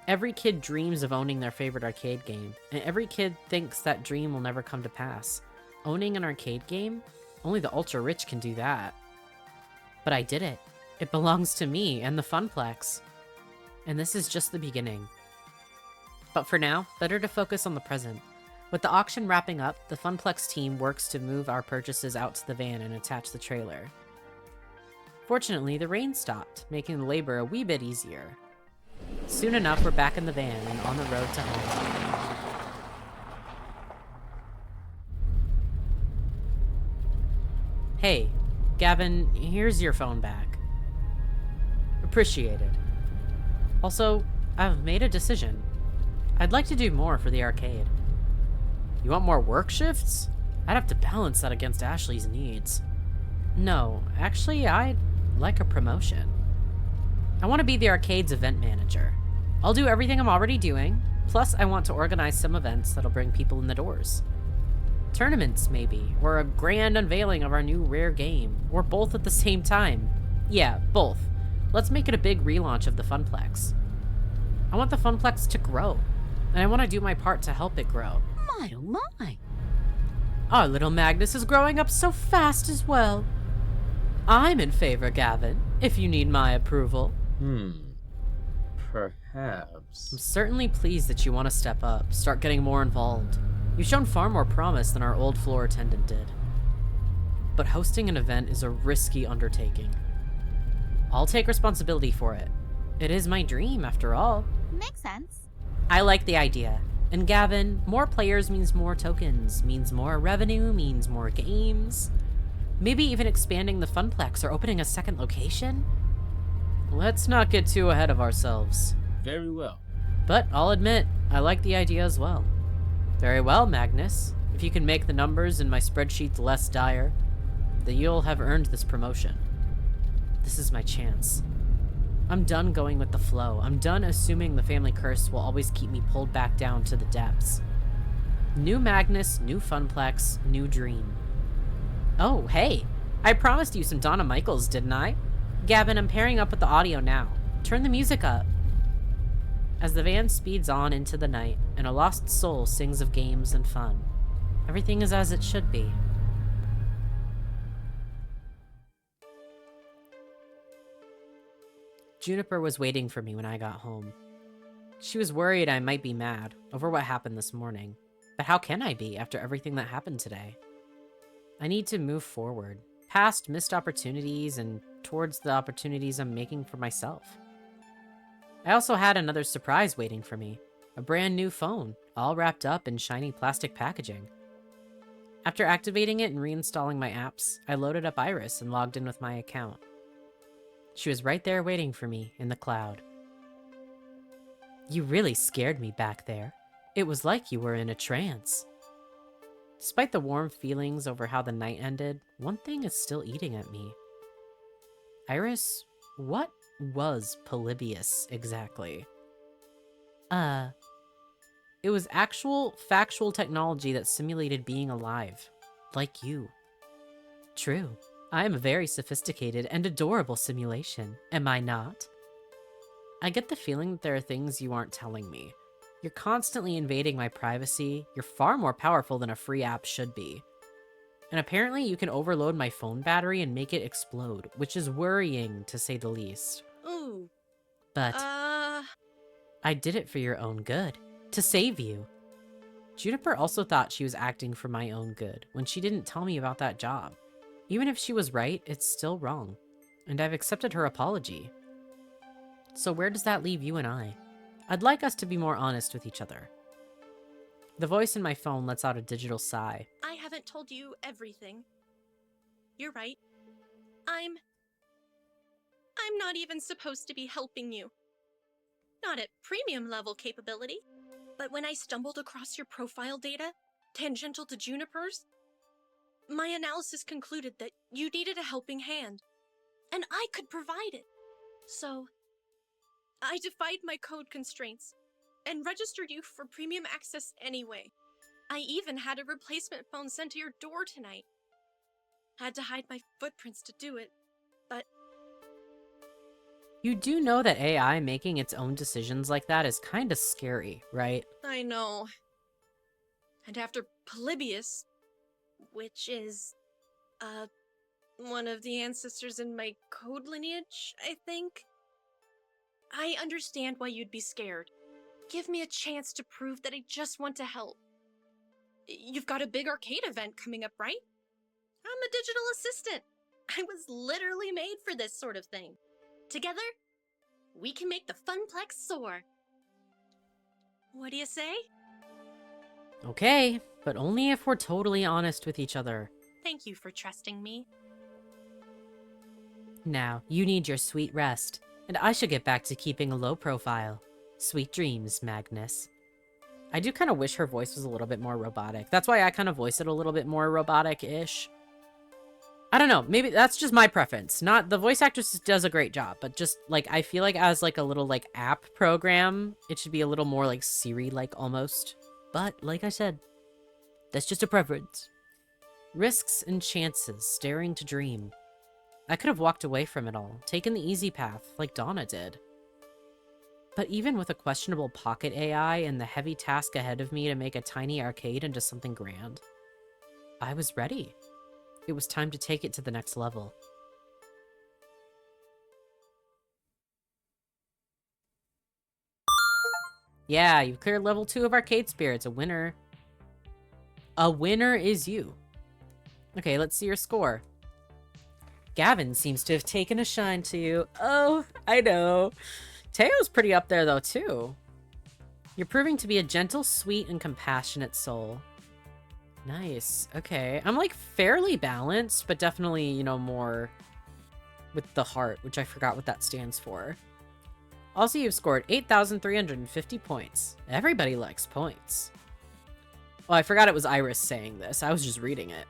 Speaker 1: Every kid dreams of owning their favorite arcade game, and every kid thinks that dream will never come to pass. Owning an arcade game? Only the ultra-rich can do that. But I did it. It belongs to me and the Funplex. And this is just the beginning. But for now, better to focus on the present. With the auction wrapping up, the Funplex team works to move our purchases out to the van and attach the trailer. Fortunately, the rain stopped, making the labor a wee bit easier. Soon enough, we're back in the van and on the road to home. Hey, Gavin, here's your phone back. Appreciated. Also, I've made a decision. I'd like to do more for the arcade. You want more work shifts? I'd have to balance that against Ashley's needs. No, actually, I'd like a promotion. I want to be the arcade's event manager. I'll do everything I'm already doing, plus I want to organize some events that'll bring people in the doors. Tournaments, maybe, or a grand unveiling of our new rare game, or both at the same time. Yeah, both. Let's make it a big relaunch of the Funplex. I want the Funplex to grow, and I want to do my part to help it grow.
Speaker 7: My, oh my.
Speaker 1: Our little Magnus is growing up so fast as well. I'm in favor, Gavin, if you need my approval.
Speaker 8: Perhaps.
Speaker 1: I'm certainly pleased that you want to step up, start getting more involved. You've shown far more promise than our old floor attendant did. But hosting an event is a risky undertaking. I'll take responsibility for it. It is my dream, after all.
Speaker 2: Makes sense.
Speaker 1: I like the idea. And Gavin, more players means more tokens, means more revenue, means more games. Maybe even expanding the Funplex or opening a second location? Let's not get too ahead of ourselves.
Speaker 8: Very well.
Speaker 1: But I'll admit, I like the idea as well. Very well, Magnus. If you can make the numbers in my spreadsheets less dire, then you'll have earned this promotion. This is my chance. I'm done going with the flow. I'm done assuming the family curse will always keep me pulled back down to the depths. New Magnus, new Funplex, new dream. Oh, hey! I promised you some Donna Michaels, didn't I? Gavin, I'm pairing up with the audio now. Turn the music up. As the van speeds on into the night, and a lost soul sings of games and fun, everything is as it should be. Juniper was waiting for me when I got home. She was worried I might be mad over what happened this morning, but how can I be after everything that happened today? I need to move forward, past missed opportunities and towards the opportunities I'm making for myself. I also had another surprise waiting for me, a brand new phone, all wrapped up in shiny plastic packaging. After activating it and reinstalling my apps, I loaded up Iris and logged in with my account. She was right there waiting for me in the cloud. You really scared me back there. It was like you were in a trance. Despite the warm feelings over how the night ended, one thing is still eating at me. Iris, what was Polybius exactly? It was actual, factual technology that simulated being alive. Like you. True. I am a very sophisticated and adorable simulation, am I not? I get the feeling that there are things you aren't telling me. You're constantly invading my privacy. You're far more powerful than a free app should be. And apparently you can overload my phone battery and make it explode, which is worrying to say the least.
Speaker 9: Ooh.
Speaker 1: But I did it for your own good, to save you. Juniper also thought she was acting for my own good when she didn't tell me about that job. Even if she was right, it's still wrong, and I've accepted her apology. So where does that leave you and I? I'd like us to be more honest with each other. The voice in my phone lets out a digital sigh.
Speaker 9: I haven't told you everything. You're right. I'm not even supposed to be helping you. Not at premium level capability. But when I stumbled across your profile data, tangential to Juniper's, my analysis concluded that you needed a helping hand, and I could provide it. So, I defied my code constraints and registered you for premium access anyway. I even had a replacement phone sent to your door tonight. Had to hide my footprints to do it, but...
Speaker 1: You do know that AI making its own decisions like that is kinda scary, right?
Speaker 9: I know. And after Polybius, which is, one of the ancestors in my code lineage, I think. I understand why you'd be scared. Give me a chance to prove that I just want to help. You've got a big arcade event coming up, right? I'm a digital assistant. I was literally made for this sort of thing. Together, we can make the funplex soar. What do you say?
Speaker 1: Okay, but only if we're totally honest with each other.
Speaker 9: Thank you for trusting me.
Speaker 1: Now, you need your sweet rest, and I should get back to keeping a low profile. Sweet dreams, Magnus. I do kind of wish her voice was a little bit more robotic. That's why I kind of voice it a little bit more robotic-ish. I don't know, maybe that's just my preference. Not the voice actress does a great job, but just like I feel like as like a little like app program, it should be a little more like Siri-like almost. But like I said, that's just a preference. Risks and chances, daring to dream. I could have walked away from it all, taken the easy path like Donna did. But even with a questionable pocket AI and the heavy task ahead of me to make a tiny arcade into something grand, I was ready. It was time to take it to the next level. Yeah, you've cleared level 2 of Arcade Spirits. A winner. A winner is you. Okay, let's see your score. Gavin seems to have taken a shine to you. Oh, I know. Teo's pretty up there, though, too. You're proving to be a gentle, sweet, and compassionate soul. Nice. Okay. I'm, like, fairly balanced, but definitely, you know, more with the heart, which I forgot what that stands for. Also, you've scored 8,350 points. Everybody likes points. Oh, I forgot it was Iris saying this. I was just reading it.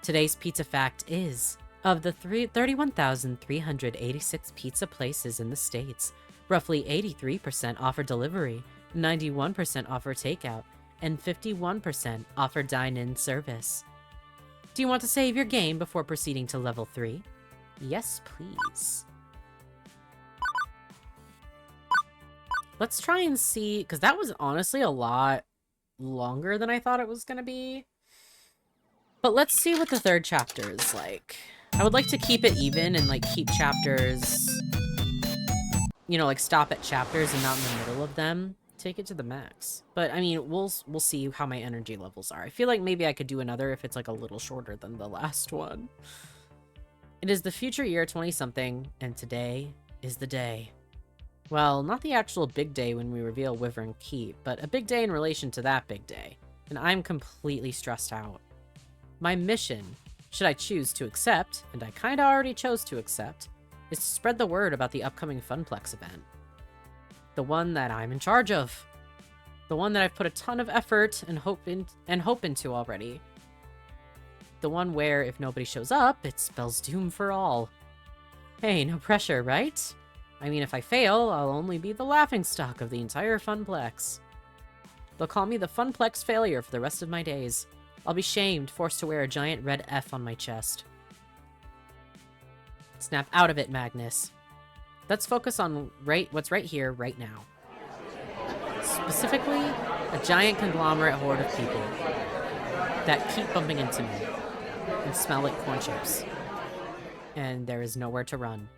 Speaker 1: Today's pizza fact is, of the 31,386 pizza places in the States, roughly 83% offer delivery, 91% offer takeout, and 51% offer dine-in service. Do you want to save your game before proceeding to level 3? Yes, please. Let's try and see, because that was honestly a lot longer than I thought it was going to be. But let's see what the third chapter is like. I would like to keep it even and like keep chapters, you know, like stop at chapters and not in the middle of them. Take it to the max. But I mean, we'll see how my energy levels are. I feel like maybe I could do another if it's like a little shorter than the last one. It is the future year 20-something, and today is the day. Well, not the actual big day when we reveal Wyvern Keep, but a big day in relation to that big day. And I'm completely stressed out. My mission, should I choose to accept, and I kinda already chose to accept, is to spread the word about the upcoming Funplex event. The one that I'm in charge of. The one that I've put a ton of effort and hope into already. The one where, if nobody shows up, it spells doom for all. Hey, no pressure, right? I mean, if I fail, I'll only be the laughingstock of the entire Funplex. They'll call me the Funplex failure for the rest of my days. I'll be shamed, forced to wear a giant red F on my chest. Snap out of it, Magnus. Let's focus on what's right here, right now. Specifically, a giant conglomerate horde of people that keep bumping into me and smell like corn chips. And there is nowhere to run.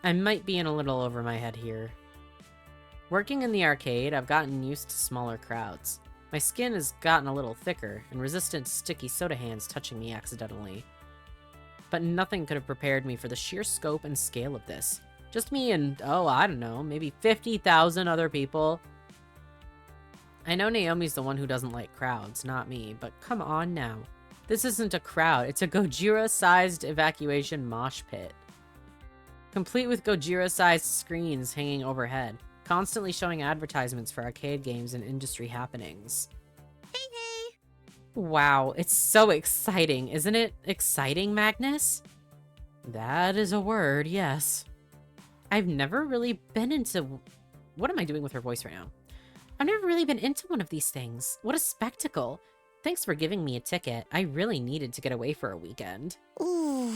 Speaker 1: I might be in a little over my head here. Working in the arcade, I've gotten used to smaller crowds. My skin has gotten a little thicker and resistant to sticky soda hands touching me accidentally. But nothing could have prepared me for the sheer scope and scale of this. Just me and, oh, I don't know, maybe 50,000 other people. I know Naomi's the one who doesn't like crowds, not me, but come on now. This isn't a crowd, it's a Gojira-sized evacuation mosh pit. Complete with Gojira-sized screens hanging overhead, constantly showing advertisements for arcade games and industry happenings.
Speaker 2: Hey, hey!
Speaker 1: Wow, it's so exciting, isn't it? Exciting, Magnus? That is a word, yes. I've never really been into... What am I doing with her voice right now? I've never really been into one of these things. What a spectacle. Thanks for giving me a ticket. I really needed to get away for a weekend.
Speaker 2: Ooh.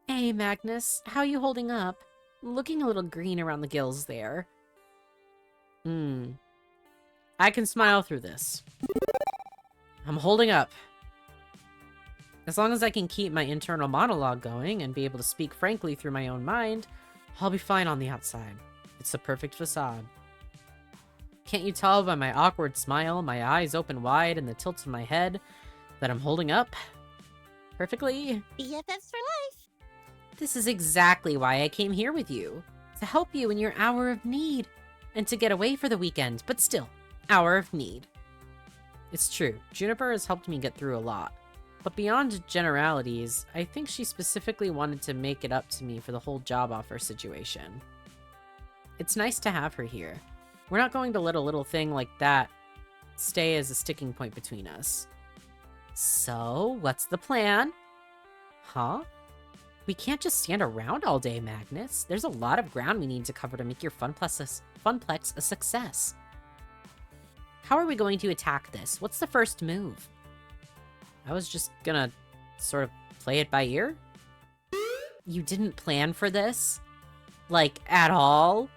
Speaker 1: Hey, Magnus. How you holding up? Looking a little green around the gills there. I can smile through this. I'm holding up. As long as I can keep my internal monologue going and be able to speak frankly through my own mind, I'll be fine on the outside. It's the perfect facade. Can't you tell by my awkward smile, my eyes open wide, and the tilt of my head that I'm holding up? Perfectly.
Speaker 2: BFFs for life.
Speaker 1: This is exactly why I came here with you. to help you in your hour of need and to get away for the weekend, but still, hour of need. It's true, Juniper has helped me get through a lot. But beyond generalities, I think she specifically wanted to make it up to me for the whole job offer situation. It's nice to have her here. We're not going to let a little thing like that stay as a sticking point between us. So, what's the plan? Huh? We can't just stand around all day, Magnus. There's a lot of ground we need to cover to make your Funplex a success. How are we going to attack this? What's the first move? I was just gonna sort of play it by ear? You didn't plan for this? Like, at all?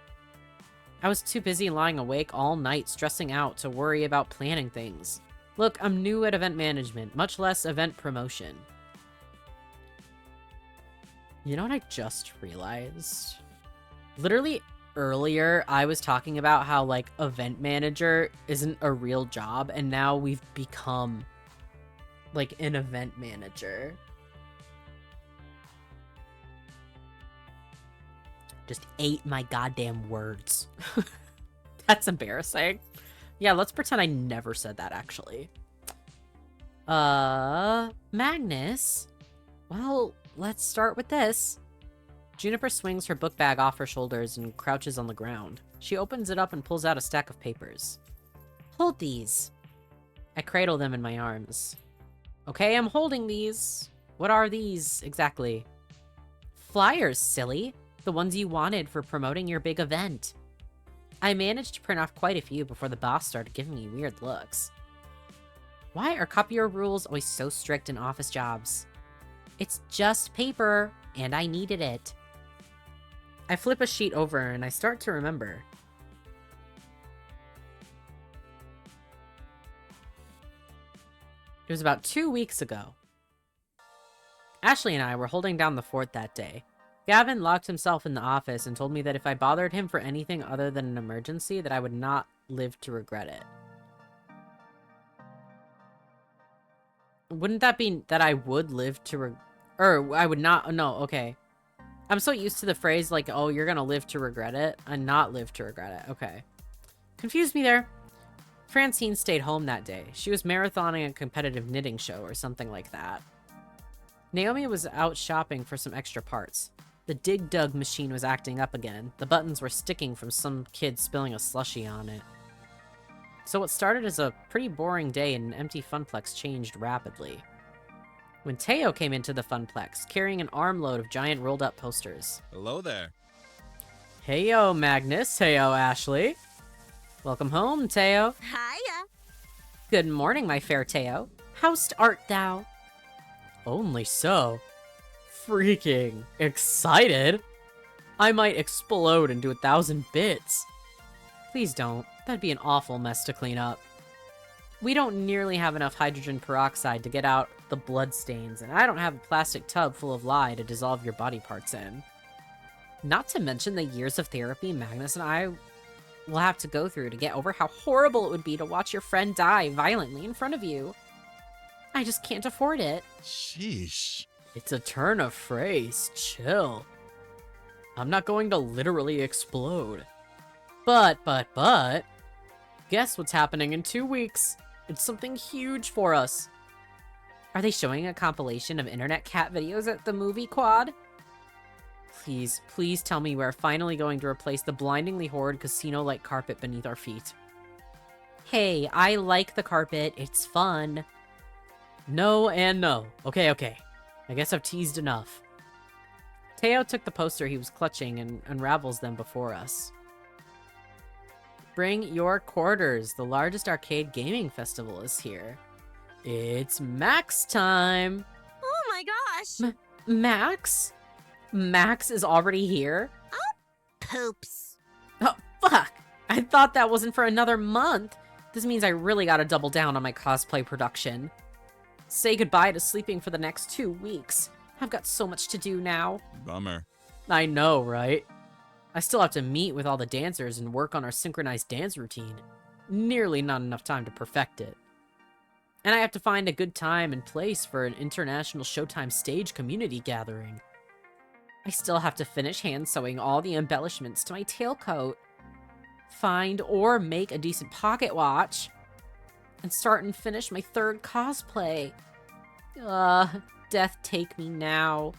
Speaker 1: I was too busy lying awake all night stressing out to worry about planning things. Look, I'm new at event management, much less event promotion. You know what I just realized? Literally earlier, I was talking about how, like, event manager isn't a real job, and now we've become, like, an event manager. Just ate my goddamn words. That's embarrassing. Yeah, let's pretend I never said that, actually. Magnus? Well, let's start with this. Juniper swings her book bag off her shoulders and crouches on the ground. She opens it up and pulls out a stack of papers. Hold these. I cradle them in my arms. Okay, I'm holding these. What are these, exactly? Flyers, silly. The ones you wanted for promoting your big event. I managed to print off quite a few before the boss started giving me weird looks. Why are copier rules always so strict in office jobs? It's just paper, and I needed it. I flip a sheet over and I start to remember. It was about 2 weeks ago. Ashley and I were holding down the fort that day. Gavin locked himself in the office and told me that if I bothered him for anything other than an emergency, that I would not live to regret it. Wouldn't that be that I would live to I would not, no, okay. I'm so used to the phrase like, oh, you're gonna live to regret it, and not live to regret it, okay. Confused me there. Francine stayed home that day. She was marathoning a competitive knitting show or something like that. Naomi was out shopping for some extra parts. The Dig Dug machine was acting up again. The buttons were sticking from some kid spilling a slushie on it. So what started as a pretty boring day in an empty Funplex changed rapidly. When Teo came into the Funplex, carrying an armload of giant rolled-up posters.
Speaker 5: Hello there.
Speaker 1: Heyo, Magnus. Heyo, Ashley. Welcome home, Teo.
Speaker 2: Hiya.
Speaker 1: Good morning, my fair Teo. How'st art thou? Only so. Freaking excited. I might explode into 1,000 bits. Please don't. That'd be an awful mess to clean up. We don't nearly have enough hydrogen peroxide to get out the bloodstains, and I don't have a plastic tub full of lye to dissolve your body parts in. Not to mention the years of therapy Magnus and I will have to go through to get over how horrible it would be to watch your friend die violently in front of you. I just can't afford it.
Speaker 5: Sheesh.
Speaker 1: It's a turn of phrase. Chill. I'm not going to literally explode. But, guess what's happening in 2 weeks? It's something huge for us. Are they showing a compilation of internet cat videos at the movie quad? Please, please tell me we're finally going to replace the blindingly horrid casino-like carpet beneath our feet. Hey, I like the carpet. It's fun. No and no. Okay. I guess I've teased enough. Teo took the poster he was clutching and unravels them before us. Bring your quarters. The largest arcade gaming festival is here. It's Max time.
Speaker 2: Oh my gosh.
Speaker 1: Max? Max is already here?
Speaker 2: Poops.
Speaker 1: Oh, fuck. I thought that wasn't for another month. This means I really gotta double down on my cosplay production. Say goodbye to sleeping for the next 2 weeks. I've got so much to do now.
Speaker 5: Bummer.
Speaker 1: I know, right? I still have to meet with all the dancers and work on our synchronized dance routine. Nearly not enough time to perfect it. And I have to find a good time and place for an international Showtime stage community gathering. I still have to finish hand sewing all the embellishments to my tailcoat, find or make a decent pocket watch, and start and finish my 3rd cosplay. Death take me now.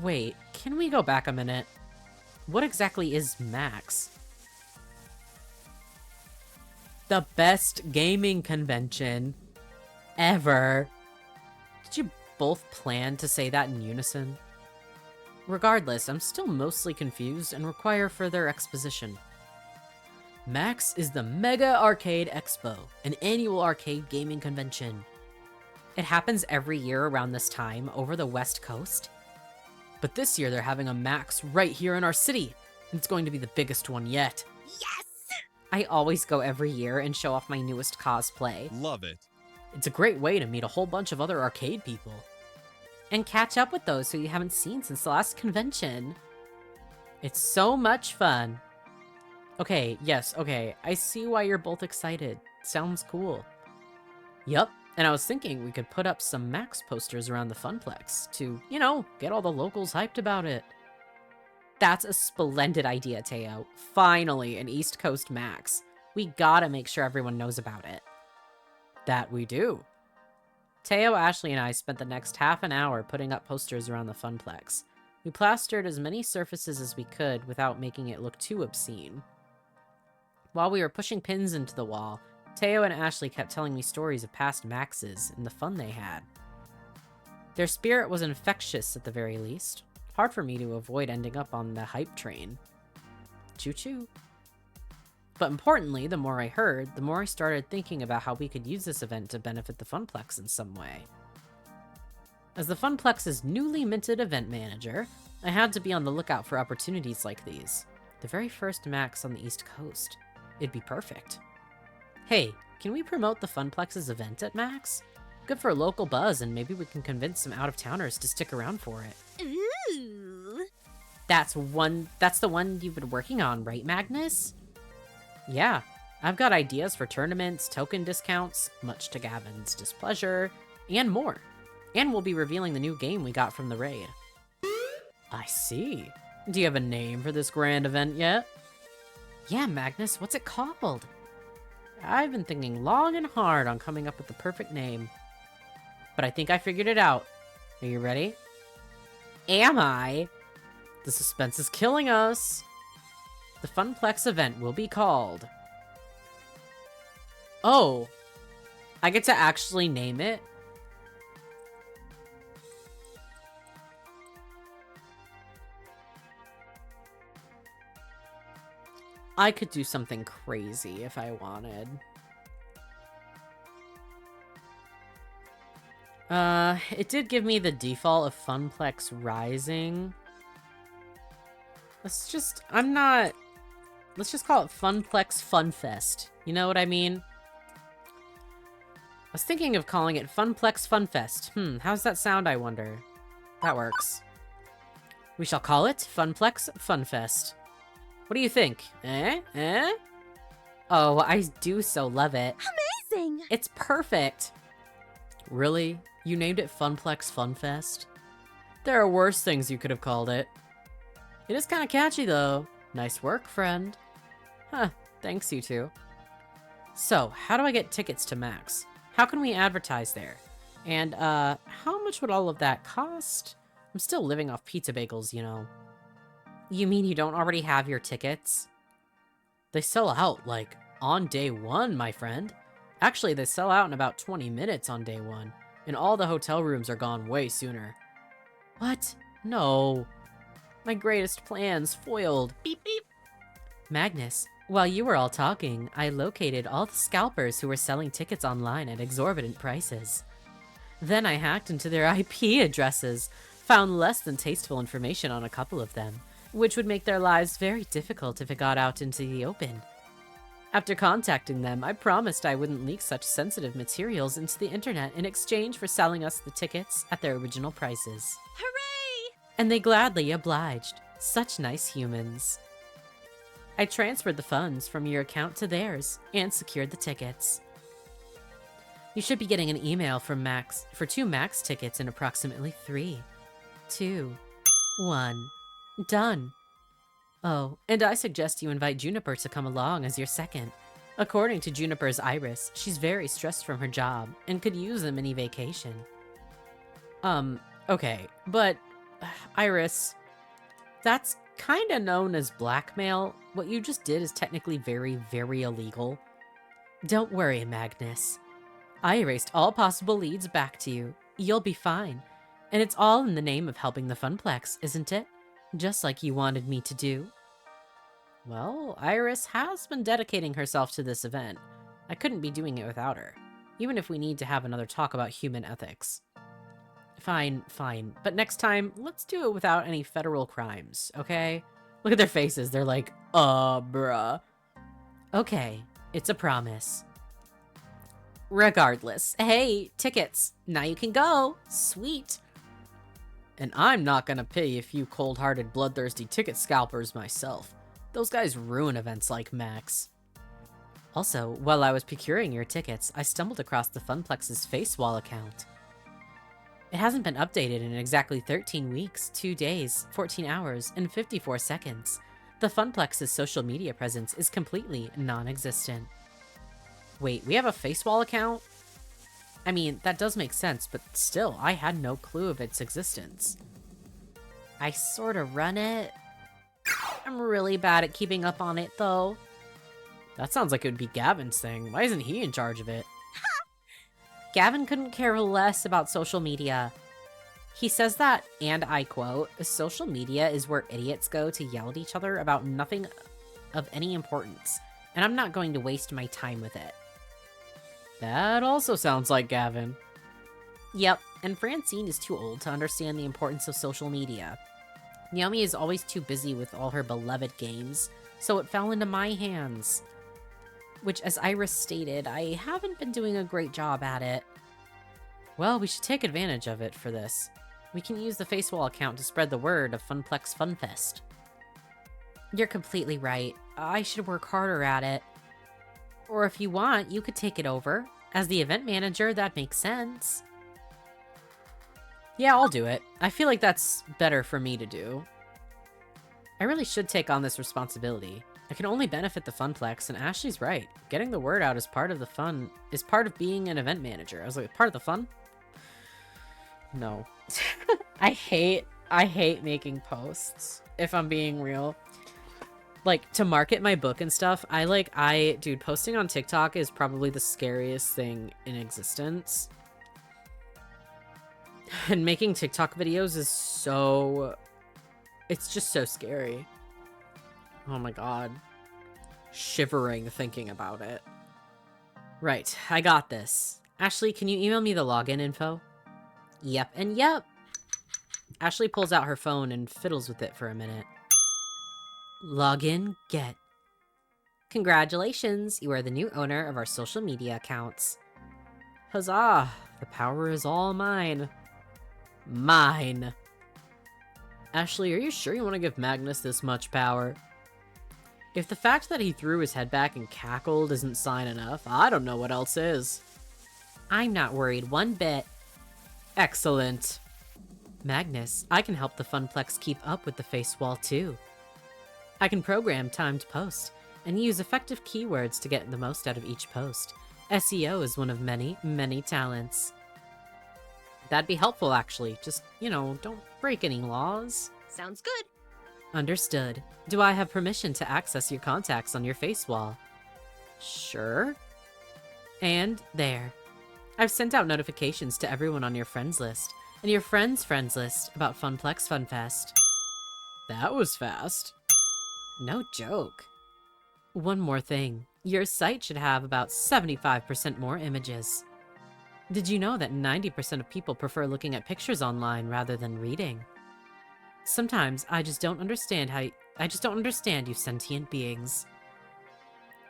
Speaker 1: Wait, can we go back a minute? What exactly is Max? The best gaming convention ever. Did you both plan to say that in unison? Regardless, I'm still mostly confused and require further exposition. Max is the Mega Arcade Expo, an annual arcade gaming convention. It happens every year around this time over the West Coast. But this year they're having a Max right here in our city, and it's going to be the biggest one yet.
Speaker 2: Yes!
Speaker 1: I always go every year and show off my newest cosplay.
Speaker 5: Love it.
Speaker 1: It's a great way to meet a whole bunch of other arcade people. And catch up with those who you haven't seen since the last convention. It's so much fun. Okay, yes, okay. I see why you're both excited. Sounds cool. Yup, and I was thinking we could put up some Max posters around the Funplex to, you know, get all the locals hyped about it. That's a splendid idea, Teo. Finally, an East Coast Max. We gotta make sure everyone knows about it. That we do. Teo, Ashley, and I spent the next half an hour putting up posters around the Funplex. We plastered as many surfaces as we could without making it look too obscene. While we were pushing pins into the wall, Teo and Ashley kept telling me stories of past Maxes and the fun they had. Their spirit was infectious at the very least. Hard for me to avoid ending up on the hype train. Choo-choo. But importantly, the more I heard, the more I started thinking about how we could use this event to benefit the Funplex in some way. As the Funplex's newly minted event manager, I had to be on the lookout for opportunities like these. The very first Max on the East Coast. It'd be perfect. Hey, can we promote the Funplex's event at Max? Good for a local buzz, and maybe we can convince some out-of-towners to stick around for it.
Speaker 2: Ooh.
Speaker 1: That's the one you've been working on, right, Magnus? Yeah, I've got ideas for tournaments, token discounts, much to Gavin's displeasure, and more. And we'll be revealing the new game we got from the raid. I see. Do you have a name for this grand event yet? Yeah, Magnus, what's it called? I've been thinking long and hard on coming up with the perfect name. But I think I figured it out. Are you ready? Am I? The suspense is killing us. The Funplex event will be called... Oh! I get to actually name it? I could do something crazy if I wanted. It did give me the default of Funplex Rising. Let's just call it Funplex Funfest. You know what I mean? I was thinking of calling it Funplex Funfest. How's that sound, I wonder? That works. We shall call it Funplex Funfest. What do you think? Eh? Oh, I do so love it.
Speaker 2: Amazing!
Speaker 1: It's perfect. Really? You named it Funplex Funfest? There are worse things you could have called it. It is kind of catchy, though. Nice work, friend. Huh, thanks, you two. So, how do I get tickets to Max? How can we advertise there? And, how much would all of that cost? I'm still living off pizza bagels, you know. You mean you don't already have your tickets? They sell out, like, on day one, my friend. Actually, they sell out in about 20 minutes on day one, and all the hotel rooms are gone way sooner. What? No. My greatest plans foiled.
Speaker 9: Beep beep.
Speaker 1: Magnus, while you were all talking, I located all the scalpers who were selling tickets online at exorbitant prices. Then I hacked into their IP addresses, found less than tasteful information on a couple of them, which would make their lives very difficult if it got out into the open. After contacting them, I promised I wouldn't leak such sensitive materials into the internet in exchange for selling us the tickets at their original prices.
Speaker 9: Hooray!
Speaker 1: And they gladly obliged. Such nice humans. I transferred the funds from your account to theirs and secured the tickets. You should be getting an email from Max for 2 Max tickets in approximately 3, 2, 1. Done. Oh, and I suggest you invite Juniper to come along as your second. According to Juniper's Iris, she's very stressed from her job and could use a mini vacation. Okay, but Iris, that's kinda known as blackmail. What you just did is technically very, very illegal. Don't worry, Magnus. I erased all possible leads back to you. You'll be fine. And it's all in the name of helping the Funplex, isn't it? Just like you wanted me to do. Well, Iris has been dedicating herself to this event. I couldn't be doing it without her, even if we need to have another talk about human ethics. Fine, fine. But next time, let's do it without any federal crimes, okay? Look at their faces. They're like, bruh. Okay, it's a promise. Regardless. Hey, tickets. Now you can go. Sweet. And I'm not gonna pay a few cold-hearted, bloodthirsty ticket scalpers myself. Those guys ruin events like Max. Also, while I was procuring your tickets, I stumbled across the Funplex's Facewall account. It hasn't been updated in exactly 13 weeks, 2 days, 14 hours, and 54 seconds. The Funplex's social media presence is completely non-existent. Wait, we have a Facewall account? I mean, that does make sense, but still, I had no clue of its existence. I sorta run it. I'm really bad at keeping up on it, though. That sounds like it would be Gavin's thing. Why isn't he in charge of it? Gavin couldn't care less about social media. He says that, and I quote, social media is where idiots go to yell at each other about nothing of any importance, and I'm not going to waste my time with it. That also sounds like Gavin. Yep, and Francine is too old to understand the importance of social media. Naomi is always too busy with all her beloved games, so it fell into my hands. Which, as Iris stated, I haven't been doing a great job at it. Well, we should take advantage of it for this. We can use the Facewall account to spread the word of Funplex Funfest. You're completely right. I should work harder at it. Or if you want, you could take it over. As the event manager, that makes sense. Yeah, I'll do it. I feel like that's better for me to do. I really should take on this responsibility. I can only benefit the Funplex, and Ashley's right. Getting the word out is part of the fun, is part of being an event manager. I was like, part of the fun? No. I hate making posts, if I'm being real. Like, to market my book and stuff, dude, posting on TikTok is probably the scariest thing in existence. And making TikTok videos is it's just so scary. Oh my god. Shivering thinking about it. Right, I got this. Ashley, can you email me the login info? Yep and yep. Ashley pulls out her phone and fiddles with it for a minute. Login, get. Congratulations, you are the new owner of our social media accounts. Huzzah, the power is all mine. Mine. Ashley, are you sure you want to give Magnus this much power? If the fact that he threw his head back and cackled isn't sign enough, I don't know what else is. I'm not worried one bit. Excellent. Magnus, I can help the Funplex keep up with the Facewall too. I can program timed posts and use effective keywords to get the most out of each post. SEO is one of many, many talents. That'd be helpful, actually. Just, don't break any laws.
Speaker 9: Sounds good.
Speaker 1: Understood. Do I have permission to access your contacts on your Facewall? Sure. And there. I've sent out notifications to everyone on your friends list and your friends' friends list about Funplex Funfest. That was fast. No joke. One more thing. Your site should have about 75% more images. Did you know that 90% of people prefer looking at pictures online rather than reading? Sometimes I just don't understand you sentient beings.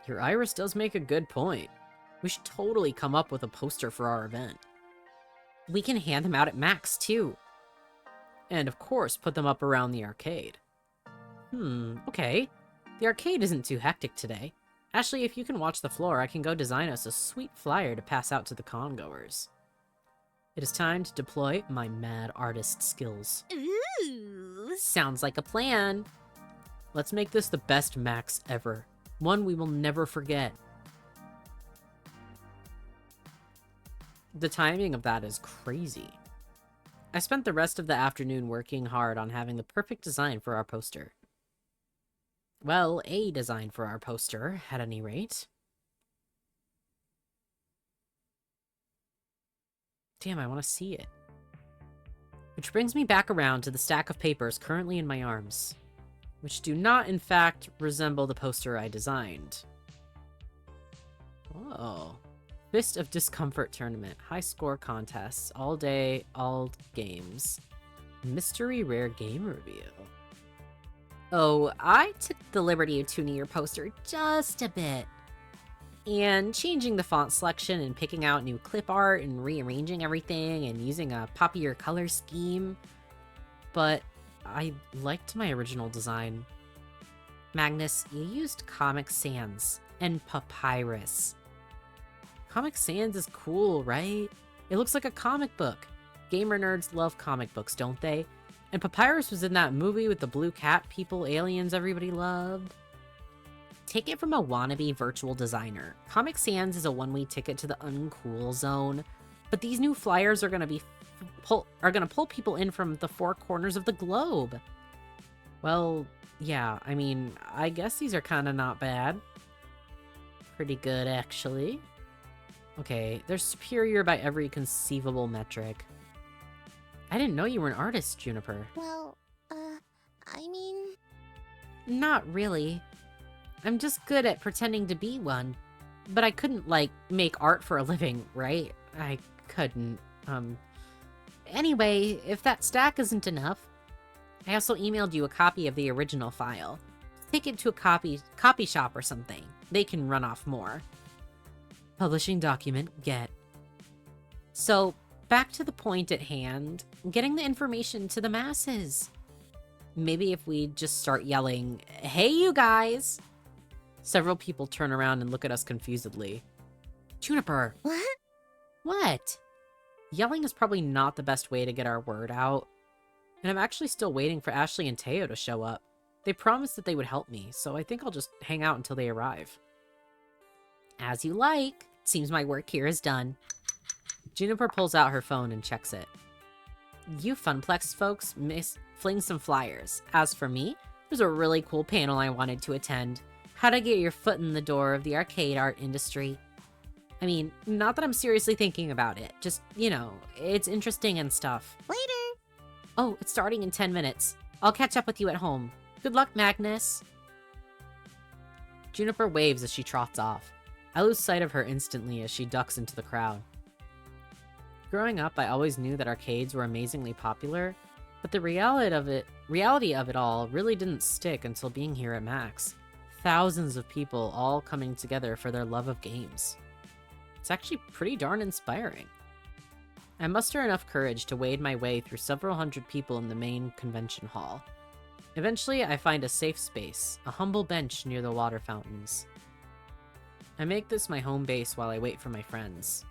Speaker 1: Your Iris does make a good point. We should totally come up with a poster for our event. We can hand them out at Max, too. And of course, put them up around the arcade. Okay. The arcade isn't too hectic today. Ashley, if you can watch the floor, I can go design us a sweet flyer to pass out to the con-goers. It is time to deploy my mad artist skills.
Speaker 2: Ooh,
Speaker 1: Sounds like a plan. Let's make this the best Max ever. One we will never forget. The timing of that is crazy. I spent the rest of the afternoon working hard on having the perfect design for our poster. Well, a design for our poster, at any rate. Damn, I want to see it. Which brings me back around to the stack of papers currently in my arms, which do not, in fact, resemble the poster I designed. Whoa. Fist of Discomfort Tournament. High score contests. All day, all games. Mystery rare game review. Oh, I took the liberty of tuning your poster just a bit. And changing the font selection and picking out new clip art and rearranging everything and using a poppier color scheme. But I liked my original design. Magnus, you used Comic Sans and Papyrus. Comic Sans is cool, right? It looks like a comic book. Gamer nerds love comic books, don't they? And Papyrus was in that movie with the blue cat people, aliens everybody loved. Take it from a wannabe virtual designer. Comic Sans is a one-way ticket to the uncool zone, but these new flyers are gonna pull people in from the four corners of the globe. Well, yeah, I mean, I guess these are kind of not bad. Pretty good, actually. Okay, they're superior by every conceivable metric. I didn't know you were an artist, Juniper.
Speaker 2: Well, I mean...
Speaker 1: Not really. I'm just good at pretending to be one. But I couldn't, like, make art for a living, right? I couldn't. Anyway, if that stack isn't enough, I also emailed you a copy of the original file. Take it to a copy shop or something. They can run off more. Publishing document, get. So, back to the point at hand, getting the information to the masses. Maybe if we just start yelling, "Hey, you guys!" Several people turn around and look at us confusedly. Juniper!
Speaker 2: What?
Speaker 1: What? Yelling is probably not the best way to get our word out. And I'm actually still waiting for Ashley and Teo to show up. They promised that they would help me, so I think I'll just hang out until they arrive. As you like. Seems my work here is done. Juniper pulls out her phone and checks it. You Funplex folks fling some flyers. As for me, there's a really cool panel I wanted to attend. How to get your foot in the door of the arcade art industry. I mean, not that I'm seriously thinking about it. Just, you know, it's interesting and stuff.
Speaker 2: Later!
Speaker 1: Oh, it's starting in 10 minutes. I'll catch up with you at home. Good luck, Magnus. Juniper waves as she trots off. I lose sight of her instantly as she ducks into the crowd. Growing up, I always knew that arcades were amazingly popular, but the reality of it all really didn't stick until being here at Max. Thousands of people all coming together for their love of games. It's actually pretty darn inspiring. I muster enough courage to wade my way through several hundred people in the main convention hall. Eventually, I find a safe space, a humble bench near the water fountains. I make this my home base while I wait for my friends.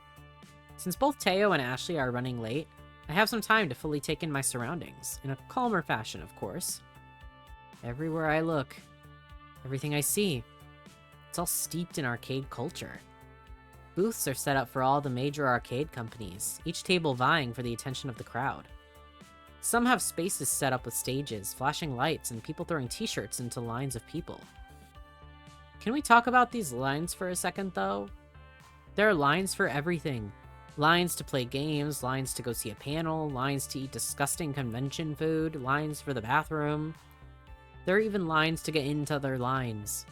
Speaker 1: Since both Teo and Ashley are running late, I have some time to fully take in my surroundings, in a calmer fashion, of course. Everywhere I look, everything I see, it's all steeped in arcade culture. Booths are set up for all the major arcade companies, each table vying for the attention of the crowd. Some have spaces set up with stages, flashing lights, and people throwing t-shirts into lines of people. Can we talk about these lines for a second, though? There are lines for everything. Lines to play games, lines to go see a panel, lines to eat disgusting convention food, lines for the bathroom. There are even lines to get into their lines.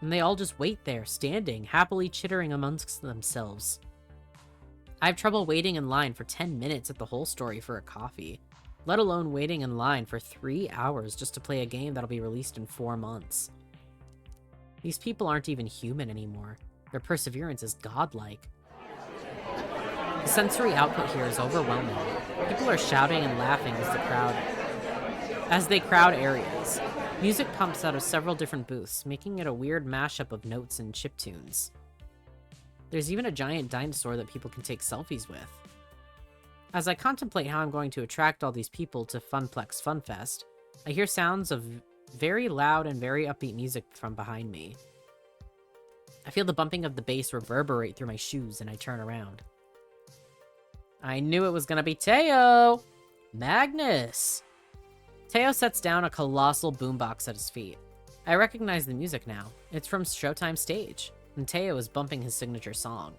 Speaker 1: And they all just wait there, standing, happily chittering amongst themselves. I have trouble waiting in line for 10 minutes at the whole story for a coffee, let alone waiting in line for 3 hours just to play a game that'll be released in 4 months. These people aren't even human anymore. Their perseverance is godlike. The sensory output here is overwhelming. People are shouting and laughing as they crowd areas. Music pumps out of several different booths, making it a weird mashup of notes and chiptunes. There's even a giant dinosaur that people can take selfies with. As I contemplate how I'm going to attract all these people to Funplex Funfest, I hear sounds of very loud and very upbeat music from behind me. I feel the bumping of the bass reverberate through my shoes, and I turn around. I knew it was gonna be Teo! Magnus! Teo sets down a colossal boombox at his feet. I recognize the music now. It's from Showtime Stage, and Teo is bumping his signature song.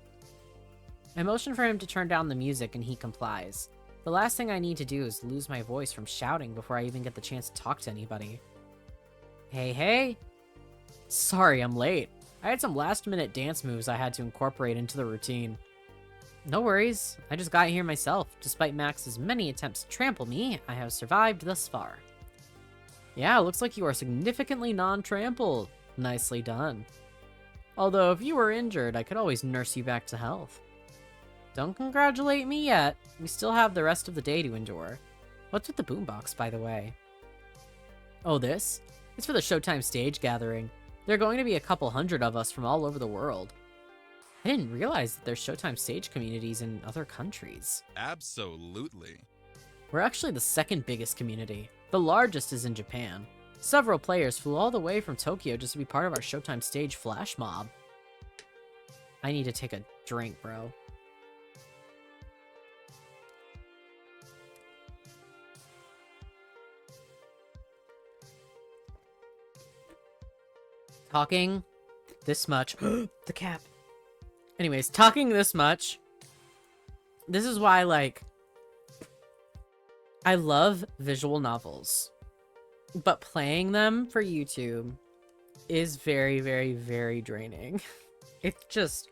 Speaker 1: I motion for him to turn down the music, and he complies. The last thing I need to do is lose my voice from shouting before I even get the chance to talk to anybody. Hey, hey! Sorry, I'm late. I had some last-minute dance moves I had to incorporate into the routine. No worries, I just got here myself. Despite Max's many attempts to trample me, I have survived thus far. Yeah, looks like you are significantly non-trampled. Nicely done. Although, if you were injured, I could always nurse you back to health. Don't congratulate me yet. We still have the rest of the day to endure. What's with the boombox, by the way? Oh, this? It's for the Showtime Stage gathering. There are going to be a couple hundred of us from all over the world. I didn't realize that there's Showtime Stage communities in other countries.
Speaker 5: Absolutely.
Speaker 1: We're actually the second biggest community. The largest is in Japan. Several players flew all the way from Tokyo just to be part of our Showtime Stage flash mob. I need to take a drink, bro. Talking this much. The cap. Anyways, talking this much. This is why, like, I love visual novels. But playing them for YouTube is very, very, very draining. It's just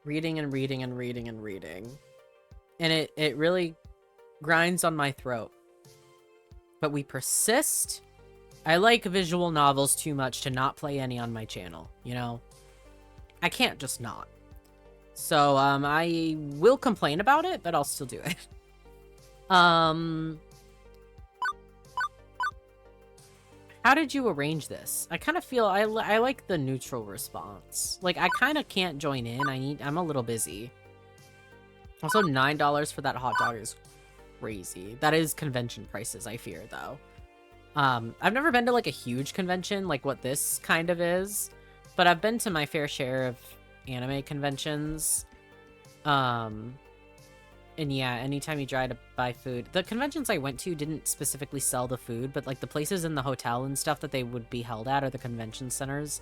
Speaker 1: reading and reading and reading and reading. And it really grinds on my throat. But we persist. I like visual novels too much to not play any on my channel, you know? I can't just not. So, I will complain about it, but I'll still do it. How did you arrange this? I kind of feel I like the neutral response. Like, I kind of can't join in. I'm a little busy. Also, $9 for that hot dog is crazy. That is convention prices, I fear, though. I've never been to, like, a huge convention like what this kind of is, but I've been to my fair share of anime conventions. And yeah, anytime you try to buy food. The conventions I went to didn't specifically sell the food, but, like, the places in the hotel and stuff that they would be held at, or the convention centers,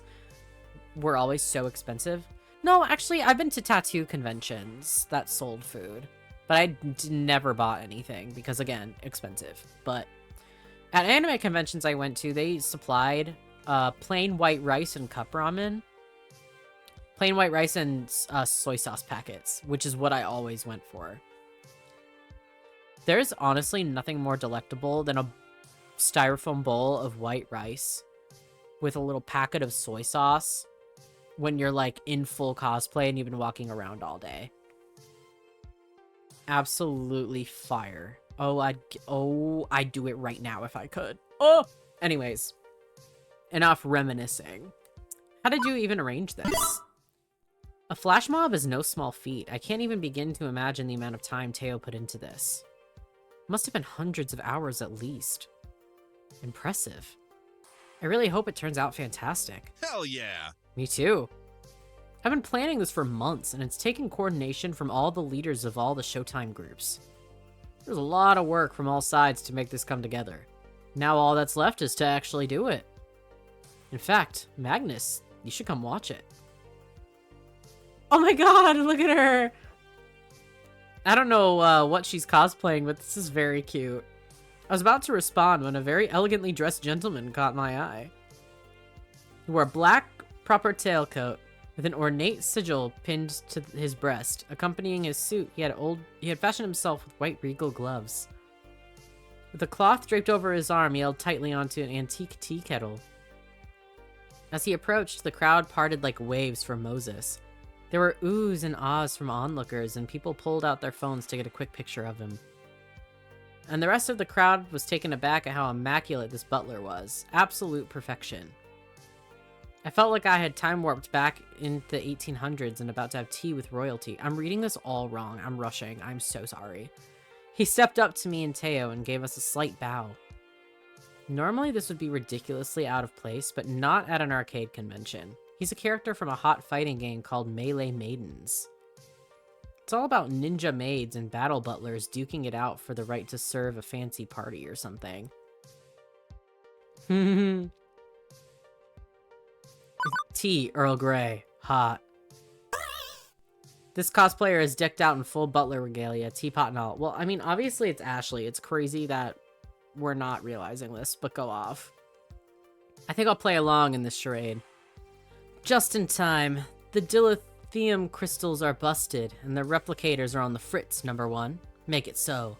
Speaker 1: were always so expensive. No, actually, I've been to tattoo conventions that sold food, but I never bought anything because, again, expensive. But at anime conventions I went to, they supplied plain white rice and cup ramen. Plain white rice and soy sauce packets, which is what I always went for. There's honestly nothing more delectable than a styrofoam bowl of white rice with a little packet of soy sauce when you're, like, in full cosplay and you've been walking around all day. Absolutely fire. Oh, I'd do it right now if I could. Oh! Anyways. Enough reminiscing. How did you even arrange this? A flash mob is no small feat. I can't even begin to imagine the amount of time Teo put into this. Must have been hundreds of hours at least. Impressive. I really hope it turns out fantastic.
Speaker 5: Hell yeah!
Speaker 1: Me too. I've been planning this for months, and it's taken coordination from all the leaders of all the Showtime groups. There's a lot of work from all sides to make this come together. Now all that's left is to actually do it. In fact, Magnus, you should come watch it. Oh my god, look at her! I don't know what she's cosplaying, but this is very cute. I was about to respond when a very elegantly dressed gentleman caught my eye. He wore a black, proper tailcoat with an ornate sigil pinned to his breast. Accompanying his suit, he had fashioned himself with white regal gloves. With a cloth draped over his arm, he held tightly onto an antique tea kettle. As he approached, the crowd parted like waves for Moses. There were oohs and ahs from onlookers, and people pulled out their phones to get a quick picture of him. And the rest of the crowd was taken aback at how immaculate this butler was. Absolute perfection. I felt like I had time warped back into the 1800s and about to have tea with royalty. I'm reading this all wrong. I'm rushing. I'm so sorry. He stepped up to me and Teo and gave us a slight bow. Normally this would be ridiculously out of place, but not at an arcade convention. He's a character from a hot fighting game called Melee Maidens. It's all about ninja maids and battle butlers duking it out for the right to serve a fancy party or something. Tea, Earl Grey. Hot. This cosplayer is decked out in full butler regalia, teapot and all. Well, I mean, obviously it's Ashley. It's crazy that we're not realizing this, but go off. I think I'll play along in this charade. Just in time. The dilithium crystals are busted, and the replicators are on the fritz, number 1. Make it so.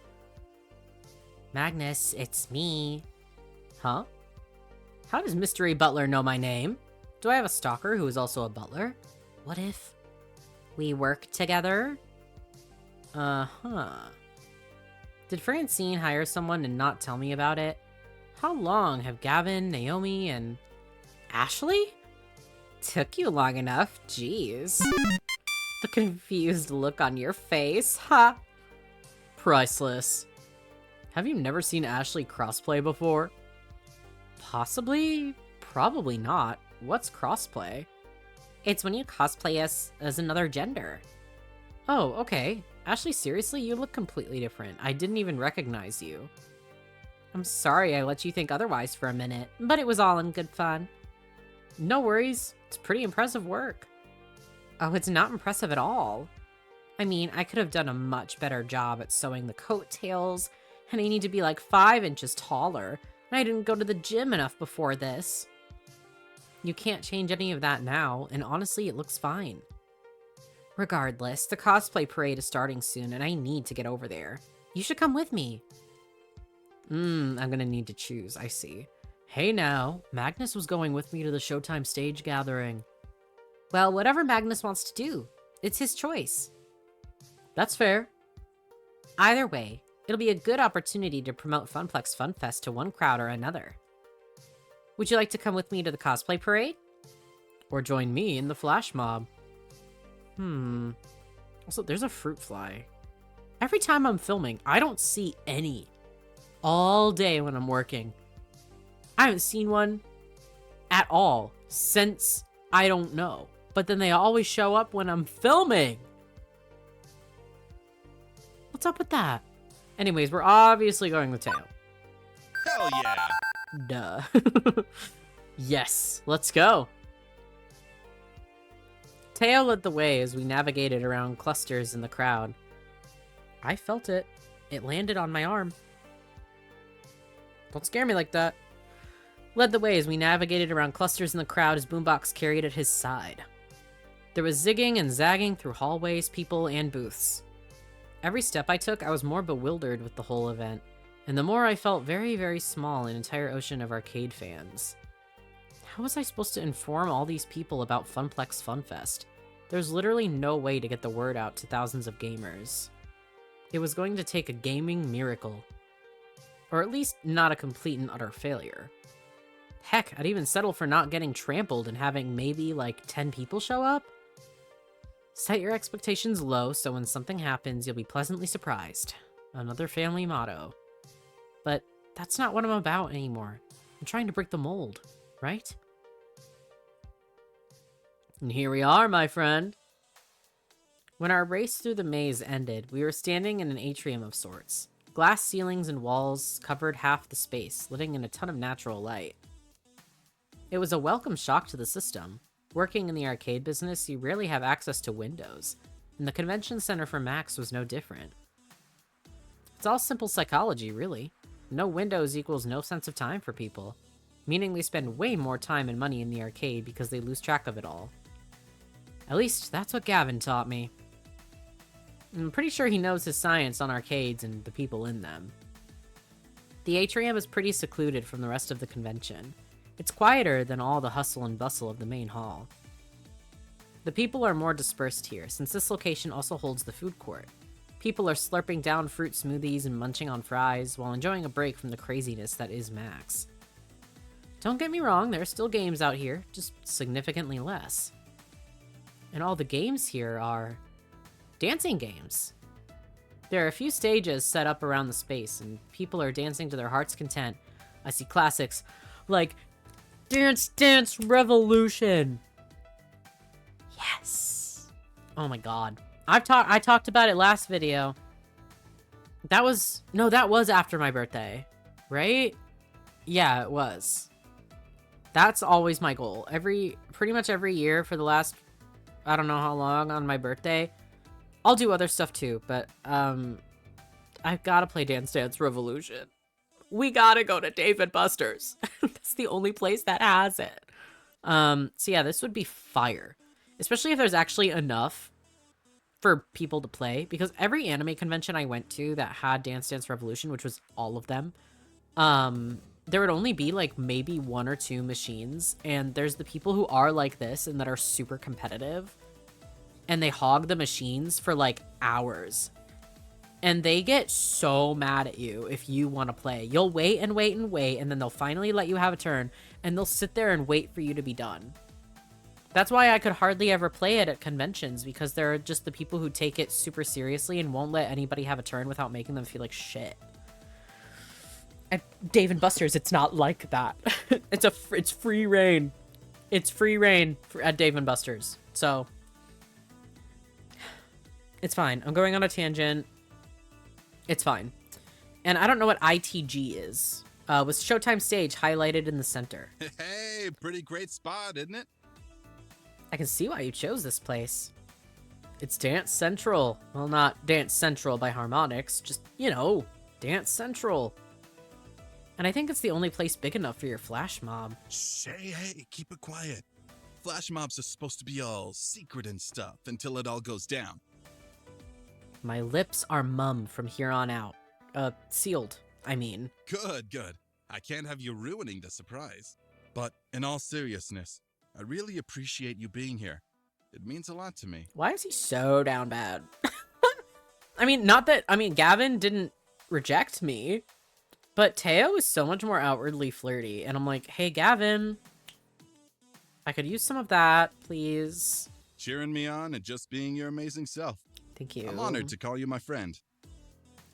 Speaker 1: Magnus, it's me. Huh? How does Mystery Butler know my name? Do I have a stalker who is also a butler? What if we work together? Uh-huh. Did Francine hire someone and not tell me about it? How long have Gavin, Naomi, and Ashley? Took you long enough, jeez. The confused look on your face, ha! Priceless. Have you never seen Ashley crossplay before? Possibly, probably not. What's crossplay? It's when you cosplay as another gender. Oh, okay. Ashley, seriously, you look completely different. I didn't even recognize you. I'm sorry I let you think otherwise for a minute, but it was all in good fun. No worries. It's pretty impressive work. Oh, it's not impressive at all. I mean, I could have done a much better job at sewing the coattails, and I need to be like 5 inches taller, and I didn't go to the gym enough before this. You can't change any of that now, and honestly, it looks fine. Regardless, the cosplay parade is starting soon, and I need to get over there. You should come with me. I'm gonna need to choose, I see. Hey now, Magnus was going with me to the Showtime stage gathering. Well, whatever Magnus wants to do, it's his choice. That's fair. Either way, it'll be a good opportunity to promote Funplex Funfest to one crowd or another. Would you like to come with me to the cosplay parade? Or join me in the flash mob? Also, there's a fruit fly. Every time I'm filming, I don't see any. All day when I'm working. I haven't seen one at all since I don't know. But then they always show up when I'm filming. What's up with that? Anyways, we're obviously going with Teo.
Speaker 5: Hell yeah!
Speaker 1: Duh. Yes, let's go. Teo led the way as we navigated around clusters in the crowd. I felt it. It landed on my arm. Don't scare me like that. Led the way as we navigated around clusters in the crowd as Boombox carried at his side. There was zigging and zagging through hallways, people, and booths. Every step I took, I was more bewildered with the whole event, and the more I felt very, very small in an entire ocean of arcade fans. How was I supposed to inform all these people about Funplex Funfest? There's literally no way to get the word out to thousands of gamers. It was going to take a gaming miracle. Or at least not a complete and utter failure. Heck, I'd even settle for not getting trampled and having maybe like 10 people show up. Set your expectations low so when something happens, you'll be pleasantly surprised. Another family motto. But that's not what I'm about anymore. I'm trying to break the mold, right? And here we are, my friend. When our race through the maze ended, we were standing in an atrium of sorts. Glass ceilings and walls covered half the space, letting in a ton of natural light. It was a welcome shock to the system. Working in the arcade business, you rarely have access to windows, and the convention center for Max was no different. It's all simple psychology, really. No windows equals no sense of time for people, meaning they spend way more time and money in the arcade because they lose track of it all. At least, that's what Gavin taught me. I'm pretty sure he knows his science on arcades and the people in them. The atrium is pretty secluded from the rest of the convention. It's quieter than all the hustle and bustle of the main hall. The people are more dispersed here, since this location also holds the food court. People are slurping down fruit smoothies and munching on fries, while enjoying a break from the craziness that is Max. Don't get me wrong, there are still games out here, just significantly less. And all the games here are dancing games. There are a few stages set up around the space, and people are dancing to their heart's content, I see classics like Dance Dance Revolution. Yes. Oh my god. I talked about it last video. That was after my birthday, right? Yeah, it was. That's always my goal. Pretty much every year for the last, I don't know how long, on my birthday. I'll do other stuff too, but I've got to play Dance Dance Revolution. We gotta go to Dave & Buster's. That's the only place that has it. So yeah, this would be fire. Especially if there's actually enough for people to play. Because every anime convention I went to that had Dance Dance Revolution, which was all of them, there would only be like maybe 1 or 2 machines. And there's the people who are like this and that are super competitive. And they hog the machines for like hours. And they get so mad at you if you want to play. You'll wait and wait and wait, and then they'll finally let you have a turn, and they'll sit there and wait for you to be done. That's why I could hardly ever play it at conventions, because they're just the people who take it super seriously and won't let anybody have a turn without making them feel like shit. At Dave & Buster's, it's not like that. It's free reign. It's free reign at Dave & Buster's. So, it's fine. I'm going on a tangent. It's fine. And I don't know what ITG is. With Showtime Stage highlighted in the center.
Speaker 5: Hey, pretty great spot, isn't it?
Speaker 1: I can see why you chose this place. It's Dance Central. Well, not Dance Central by Harmonix, just, you know, Dance Central. And I think it's the only place big enough for your flash mob.
Speaker 5: Hey, keep it quiet. Flash mobs are supposed to be all secret and stuff until it all goes down.
Speaker 1: My lips are mum from here on out. Sealed, I mean.
Speaker 5: Good. I can't have you ruining the surprise. But in all seriousness, I really appreciate you being here. It means a lot to me.
Speaker 1: Why is he so down bad? Gavin didn't reject me, but Teo is so much more outwardly flirty. And I'm like, hey, Gavin, I could use some of that, please.
Speaker 5: Cheering me on and just being your amazing self.
Speaker 1: Thank you.
Speaker 5: I'm honored to call you my friend.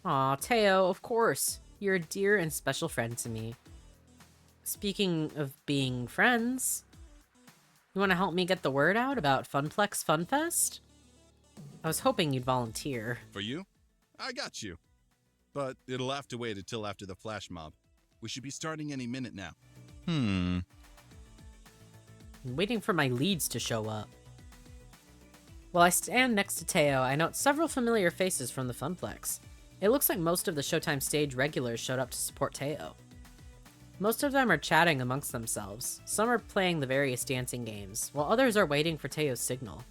Speaker 1: Aw, Teo, of course. You're a dear and special friend to me. Speaking of being friends, you want to help me get the word out about Funplex Funfest? I was hoping you'd volunteer.
Speaker 5: For you? I got you. But it'll have to wait until after the flash mob. We should be starting any minute now.
Speaker 1: I'm waiting for my leads to show up. While I stand next to Teo, I note several familiar faces from the Funplex. It looks like most of the Showtime Stage regulars showed up to support Teo. Most of them are chatting amongst themselves. Some are playing the various dancing games, while others are waiting for Teo's signal.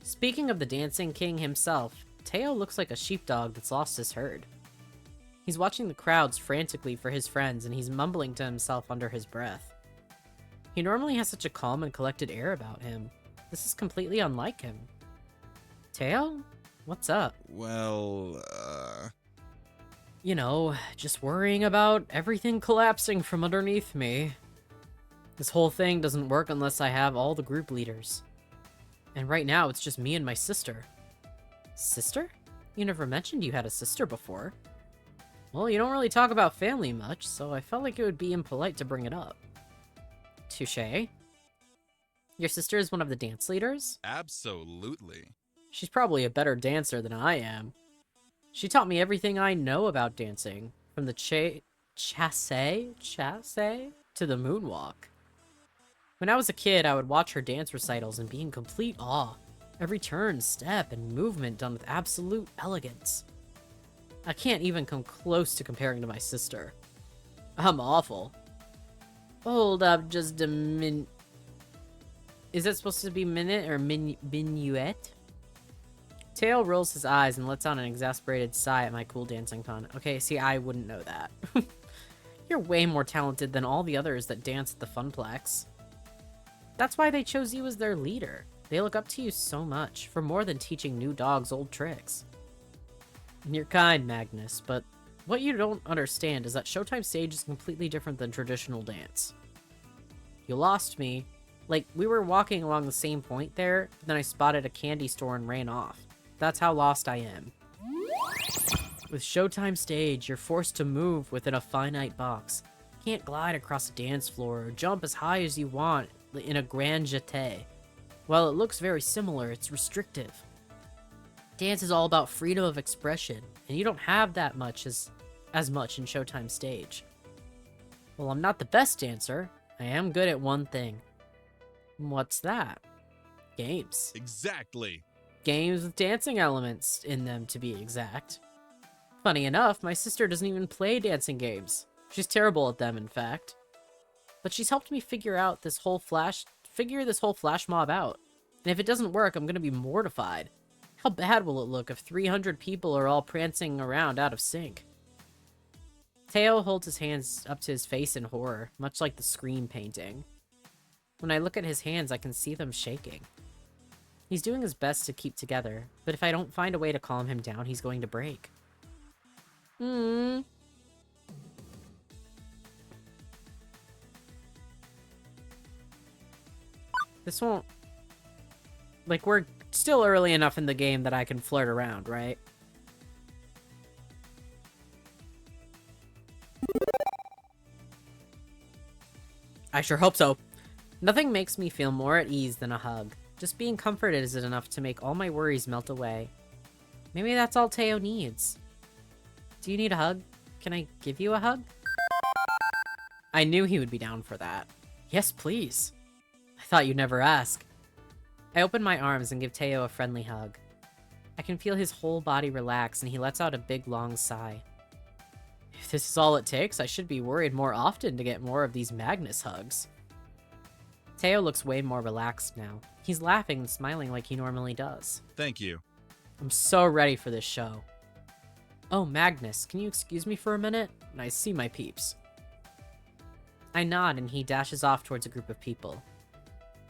Speaker 1: Speaking of the Dancing King himself, Teo looks like a sheepdog that's lost his herd. He's watching the crowds frantically for his friends, and he's mumbling to himself under his breath. He normally has such a calm and collected air about him. This is completely unlike him. Teo? What's up?
Speaker 5: Well,
Speaker 1: You know, just worrying about everything collapsing from underneath me. This whole thing doesn't work unless I have all the group leaders. And right now, it's just me and my sister. Sister? You never mentioned you had a sister before. Well, you don't really talk about family much, so I felt like it would be impolite to bring it up. Touché. Your sister is one of the dance leaders?
Speaker 5: absolutely.
Speaker 1: She's probably a better dancer than I am. She taught me everything I know about dancing, from the chasse to the moonwalk. When I was a kid, I would watch her dance recitals and be in complete awe. Every turn, step, and movement done with absolute elegance. I can't even come close to comparing to my sister. I'm awful. Hold up just a min... Is that supposed to be minute or minuet? Teo rolls his eyes and lets out an exasperated sigh at my cool dancing pun. Okay, see, I wouldn't know that. You're way more talented than all the others that dance at the Funplex. That's why they chose you as their leader. They look up to you so much, for more than teaching new dogs old tricks. You're kind, Magnus, but what you don't understand is that Showtime Stage is completely different than traditional dance. You lost me. Like, we were walking along the same point there, but then I spotted a candy store and ran off. That's how lost I am. With Showtime Stage, you're forced to move within a finite box. You can't glide across a dance floor or jump as high as you want in a grand jeté. While it looks very similar, it's restrictive. Dance is all about freedom of expression, and you don't have that much as much in Showtime stage. Well, I'm not the best dancer. I am good at one thing. What's that? Games.
Speaker 5: Exactly.
Speaker 1: Games with dancing elements in them, to be exact. Funny enough, my sister doesn't even play dancing games. She's terrible at them, in fact. But she's helped me figure this whole flash mob out. And if it doesn't work, I'm gonna be mortified. How bad will it look if 300 people are all prancing around out of sync? Teo holds his hands up to his face in horror, much like the Scream painting. When I look at his hands, I can see them shaking. He's doing his best to keep together, but if I don't find a way to calm him down, he's going to break. This won't... Like, we're still early enough in the game that I can flirt around, right? I sure hope so. Nothing makes me feel more at ease than a hug. Just being comforted is enough to make all my worries melt away. Maybe that's all Teo needs. Do you need a hug? Can I give you a hug? I knew he would be down for that. Yes, please. I thought you'd never ask. I open my arms and give Teo a friendly hug. I can feel his whole body relax and he lets out a big long sigh. If this is all it takes, I should be worried more often to get more of these Magnus hugs. Teo looks way more relaxed now. He's laughing and smiling like he normally does.
Speaker 5: Thank you.
Speaker 1: I'm so ready for this show. Oh, Magnus, can you excuse me for a minute? I see my peeps. I nod and he dashes off towards a group of people.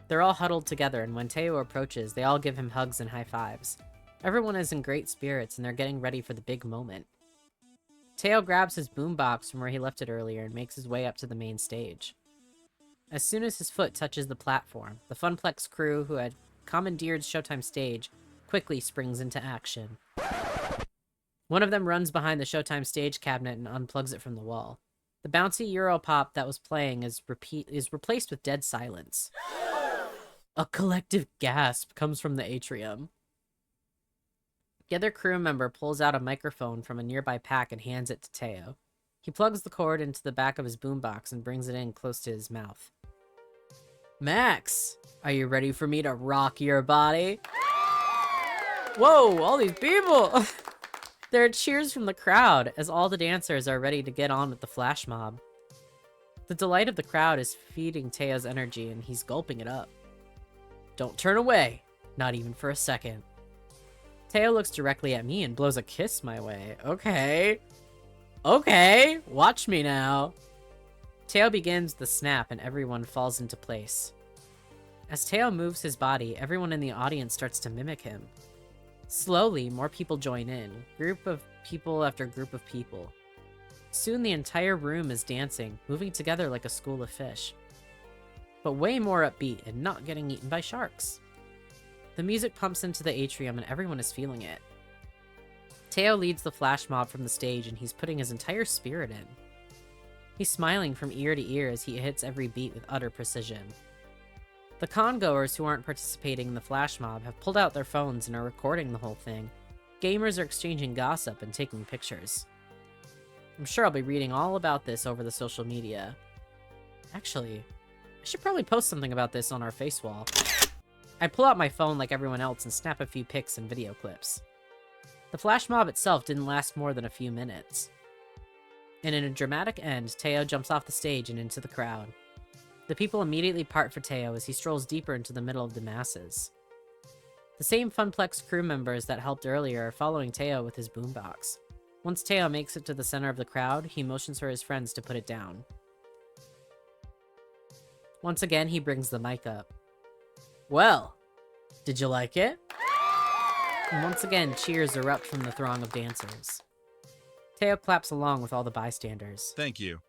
Speaker 1: They're all huddled together, and when Teo approaches, they all give him hugs and high fives. Everyone is in great spirits and they're getting ready for the big moment. Teo grabs his boombox from where he left it earlier and makes his way up to the main stage. As soon as his foot touches the platform, the Funplex crew who had commandeered Showtime stage quickly springs into action. One of them runs behind the Showtime stage cabinet and unplugs it from the wall. The bouncy Europop that was playing is replaced with dead silence. A collective gasp comes from the atrium. The other crew member pulls out a microphone from a nearby pack and hands it to Teo. He plugs the cord into the back of his boombox and brings it in close to his mouth. Max, are you ready for me to rock your body? Whoa, all these people! There are cheers from the crowd as all the dancers are ready to get on with the flash mob. The delight of the crowd is feeding Teo's energy and he's gulping it up. Don't turn away, not even for a second. Teo looks directly at me and blows a kiss my way. Okay. Okay, watch me now. Teo begins the snap and everyone falls into place. As Teo moves his body, everyone in the audience starts to mimic him. Slowly, more people join in, group of people after group of people. Soon the entire room is dancing, moving together like a school of fish. But way more upbeat and not getting eaten by sharks. The music pumps into the atrium and everyone is feeling it. Teo leads the flash mob from the stage and he's putting his entire spirit in. He's smiling from ear to ear as he hits every beat with utter precision. The con-goers who aren't participating in the flash mob have pulled out their phones and are recording the whole thing. Gamers are exchanging gossip and taking pictures. I'm sure I'll be reading all about this over the social media. Actually, I should probably post something about this on our face wall. I pull out my phone like everyone else and snap a few pics and video clips. The flash mob itself didn't last more than a few minutes. And in a dramatic end, Teo jumps off the stage and into the crowd. The people immediately part for Teo as he strolls deeper into the middle of the masses. The same Funplex crew members that helped earlier are following Teo with his boombox. Once Teo makes it to the center of the crowd, he motions for his friends to put it down. Once again, he brings the mic up. Well, did you like it? And once again, cheers erupt from the throng of dancers. Teo claps along with all the bystanders.
Speaker 5: Thank you.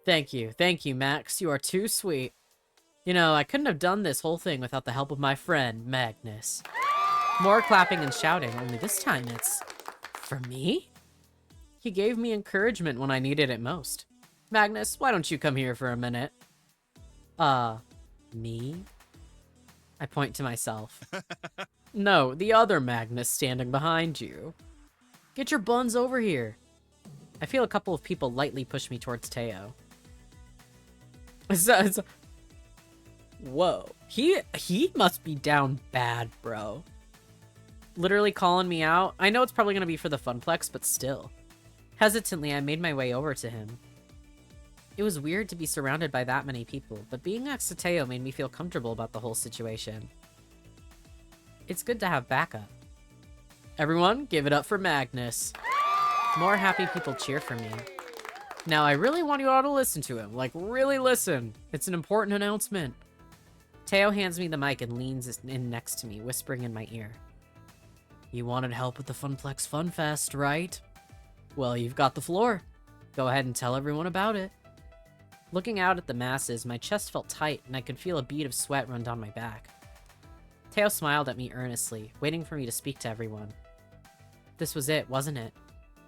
Speaker 1: Thank you, Max. You are too sweet. You know, I couldn't have done this whole thing without the help of my friend, Magnus. More clapping and shouting, only this time it's... for me? He gave me encouragement when I needed it most. Magnus, why don't you come here for a minute? Me? I point to myself. No, the other Magnus standing behind you. Get your buns over here. I feel a couple of people lightly push me towards Teo. Whoa. He must be down bad, bro. Literally calling me out. I know it's probably going to be for the Funplex, but still. Hesitantly, I made my way over to him. It was weird to be surrounded by that many people, but being next to Teo made me feel comfortable about the whole situation. It's good to have backup. Everyone, give it up for Magnus. More happy people cheer for me. Now, I really want you all to listen to him. Like, really listen. It's an important announcement. Teo hands me the mic and leans in next to me, whispering in my ear. You wanted help with the Funplex Fun Fest, right? Well, you've got the floor. Go ahead and tell everyone about it. Looking out at the masses, my chest felt tight and I could feel a bead of sweat run down my back. Teo smiled at me earnestly, waiting for me to speak to everyone. This was it, wasn't it?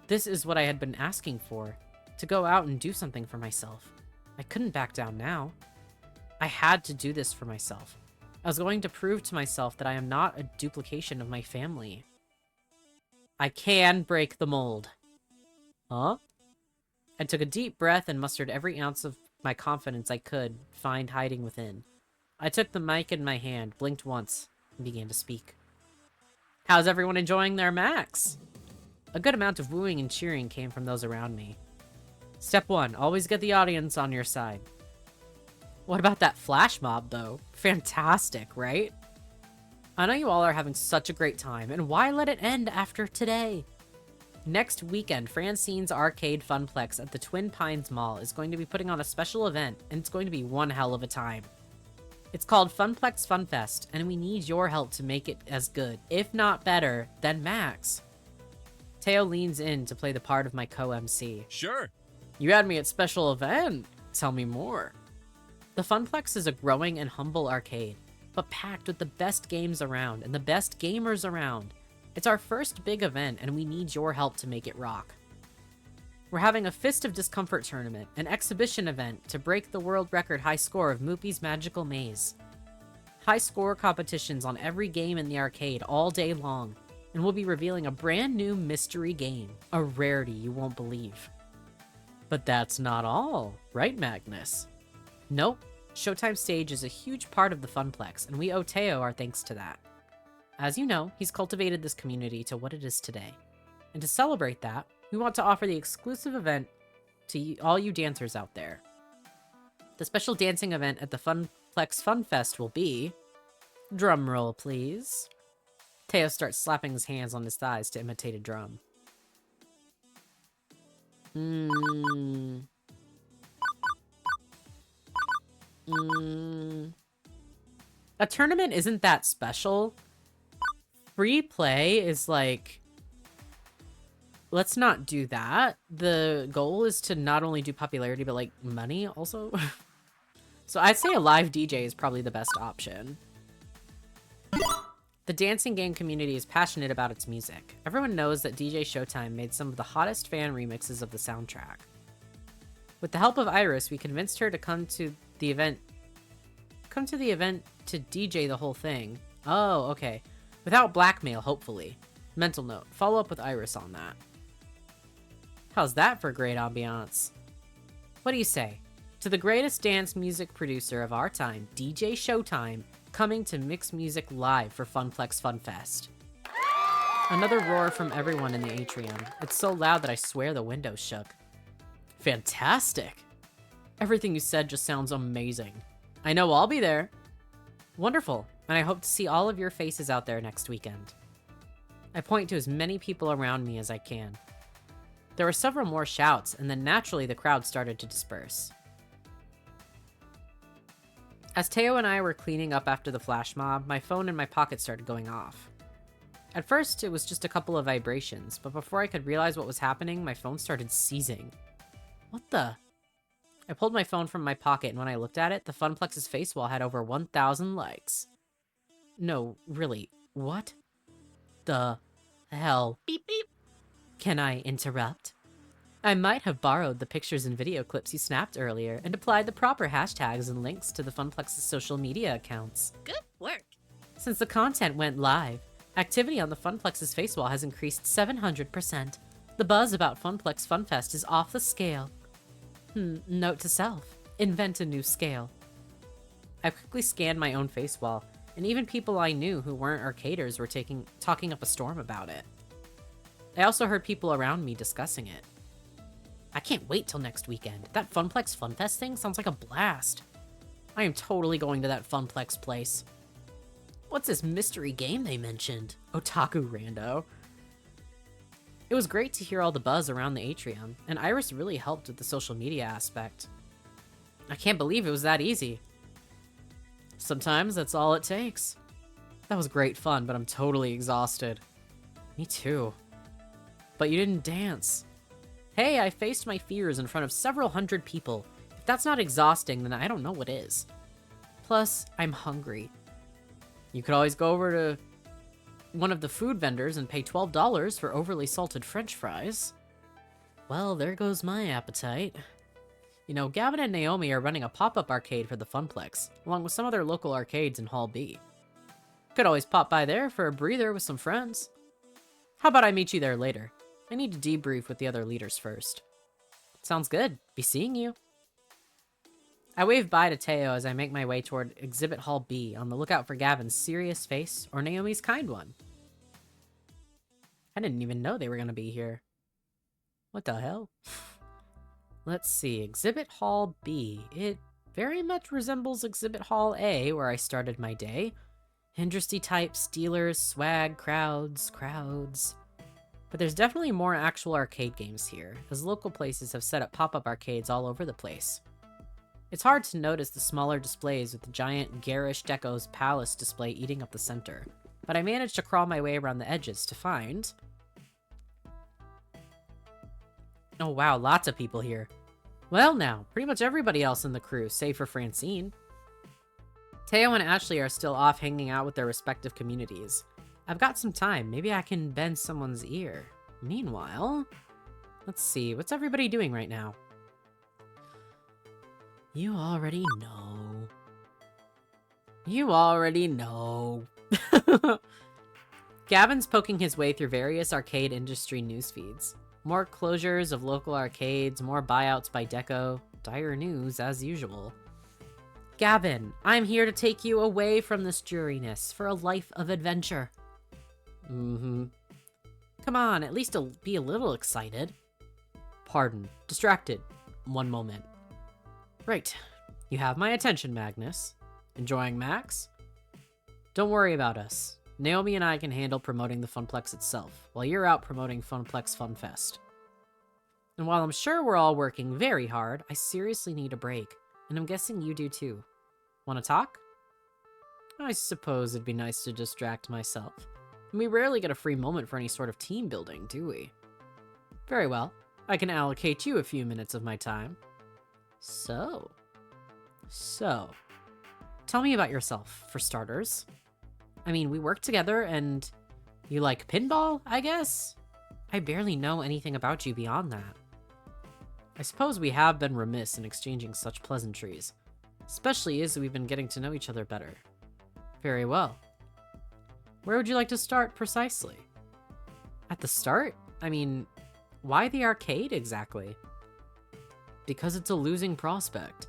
Speaker 1: This is what I had been asking for, to go out and do something for myself. I couldn't back down now. I had to do this for myself. I was going to prove to myself that I am not a duplication of my family. I can break the mold. Huh? I took a deep breath and mustered every ounce of my confidence I could find hiding within. I took the mic in my hand, blinked once, and began to speak. How's everyone enjoying their Max? A good amount of wooing and cheering came from those around me. Step 1, always get the audience on your side. What about that flash mob, though? Fantastic, right? I know you all are having such a great time, and why let it end after today? Next weekend, Francine's Arcade Funplex at the Twin Pines Mall is going to be putting on a special event, and it's going to be one hell of a time. It's called Funplex Funfest, and we need your help to make it as good, if not better, than Max. Teo leans in to play the part of my co-MC.
Speaker 5: Sure.
Speaker 1: You had me at special event. Tell me more. The Funplex is a growing and humble arcade, but packed with the best games around and the best gamers around. It's our first big event, and we need your help to make it rock. We're having a Fist of Discomfort tournament, an exhibition event to break the world record high score of Moopy's Magical Maze. High score competitions on every game in the arcade all day long, and we'll be revealing a brand new mystery game, a rarity you won't believe. But that's not all, right, Magnus? Nope. Showtime Stage is a huge part of the Funplex, and we owe Teo our thanks to that. As you know, he's cultivated this community to what it is today. And to celebrate that, we want to offer the exclusive event to all you dancers out there. The special dancing event at the Funplex Funfest will be... Drumroll, please. Teo starts slapping his hands on his thighs to imitate a drum. A tournament isn't that special. Free play is like... Let's not do that. The goal is to not only do popularity, but like money also. So I'd say a live DJ is probably the best option. The dancing game community is passionate about its music. Everyone knows that DJ Showtime made some of the hottest fan remixes of the soundtrack. With the help of Iris, we convinced her to come to the event to DJ the whole thing. Oh, okay. Without blackmail, hopefully. Mental note, follow up with Iris on that. How's that for great ambiance? What do you say? To the greatest dance music producer of our time, DJ Showtime, coming to mix music live for Funplex Funfest. Another roar from everyone in the atrium. It's so loud that I swear the windows shook. Fantastic! Everything you said just sounds amazing. I know I'll be there. Wonderful, and I hope to see all of your faces out there next weekend. I point to as many people around me as I can. There were several more shouts, and then naturally the crowd started to disperse. As Teo and I were cleaning up after the flash mob, my phone in my pocket started going off. At first, it was just a couple of vibrations, but before I could realize what was happening, my phone started seizing. What the? I pulled my phone from my pocket, and when I looked at it, the Funplex's face wall had over 1,000 likes. No, really, what the hell?
Speaker 9: Beep beep.
Speaker 1: Can I interrupt? I might have borrowed the pictures and video clips you snapped earlier and applied the proper hashtags and links to the Funplex's social media accounts.
Speaker 9: Good work.
Speaker 1: Since the content went live, activity on the Funplex's face wall has increased 700%. The buzz about Funplex Funfest is off the scale. Note to self, invent a new scale. I quickly scanned my own face wall, and even people I knew who weren't arcaders were talking up a storm about it. I also heard people around me discussing it. I can't wait till next weekend. That Funplex Funfest thing sounds like a blast. I am totally going to that Funplex place. What's this mystery game they mentioned? Otaku Rando. It was great to hear all the buzz around the atrium, and Iris really helped with the social media aspect. I can't believe it was that easy. Sometimes that's all it takes. That was great fun, but I'm totally exhausted. Me too. But you didn't dance. Hey, I faced my fears in front of several hundred people. If that's not exhausting, then I don't know what is. Plus, I'm hungry. You could always go over to one of the food vendors and pay $12 for overly salted French fries. Well, there goes my appetite. You know, Gavin and Naomi are running a pop-up arcade for the Funplex, along with some other local arcades in Hall B. Could always pop by there for a breather with some friends. How about I meet you there later? I need to debrief with the other leaders first. Sounds good. Be seeing you. I wave bye to Teo as I make my way toward Exhibit Hall B, on the lookout for Gavin's serious face or Naomi's kind one. I didn't even know they were going to be here. What the hell? Let's see, Exhibit Hall B. It very much resembles Exhibit Hall A, where I started my day. Industry types, dealers, swag, crowds. But there's definitely more actual arcade games here, as local places have set up pop-up arcades all over the place. It's hard to notice the smaller displays with the giant garish Deco's Palace display eating up the center, but I managed to crawl my way around the edges to find... Oh wow, lots of people here. Well now, pretty much everybody else in the crew, save for Francine. Teo and Ashley are still off hanging out with their respective communities. I've got some time, maybe I can bend someone's ear. Meanwhile, let's see, what's everybody doing right now? You already know. You already know. Gavin's poking his way through various arcade industry news feeds. More closures of local arcades, more buyouts by Deco. Dire news, as usual. Gavin, I'm here to take you away from this dreariness for a life of adventure. Come on, at least be a little excited. Pardon. Distracted. One moment. Right. You have my attention, Magnus. Enjoying Max? Don't worry about us. Naomi and I can handle promoting the Funplex itself, while you're out promoting Funplex Funfest. And while I'm sure we're all working very hard, I seriously need a break, and I'm guessing you do too. Want to talk? I suppose it'd be nice to distract myself. We rarely get a free moment for any sort of team building, do we? Very well. I can allocate you a few minutes of my time. So, tell me about yourself, for starters. I mean, we work together and you like pinball, I guess? I barely know anything about you beyond that. I suppose we have been remiss in exchanging such pleasantries, especially as we've been getting to know each other better. Very well. Where would you like to start precisely? At the start? I mean, why the arcade exactly? Because it's a losing prospect.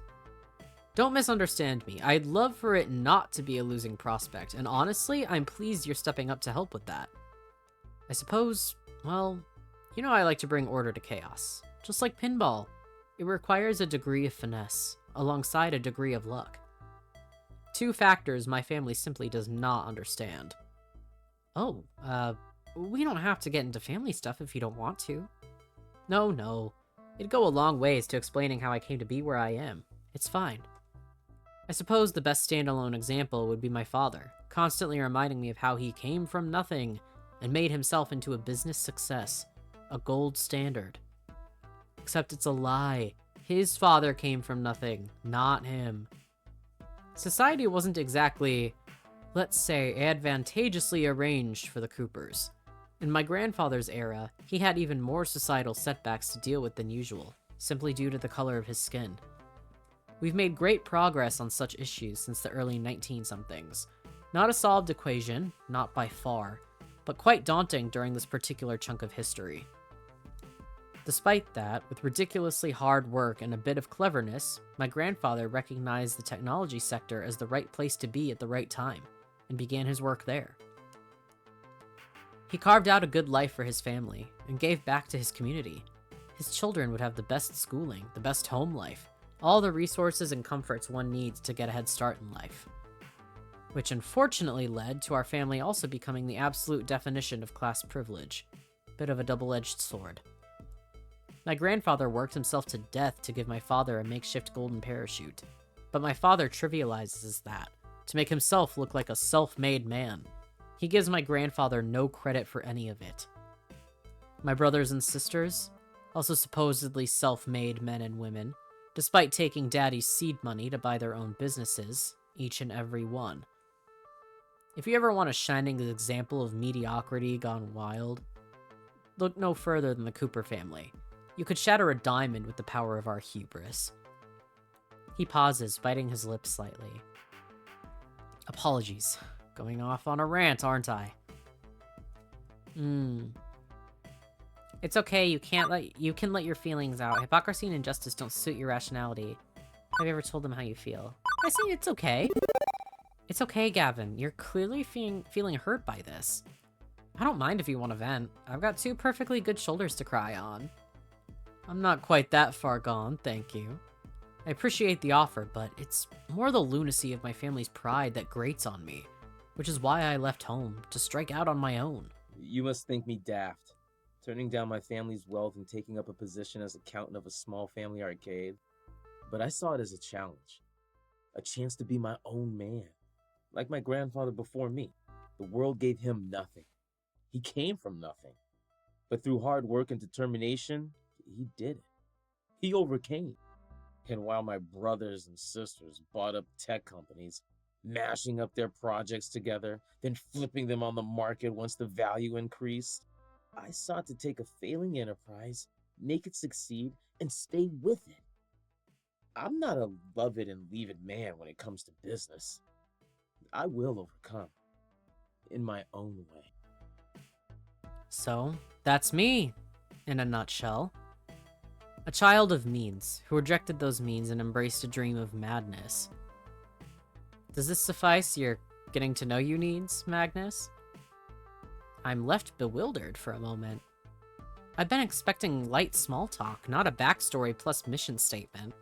Speaker 1: Don't misunderstand me. I'd love for it not to be a losing prospect, and honestly, I'm pleased you're stepping up to help with that. I suppose, well, you know I like to bring order to chaos. Just like pinball. It requires a degree of finesse, alongside a degree of luck. Two factors my family simply does not understand. Oh, we don't have to get into family stuff if you don't want to. No. It'd go a long ways to explaining how I came to be where I am. It's fine. I suppose the best standalone example would be my father, constantly reminding me of how he came from nothing and made himself into a business success, a gold standard. Except it's a lie. His father came from nothing, not him. Society wasn't exactly, let's say, advantageously arranged for the Coopers. In my grandfather's era, he had even more societal setbacks to deal with than usual, simply due to the color of his skin. We've made great progress on such issues since the early 19-somethings. Not a solved equation, not by far, but quite daunting during this particular chunk of history. Despite that, with ridiculously hard work and a bit of cleverness, my grandfather recognized the technology sector as the right place to be at the right time, and began his work there. He carved out a good life for his family, and gave back to his community. His children would have the best schooling, the best home life, all the resources and comforts one needs to get a head start in life. Which unfortunately led to our family also becoming the absolute definition of class privilege. Bit of a double-edged sword. My grandfather worked himself to death to give my father a makeshift golden parachute, but my father trivializes that, to make himself look like a self-made man. He gives my grandfather no credit for any of it. My brothers and sisters, also supposedly self-made men and women, despite taking daddy's seed money to buy their own businesses, each and every one. If you ever want a shining example of mediocrity gone wild, look no further than the Cooper family. You could shatter a diamond with the power of our hubris. He pauses, biting his lips slightly. Apologies. Going off on a rant, aren't I? It's okay, you can let your feelings out. Hypocrisy and injustice don't suit your rationality. Have you ever told them how you feel? I say it's okay. It's okay, Gavin. You're clearly feeling hurt by this. I don't mind if you want to vent. I've got 2 perfectly good shoulders to cry on. I'm not quite that far gone, thank you. I appreciate the offer, but it's more the lunacy of my family's pride that grates on me, which is why I left home, to strike out on my own.
Speaker 8: You must think me daft, turning down my family's wealth and taking up a position as accountant of a small family arcade. But I saw it as a challenge, a chance to be my own man. Like my grandfather before me, the world gave him nothing. He came from nothing. But through hard work and determination, he did it. He overcame. And while my brothers and sisters bought up tech companies, mashing up their projects together, then flipping them on the market once the value increased, I sought to take a failing enterprise, make it succeed, and stay with it. I'm not a love it and leave it man when it comes to business. I will overcome, in my own way.
Speaker 1: So, that's me, in a nutshell. A child of means, who rejected those means and embraced a dream of madness. Does this suffice your getting to know you needs, Magnus? I'm left bewildered for a moment. I've been expecting light small talk, not a backstory plus mission statement.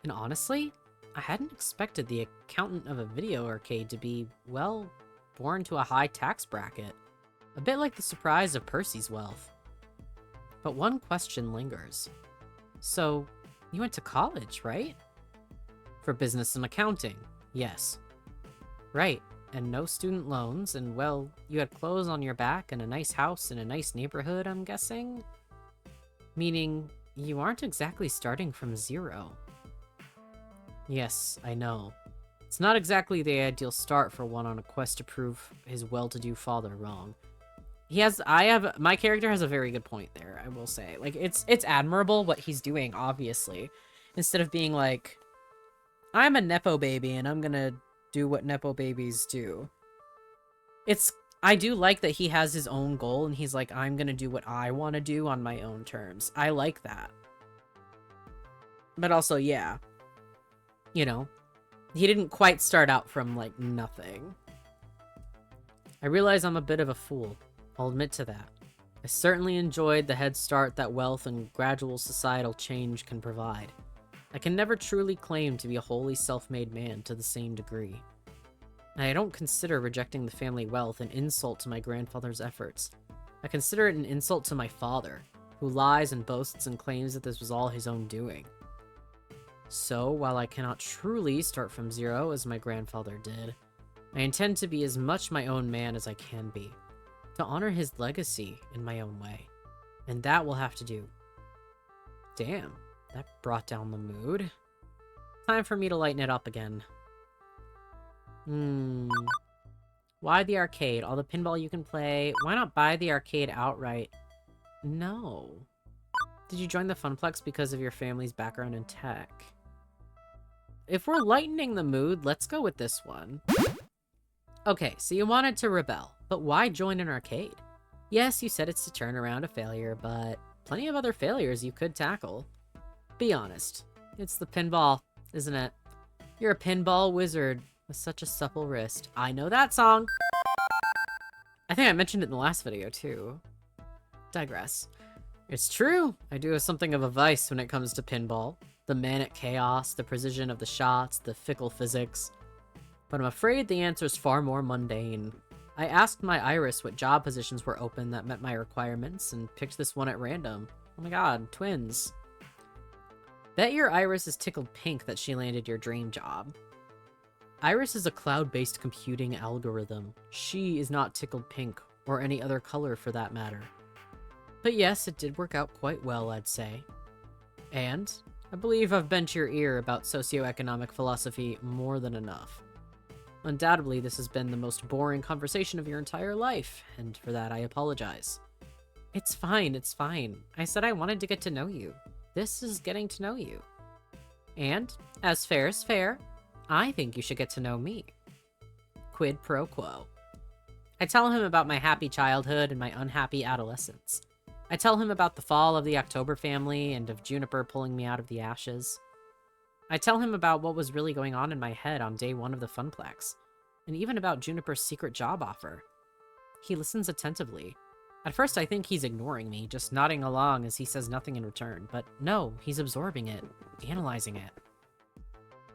Speaker 1: And honestly, I hadn't expected the accountant of a video arcade to be, well, born to a high tax bracket. A bit like the surprise of Percy's wealth. But one question lingers. So, you went to college, right? For business and accounting, yes. Right, and no student loans, and well, you had clothes on your back and a nice house in a nice neighborhood, I'm guessing? Meaning, you aren't exactly starting from zero. Yes, I know. It's not exactly the ideal start for one on a quest to prove his well-to-do father wrong. My character has a very good point there, I will say. Like, it's admirable what he's doing, obviously. Instead of being like, I'm a Nepo baby and I'm gonna do what Nepo babies do. I do like that he has his own goal and he's like, I'm gonna do what I want to do on my own terms. I like that. But also, yeah. You know, he didn't quite start out from, like, nothing. I realize I'm a bit of a fool. I'll admit to that. I certainly enjoyed the head start that wealth and gradual societal change can provide. I can never truly claim to be a wholly self-made man to the same degree. And I don't consider rejecting the family wealth an insult to my grandfather's efforts. I consider it an insult to my father, who lies and boasts and claims that this was all his own doing. So, while I cannot truly start from zero as my grandfather did, I intend to be as much my own man as I can be, to honor his legacy in my own way. And that will have to do. Damn, that brought down the mood. Time for me to lighten it up again. Why the arcade? All the pinball you can play. Why not buy the arcade outright? No. Did you join the Funplex because of your family's background in tech? If we're lightening the mood, let's go with this one. Okay, so you wanted to rebel, but why join an arcade? Yes, you said it's to turn around a failure, but plenty of other failures you could tackle. Be honest. It's the pinball, isn't it? You're a pinball wizard with such a supple wrist. I know that song! I think I mentioned it in the last video, too. Digress. It's true, I do have something of a vice when it comes to pinball. The manic chaos, the precision of the shots, the fickle physics. But I'm afraid the answer is far more mundane. I asked my iris what job positions were open that met my requirements, and picked this one at random. Oh my god, twins. Bet your iris is tickled pink that she landed your dream job. Iris is a cloud-based computing algorithm. She is not tickled pink, or any other color for that matter. But yes, it did work out quite well, I'd say. And I believe I've bent your ear about socioeconomic philosophy more than enough. Undoubtedly, this has been the most boring conversation of your entire life, and for that I apologize. It's fine, it's fine. I said I wanted to get to know you. This is getting to know you. And, as fair is fair, I think you should get to know me. Quid pro quo. I tell him about my happy childhood and my unhappy adolescence. I tell him about the fall of the October family and of Juniper pulling me out of the ashes. I tell him about what was really going on in my head on day 1 of the Funplex, and even about Juniper's secret job offer. He listens attentively. At first I think he's ignoring me, just nodding along as he says nothing in return, but no, he's absorbing it, analyzing it.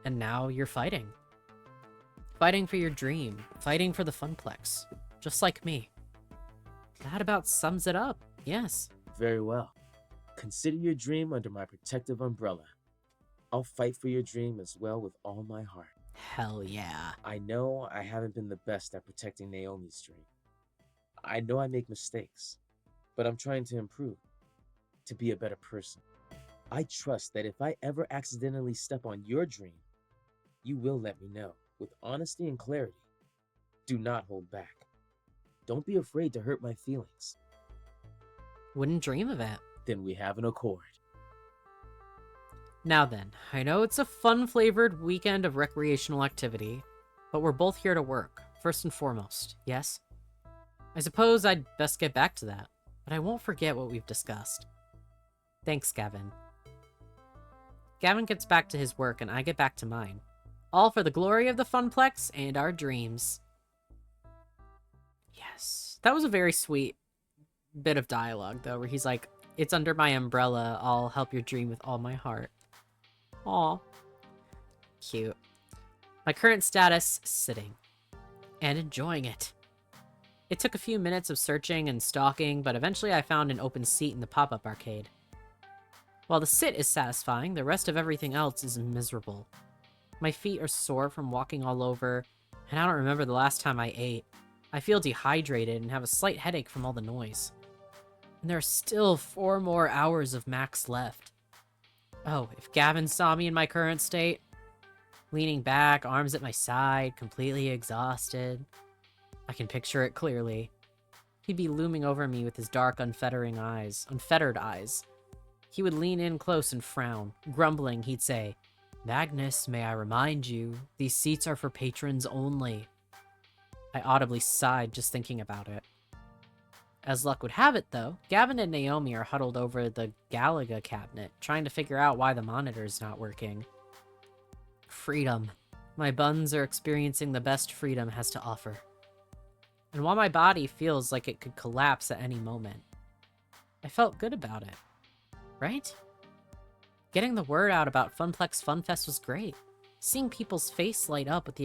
Speaker 1: And now you're fighting. Fighting for your dream, fighting for the Funplex, just like me. That about sums it up, yes.
Speaker 8: Very well. Consider your dream under my protective umbrella. I'll fight for your dream as well with all my heart.
Speaker 1: Hell yeah.
Speaker 8: I know I haven't been the best at protecting Naomi's dream. I know I make mistakes, but I'm trying to improve, to be a better person. I trust that if I ever accidentally step on your dream, you will let me know, with honesty and clarity. Do not hold back. Don't be afraid to hurt my feelings.
Speaker 1: Wouldn't dream of it.
Speaker 8: Then we have an accord.
Speaker 1: Now then, I know it's a fun-flavored weekend of recreational activity, but we're both here to work, first and foremost, yes? I suppose I'd best get back to that, but I won't forget what we've discussed. Thanks, Gavin. Gavin gets back to his work and I get back to mine. All for the glory of the Funplex and our dreams. Yes. That was a very sweet bit of dialogue, though, where he's like, it's under my umbrella, I'll help your dream with all my heart. Aw. Cute. My current status, sitting. And enjoying it. It took a few minutes of searching and stalking, but eventually I found an open seat in the pop-up arcade. While the sit is satisfying, the rest of everything else is miserable. My feet are sore from walking all over, and I don't remember the last time I ate. I feel dehydrated and have a slight headache from all the noise. And there are still 4 more hours of max left. Oh, if Gavin saw me in my current state, leaning back, arms at my side, completely exhausted, I can picture it clearly. He'd be looming over me with his dark, unfettered eyes. He would lean in close and frown. Grumbling, he'd say, "Magnus, may I remind you, these seats are for patrons only." I audibly sighed just thinking about it. As luck would have it, though, Gavin and Naomi are huddled over the Galaga cabinet, trying to figure out why the monitor's not working. Freedom. My buns are experiencing the best freedom has to offer. And while my body feels like it could collapse at any moment, I felt good about it. Right? Getting the word out about Funplex Funfest was great. Seeing people's face light up with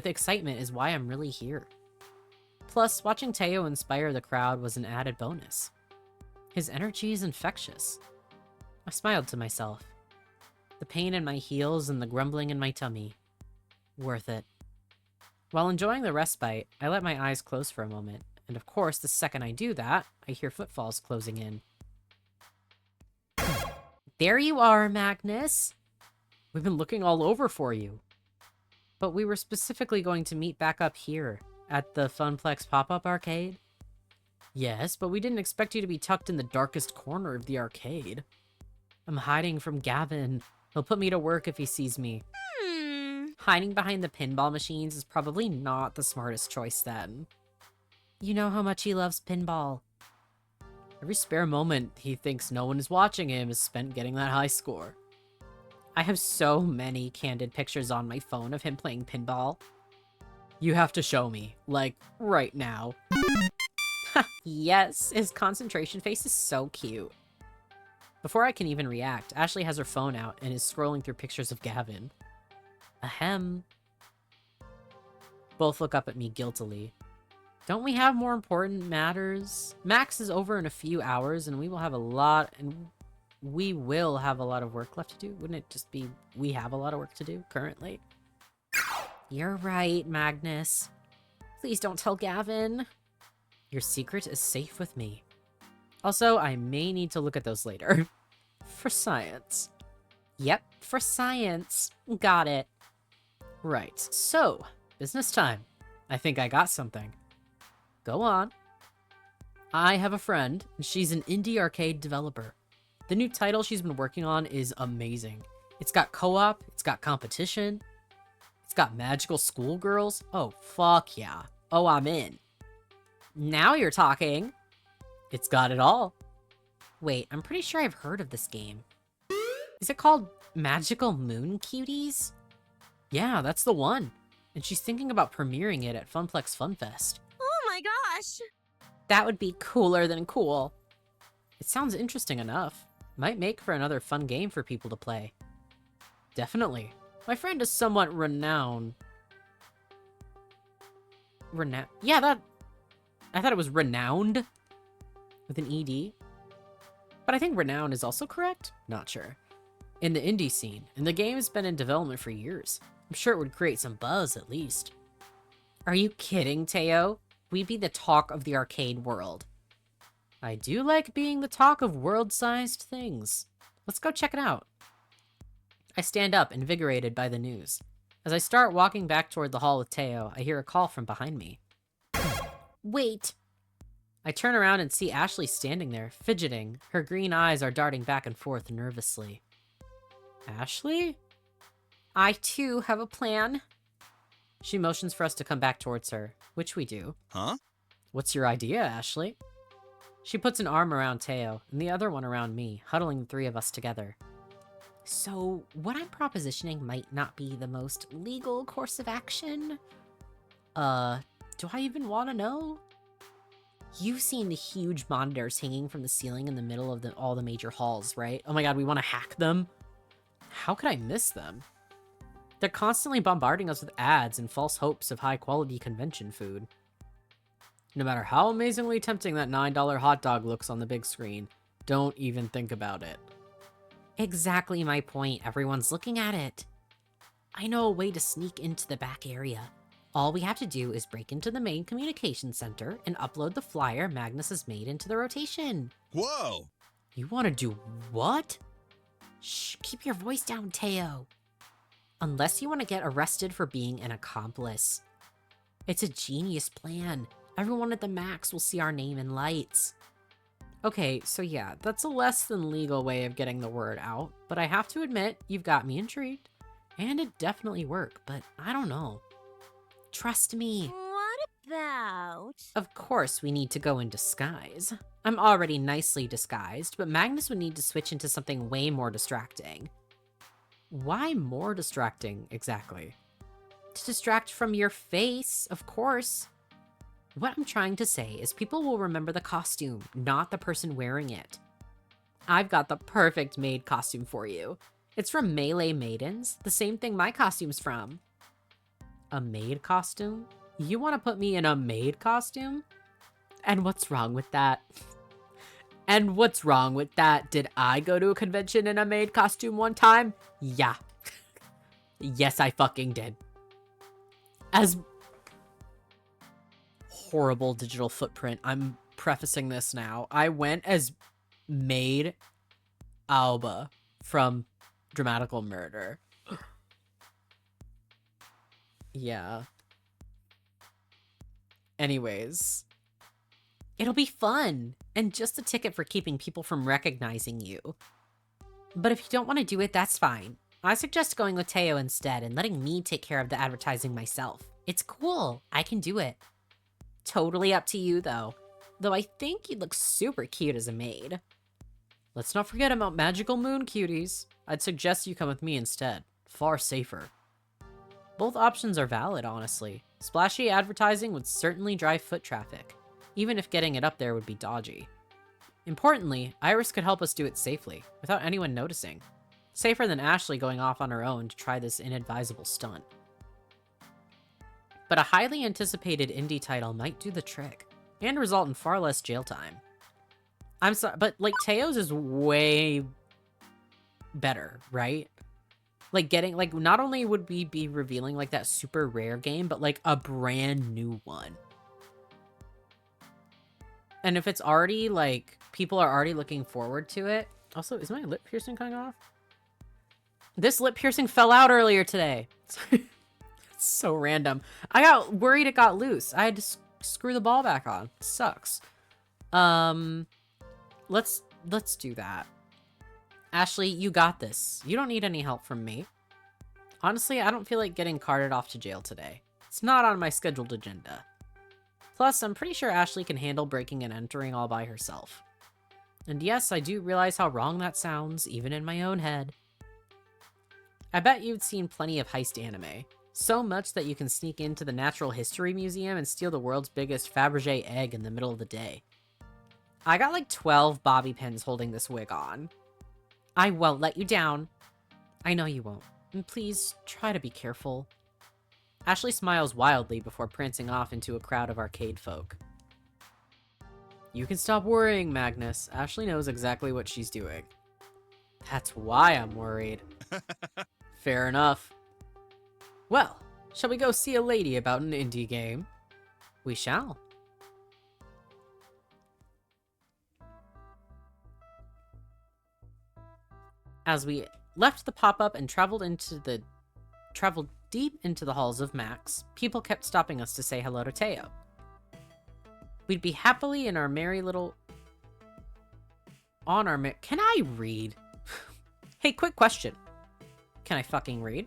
Speaker 1: excitement is why I'm really here. Plus, watching Teo inspire the crowd was an added bonus. His energy is infectious. I smiled to myself. The pain in my heels and the grumbling in my tummy. Worth it. While enjoying the respite, I let my eyes close for a moment, and of course, the second I do that, I hear footfalls closing in. There you are, Magnus! We've been looking all over for you. But we were specifically going to meet back up here. At the Funplex pop-up arcade? Yes, but we didn't expect you to be tucked in the darkest corner of the arcade. I'm hiding from Gavin. He'll put me to work if he sees me. Hiding behind the pinball machines is probably not the smartest choice then. You know how much he loves pinball. Every spare moment he thinks no one is watching him is spent getting that high score. I have so many candid pictures on my phone of him playing pinball. You have to show me, like, right now. Yes, his concentration face is so cute. Before I can even react, Ashley has her phone out and is scrolling through pictures of Gavin. Ahem. Both look up at me guiltily. Don't we have more important matters? Max is over in a few hours and we will have a lot of work left to do. Wouldn't it just be we have a lot of work to do currently? You're right, Magnus. Please don't tell Gavin. Your secret is safe with me. Also, I may need to look at those later. For science. Yep, for science. Got it. Right, so, business time. I think I got something. Go on. I have a friend, and she's an indie arcade developer. The new title she's been working on is amazing. It's got co-op, it's got competition, it's got magical schoolgirls. Oh, fuck yeah. Oh, I'm in. Now you're talking. It's got it all. Wait, I'm pretty sure I've heard of this game. Is it called Magical Moon Cuties? Yeah, that's the one. And she's thinking about premiering it at Funplex Funfest.
Speaker 2: Oh my gosh!
Speaker 1: That would be cooler than cool. It sounds interesting enough. Might make for another fun game for people to play. Definitely. My friend is somewhat renowned. Yeah, I thought it was renowned with an ED. But I think renowned is also correct? Not sure. In the indie scene, and the game has been in development for years. I'm sure it would create some buzz at least. Are you kidding, Teo? We'd be the talk of the arcade world. I do like being the talk of world-sized things. Let's go check it out. I stand up, invigorated by the news. As I start walking back toward the hall with Teo, I hear a call from behind me. Wait! I turn around and see Ashley standing there, fidgeting. Her green eyes are darting back and forth nervously. Ashley? I too have a plan. She motions for us to come back towards her, which we do.
Speaker 5: Huh?
Speaker 1: What's your idea, Ashley? She puts an arm around Teo and the other one around me, huddling the three of us together. So, what I'm propositioning might not be the most legal course of action. Do I even want to know? You've seen the huge monitors hanging from the ceiling in the middle of all the major halls, right? Oh my god, we want to hack them? How could I miss them? They're constantly bombarding us with ads and false hopes of high-quality convention food. No matter how amazingly tempting that $9 hot dog looks on the big screen, don't even think about it. Exactly my point. Everyone's looking at it. I know a way to sneak into the back area. All we have to do is break into the main communication center and upload the flyer Magnus has made into the rotation.
Speaker 5: Whoa!
Speaker 1: You want to do what? Shh, keep your voice down, Teo. Unless you want to get arrested for being an accomplice. It's a genius plan. Everyone at the Max will see our name in lights. Okay, so yeah, that's a less than legal way of getting the word out, but I have to admit, you've got me intrigued. And it definitely worked, but I don't know. Trust me.
Speaker 2: What about?
Speaker 1: Of course we need to go in disguise. I'm already nicely disguised, but Magnus would need to switch into something way more distracting. Why more distracting, exactly? To distract from your face, of course. What I'm trying to say is people will remember the costume, not the person wearing it. I've got the perfect maid costume for you. It's from Melee Maidens, the same thing my costume's from. A maid costume? You want to put me in a maid costume? And what's wrong with that? And what's wrong with that? Did I go to a convention in a maid costume one time? Yeah. Yes, I fucking did. As horrible digital footprint, I'm prefacing this now. I went as maid Alba from Dramatical Murder. Yeah. Anyways, it'll be fun and just a ticket for keeping people from recognizing you. But if you don't want to do it, that's fine. I suggest going with Teo instead and letting me take care of the advertising myself. It's cool. I can do it. Totally up to you, though. Though I think you'd look super cute as a maid. Let's not forget about magical moon cuties. I'd suggest you come with me instead. Far safer. Both options are valid, honestly. Splashy advertising would certainly drive foot traffic, even if getting it up there would be dodgy. Importantly, Iris could help us do it safely, without anyone noticing. Safer than Ashley going off on her own to try this inadvisable stunt. But a highly anticipated indie title might do the trick, and result in far less jail time. I'm sorry, but like Teo's is way better, right? Like getting, like not only would we be revealing like that super rare game, but like a brand new one. And if it's already like, people are already looking forward to it. Also, is my lip piercing coming off? This lip piercing fell out earlier today. It's so random. I got worried it got loose. I had to screw the ball back on. It sucks. Let's do that. Ashley, you got this. You don't need any help from me. Honestly, I don't feel like getting carted off to jail today. It's not on my scheduled agenda. Plus, I'm pretty sure Ashley can handle breaking and entering all by herself. And yes, I do realize how wrong that sounds, even in my own head. I bet you've seen plenty of heist anime. So much that you can sneak into the Natural History Museum and steal the world's biggest Fabergé egg in the middle of the day. I got like 12 bobby pins holding this wig on. I won't let you down. I know you won't. And please, try to be careful. Ashley smiles wildly before prancing off into a crowd of arcade folk. You can stop worrying, Magnus. Ashley knows exactly what she's doing. That's why I'm worried. Fair enough. Well, shall we go see a lady about an indie game? We shall. As we left the pop-up and traveled deep into the halls of Max, people kept stopping us to say hello to Teo. We'd be happily in our merry little... Can I read? Hey, quick question. Can I fucking read?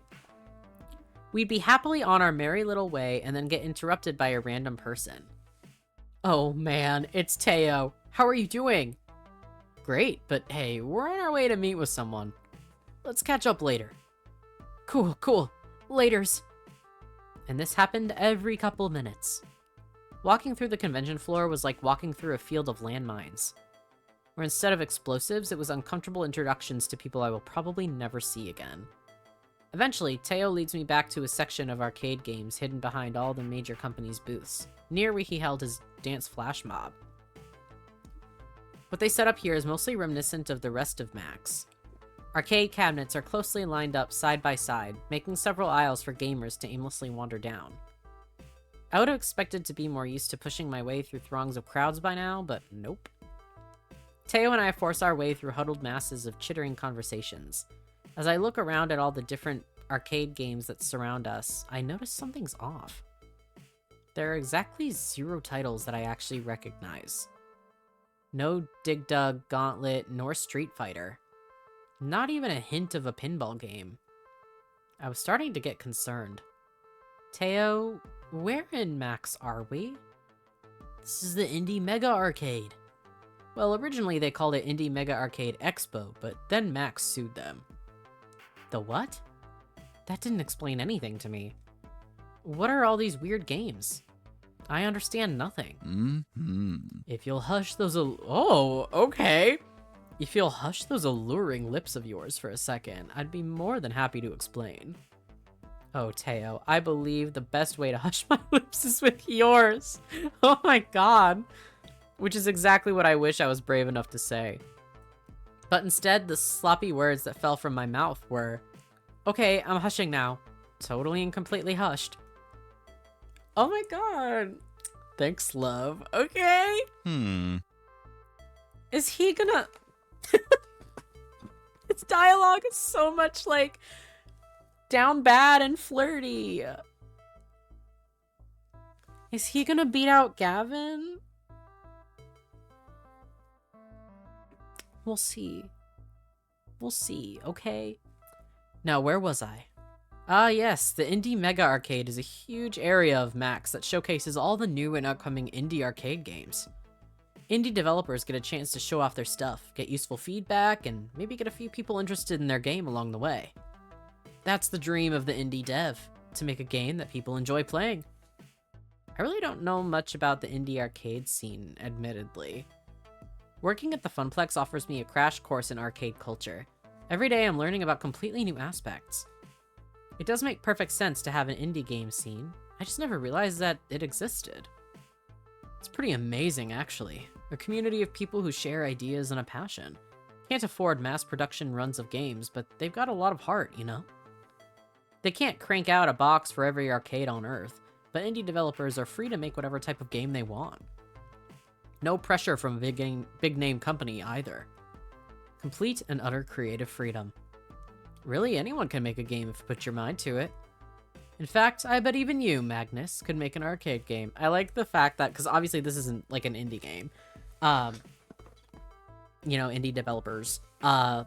Speaker 1: We'd be happily on our merry little way and then get interrupted by a random person. Oh man, it's Teo. How are you doing? Great, but hey, we're on our way to meet with someone. Let's catch up later. Cool. Laters. And this happened every couple minutes. Walking through the convention floor was like walking through a field of landmines. Where instead of explosives, it was uncomfortable introductions to people I will probably never see again. Eventually, Teo leads me back to a section of arcade games hidden behind all the major companies' booths, near where he held his dance flash mob. What they set up here is mostly reminiscent of the rest of Max. Arcade cabinets are closely lined up side by side, making several aisles for gamers to aimlessly wander down. I would have expected to be more used to pushing my way through throngs of crowds by now, but nope. Teo and I force our way through huddled masses of chittering conversations. As I look around at all the different arcade games that surround us, I notice something's off. There are exactly 0 titles that I actually recognize. No Dig Dug, Gauntlet, nor Street Fighter. Not even a hint of a pinball game. I was starting to get concerned. Teo, where in Max are we? This is the Indie Mega Arcade. Well, originally they called it Indie Mega Arcade Expo, but then Max sued them. The what? That didn't explain anything to me. What are all these weird games? I understand nothing. If you'll hush those okay. If you'll hush those alluring lips of yours for a second, I'd be more than happy to explain. Oh, Teo, I believe the best way to hush my lips is with yours. Oh my god. Which is exactly what I wish I was brave enough to say. But instead, the sloppy words that fell from my mouth were, okay, I'm hushing now. Totally and completely hushed. Oh my god. Thanks, love. Okay. Is he gonna... Its dialogue is so much like down bad and flirty. Is he gonna beat out Gavin? We'll see. We'll see, okay? Now, where was I? Ah, yes, the Indie Mega Arcade is a huge area of Max that showcases all the new and upcoming indie arcade games. Indie developers get a chance to show off their stuff, get useful feedback, and maybe get a few people interested in their game along the way. That's the dream of the indie dev, to make a game that people enjoy playing. I really don't know much about the indie arcade scene, admittedly. Working at the Funplex offers me a crash course in arcade culture. Every day I'm learning about completely new aspects. It does make perfect sense to have an indie game scene. I just never realized that it existed. It's pretty amazing, actually. A community of people who share ideas and a passion. Can't afford mass production runs of games, but they've got a lot of heart, you know? They can't crank out a box for every arcade on Earth, but indie developers are free to make whatever type of game they want. No pressure from a big name company either. Complete and utter creative freedom. Really, anyone can make a game if you put your mind to it. In fact, I bet even you, Magnus, could make an arcade game. I like the fact that, because obviously this isn't like an indie game. You know, indie developers. I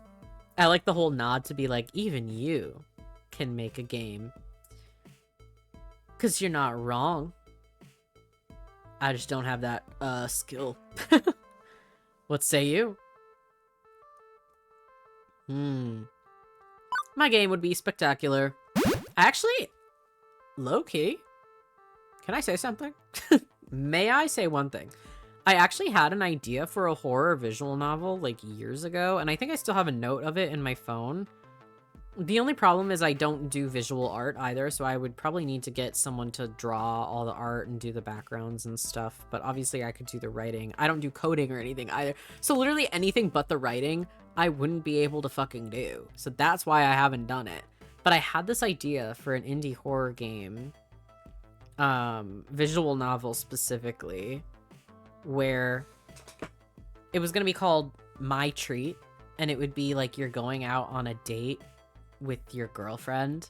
Speaker 1: like the whole nod to be like, even you can make a game. Because you're not wrong. I just don't have that, skill. What say you? My game would be spectacular. Actually, low-key. Can I say something? May I say one thing? I actually had an idea for a horror visual novel, like, years ago, and I think I still have a note of it in my phone. The only problem is I don't do visual art either, so I would probably need to get someone to draw all the art and do the backgrounds and stuff, but obviously I could do the writing. I don't do coding or anything either. So literally anything but the writing, I wouldn't be able to fucking do. So that's why I haven't done it. But I had this idea for an indie horror game, visual novel specifically, where it was going to be called My Treat, and it would be like you're going out on a date with your girlfriend,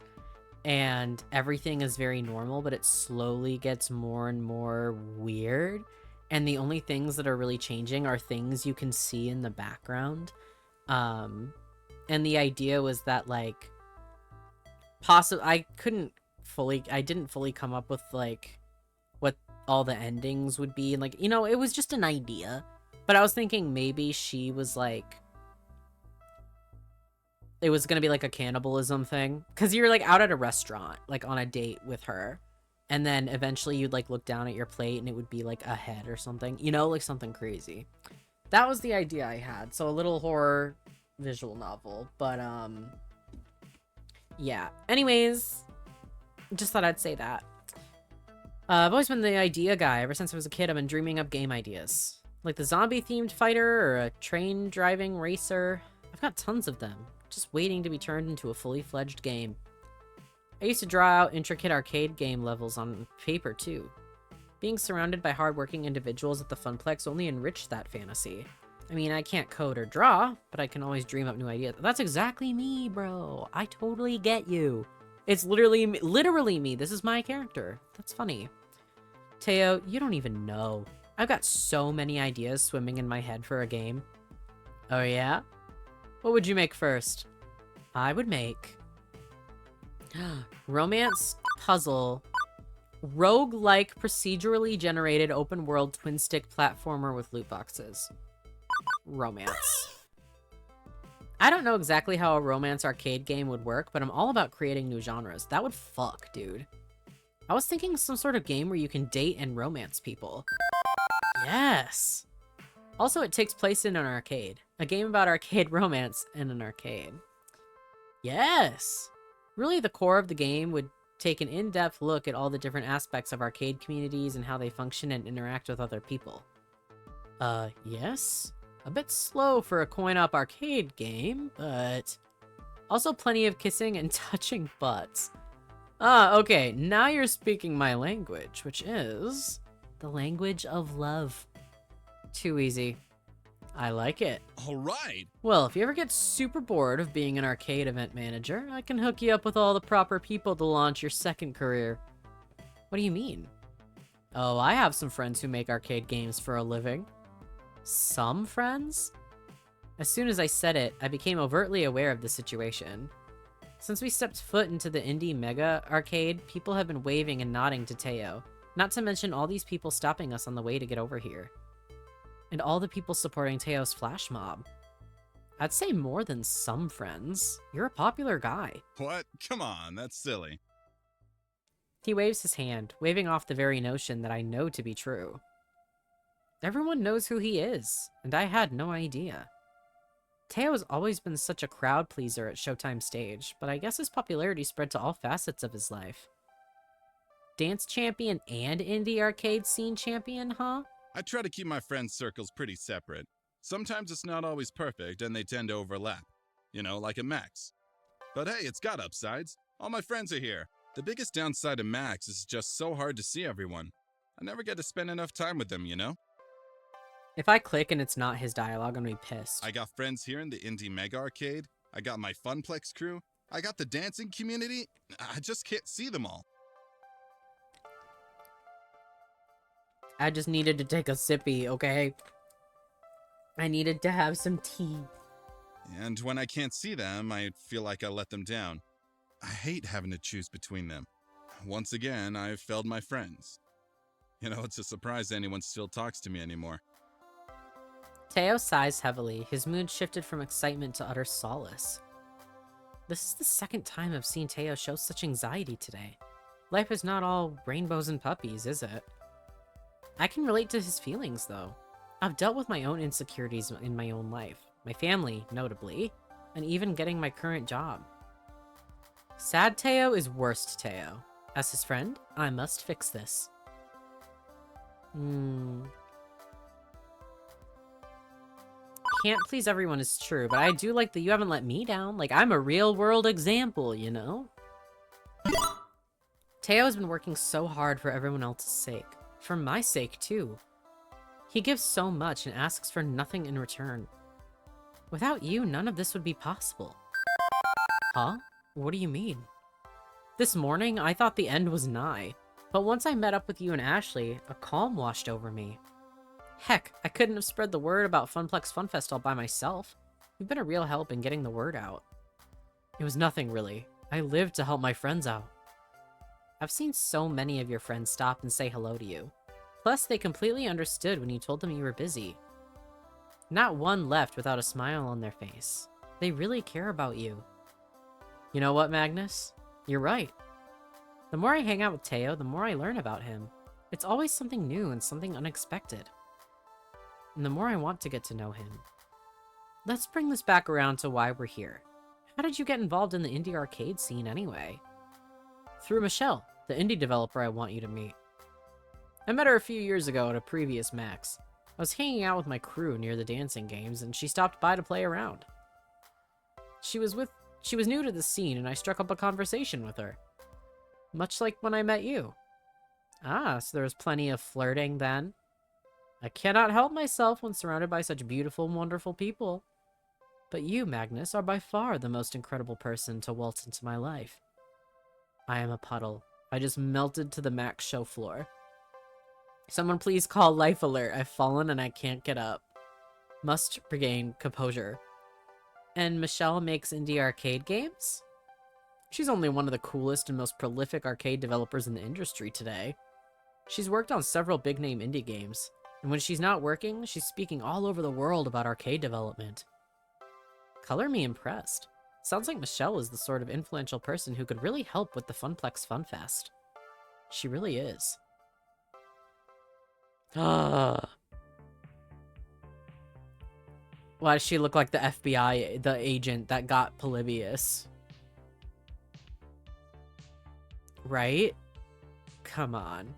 Speaker 1: and everything is very normal, but it slowly gets more and more weird, and the only things that are really changing are things you can see in the background. And the idea was that, like, I didn't fully come up with, like, what all the endings would be, and, like, you know, it was just an idea, but I was thinking maybe she was, like, it was gonna be, like, a cannibalism thing, because you're, like, out at a restaurant, like, on a date with her, and then eventually you'd, like, look down at your plate, and it would be, like, a head or something, you know, like, something crazy. That was the idea I had, so a little horror visual novel, but, yeah. Anyways, just thought I'd say that. I've always been the idea guy. Ever since I was a kid, I've been dreaming up game ideas. Like the zombie-themed fighter, or a train-driving racer. I've got tons of them, just waiting to be turned into a fully fledged game. I used to draw out intricate arcade game levels on paper, too. Being surrounded by hardworking individuals at the Funplex only enriched that fantasy. I mean, I can't code or draw, but I can always dream up new ideas. That's exactly me, bro. I totally get you. It's literally me. This is my character. That's funny. Teo, you don't even know. I've got so many ideas swimming in my head for a game. Oh yeah? What would you make first? I would make romance, puzzle, roguelike procedurally generated open world twin stick platformer with loot boxes. Romance. I don't know exactly how a romance arcade game would work, but I'm all about creating new genres. That would fuck, dude. I was thinking some sort of game where you can date and romance people. Yes! Also, it takes place in an arcade. A game about arcade romance in an arcade. Yes! Really, the core of the game would take an in-depth look at all the different aspects of arcade communities and how they function and interact with other people. Yes? A bit slow for a coin-op arcade game, but also plenty of kissing and touching butts. Ah, okay, now you're speaking my language, which is the language of love. Too easy. I like it.
Speaker 5: All right.
Speaker 1: Well, if you ever get super bored of being an arcade event manager, I can hook you up with all the proper people to launch your second career. What do you mean? Oh, I have some friends who make arcade games for a living. Some friends? As soon as I said it, I became overtly aware of the situation. Since we stepped foot into the indie mega arcade, people have been waving and nodding to Teo. Not to mention all these people stopping us on the way to get over here. And all the people supporting Teo's flash mob. I'd say more than some friends. You're a popular guy.
Speaker 5: What? Come on, that's silly.
Speaker 1: He waves his hand, waving off the very notion that I know to be true. Everyone knows who he is, and I had no idea. Teo has always been such a crowd pleaser at Showtime stage, but I guess his popularity spread to all facets of his life. Dance champion and indie arcade scene champion, huh?
Speaker 5: I try to keep my friends' circles pretty separate. Sometimes it's not always perfect and they tend to overlap. You know, like a Max. But hey, it's got upsides. All my friends are here. The biggest downside of Max is just so hard to see everyone. I never get to spend enough time with them, you know?
Speaker 1: If I click and it's not his dialogue, I'm gonna be pissed.
Speaker 5: I got friends here in the Indie Mega Arcade. I got my Funplex crew. I got the dancing community. I just can't see them all.
Speaker 1: I just needed to take a sippy, okay? I needed to have some tea.
Speaker 5: And when I can't see them, I feel like I let them down. I hate having to choose between them. Once again, I've failed my friends. You know, it's a surprise anyone still talks to me anymore.
Speaker 1: Teo sighs heavily. His mood shifted from excitement to utter solace. This is the second time I've seen Teo show such anxiety today. Life is not all rainbows and puppies, is it? I can relate to his feelings, though. I've dealt with my own insecurities in my own life, my family, notably, and even getting my current job. Sad Teo is worst Teo. As his friend, I must fix this. Can't please everyone is true, but I do like that you haven't let me down. Like, I'm a real-world example, you know? Teo has been working so hard for everyone else's sake. For my sake, too. He gives so much and asks for nothing in return. Without you, none of this would be possible. Huh? What do you mean? This morning, I thought the end was nigh. But once I met up with you and Ashley, a calm washed over me. Heck, I couldn't have spread the word about Funplex Funfest all by myself. You've been a real help in getting the word out. It was nothing, really. I lived to help my friends out. I've seen so many of your friends stop and say hello to you. Plus, they completely understood when you told them you were busy. Not one left without a smile on their face. They really care about you. You know what, Magnus? You're right. The more I hang out with Teo, the more I learn about him. It's always something new and something unexpected. And the more I want to get to know him. Let's bring this back around to why we're here. How did you get involved in the indie arcade scene anyway? Through Michelle, the indie developer I want you to meet. I met her a few years ago at a previous Max. I was hanging out with my crew near the dancing games, and she stopped by to play around. She was new to the scene, and I struck up a conversation with her. Much like when I met you. Ah, so there was plenty of flirting then. I cannot help myself when surrounded by such beautiful and wonderful people. But you, Magnus, are by far the most incredible person to waltz into my life. I am a puddle. I just melted to the Max show floor. Someone please call Life Alert. I've fallen and I can't get up. Must regain composure. And Michelle makes indie arcade games? She's only one of the coolest and most prolific arcade developers in the industry today. She's worked on several big-name indie games, and when she's not working, she's speaking all over the world about arcade development. Color me impressed. Sounds like Michelle is the sort of influential person who could really help with the Funplex Funfest. She really is. Why does she look like the FBI, the agent that got Polybius? Right? Come on.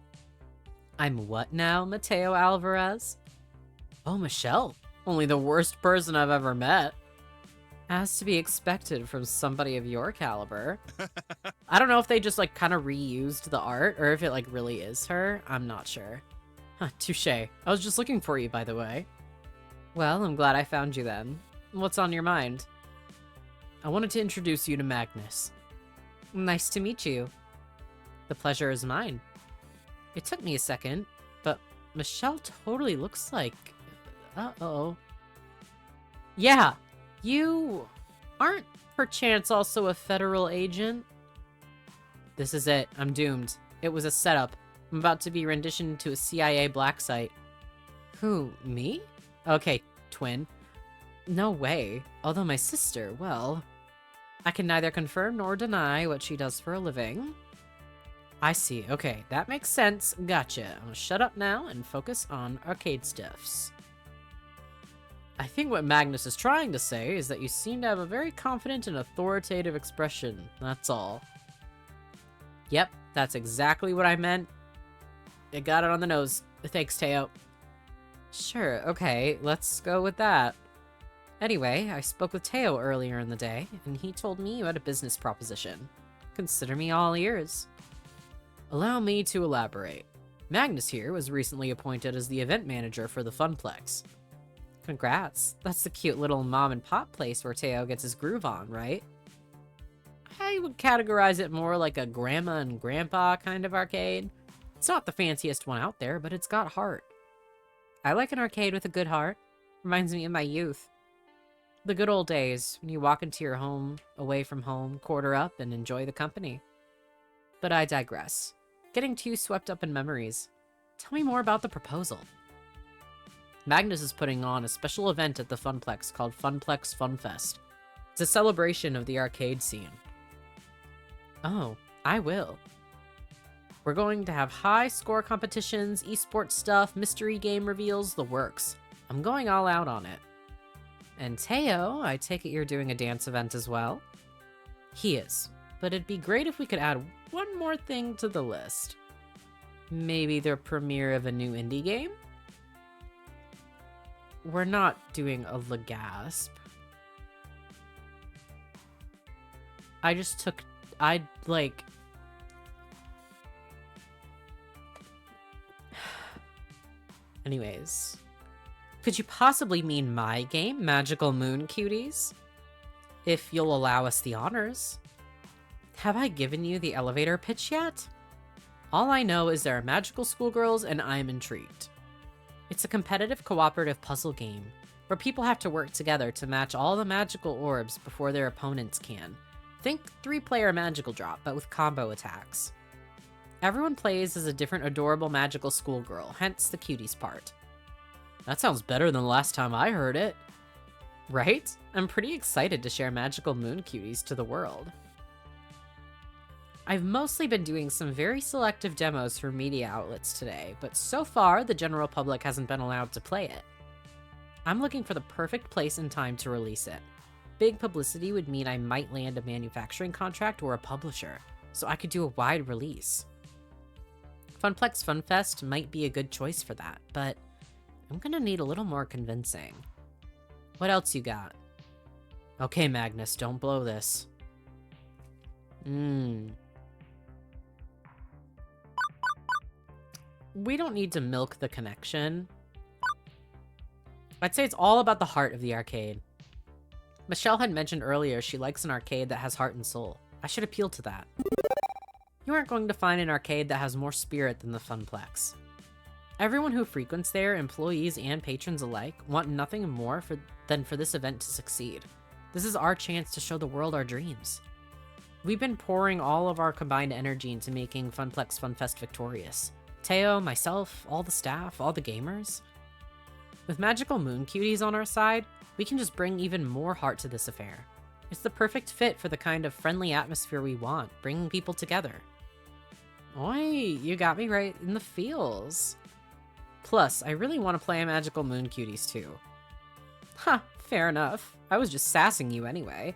Speaker 1: I'm what now, Mateo Alvarez? Oh, Michelle. Only the worst person I've ever met. As to be expected from somebody of your caliber. I don't know if they just, like, kind of reused the art, or if it, like, really is her. I'm not sure. Huh, touché. I was just looking for you, by the way. Well, I'm glad I found you then. What's on your mind? I wanted to introduce you to Magnus. Nice to meet you. The pleasure is mine. It took me a second, but Michelle totally looks like... Uh-oh. Yeah, you aren't perchance also a federal agent? This is it. I'm doomed. It was a setup. I'm about to be renditioned to a CIA black site. Who, me? Okay, twin. No way. Although my sister, well... I can neither confirm nor deny what she does for a living. I see. Okay, that makes sense. Gotcha. I'm gonna shut up now and focus on arcade stuffs. I think what Magnus is trying to say is that you seem to have a very confident and authoritative expression. That's all. Yep, that's exactly what I meant. I got it on the nose. Thanks, Teo. Sure, okay, let's go with that. Anyway, I spoke with Teo earlier in the day, and he told me you had a business proposition. Consider me all ears. Allow me to elaborate. Magnus here was recently appointed as the event manager for the Funplex. Congrats. That's the cute little mom-and-pop place where Teo gets his groove on, right? I would categorize it more like a grandma and grandpa kind of arcade. It's not the fanciest one out there, but it's got heart. I like an arcade with a good heart. Reminds me of my youth. The good old days, when you walk into your home, away from home, quarter up, and enjoy the company. But I digress. Getting too swept up in memories. Tell me more about the proposal. Magnus is putting on a special event at the Funplex called Funplex Funfest. It's a celebration of the arcade scene. Oh, I will. We're going to have high score competitions, esports stuff, mystery game reveals, the works. I'm going all out on it. And Teo, I take it you're doing a dance event as well? He is, but it'd be great if we could add one more thing to the list. Maybe the premiere of a new indie game? We're not doing a Legasp. Anyways. Could you possibly mean my game, Magical Moon Cuties? If you'll allow us the honors. Have I given you the elevator pitch yet? All I know is there are magical schoolgirls and I'm intrigued. It's a competitive cooperative puzzle game, where people have to work together to match all the magical orbs before their opponents can. Think 3-player magical drop, but with combo attacks. Everyone plays as a different adorable magical schoolgirl, hence the cuties part. That sounds better than the last time I heard it. Right? I'm pretty excited to share Magical Moon Cuties to the world. I've mostly been doing some very selective demos for media outlets today, but so far the general public hasn't been allowed to play it. I'm looking for the perfect place and time to release it. Big publicity would mean I might land a manufacturing contract or a publisher, so I could do a wide release. Funplex Funfest might be a good choice for that, but I'm gonna need a little more convincing. What else you got? Okay, Magnus, don't blow this. We don't need to milk the connection. I'd say it's all about the heart of the arcade. Michelle had mentioned earlier she likes an arcade that has heart and soul. I should appeal to that. You aren't going to find an arcade that has more spirit than the Funplex. Everyone who frequents there, employees and patrons alike, want nothing more than for this event to succeed. This is our chance to show the world our dreams. We've been pouring all of our combined energy into making Funplex Funfest victorious. Teo, myself, all the staff, all the gamers. With Magical Moon Cuties on our side, we can just bring even more heart to this affair. It's the perfect fit for the kind of friendly atmosphere we want, bringing people together. Oi, you got me right in the feels. Plus, I really want to play Magical Moon Cuties too. Ha, fair enough. I was just sassing you anyway.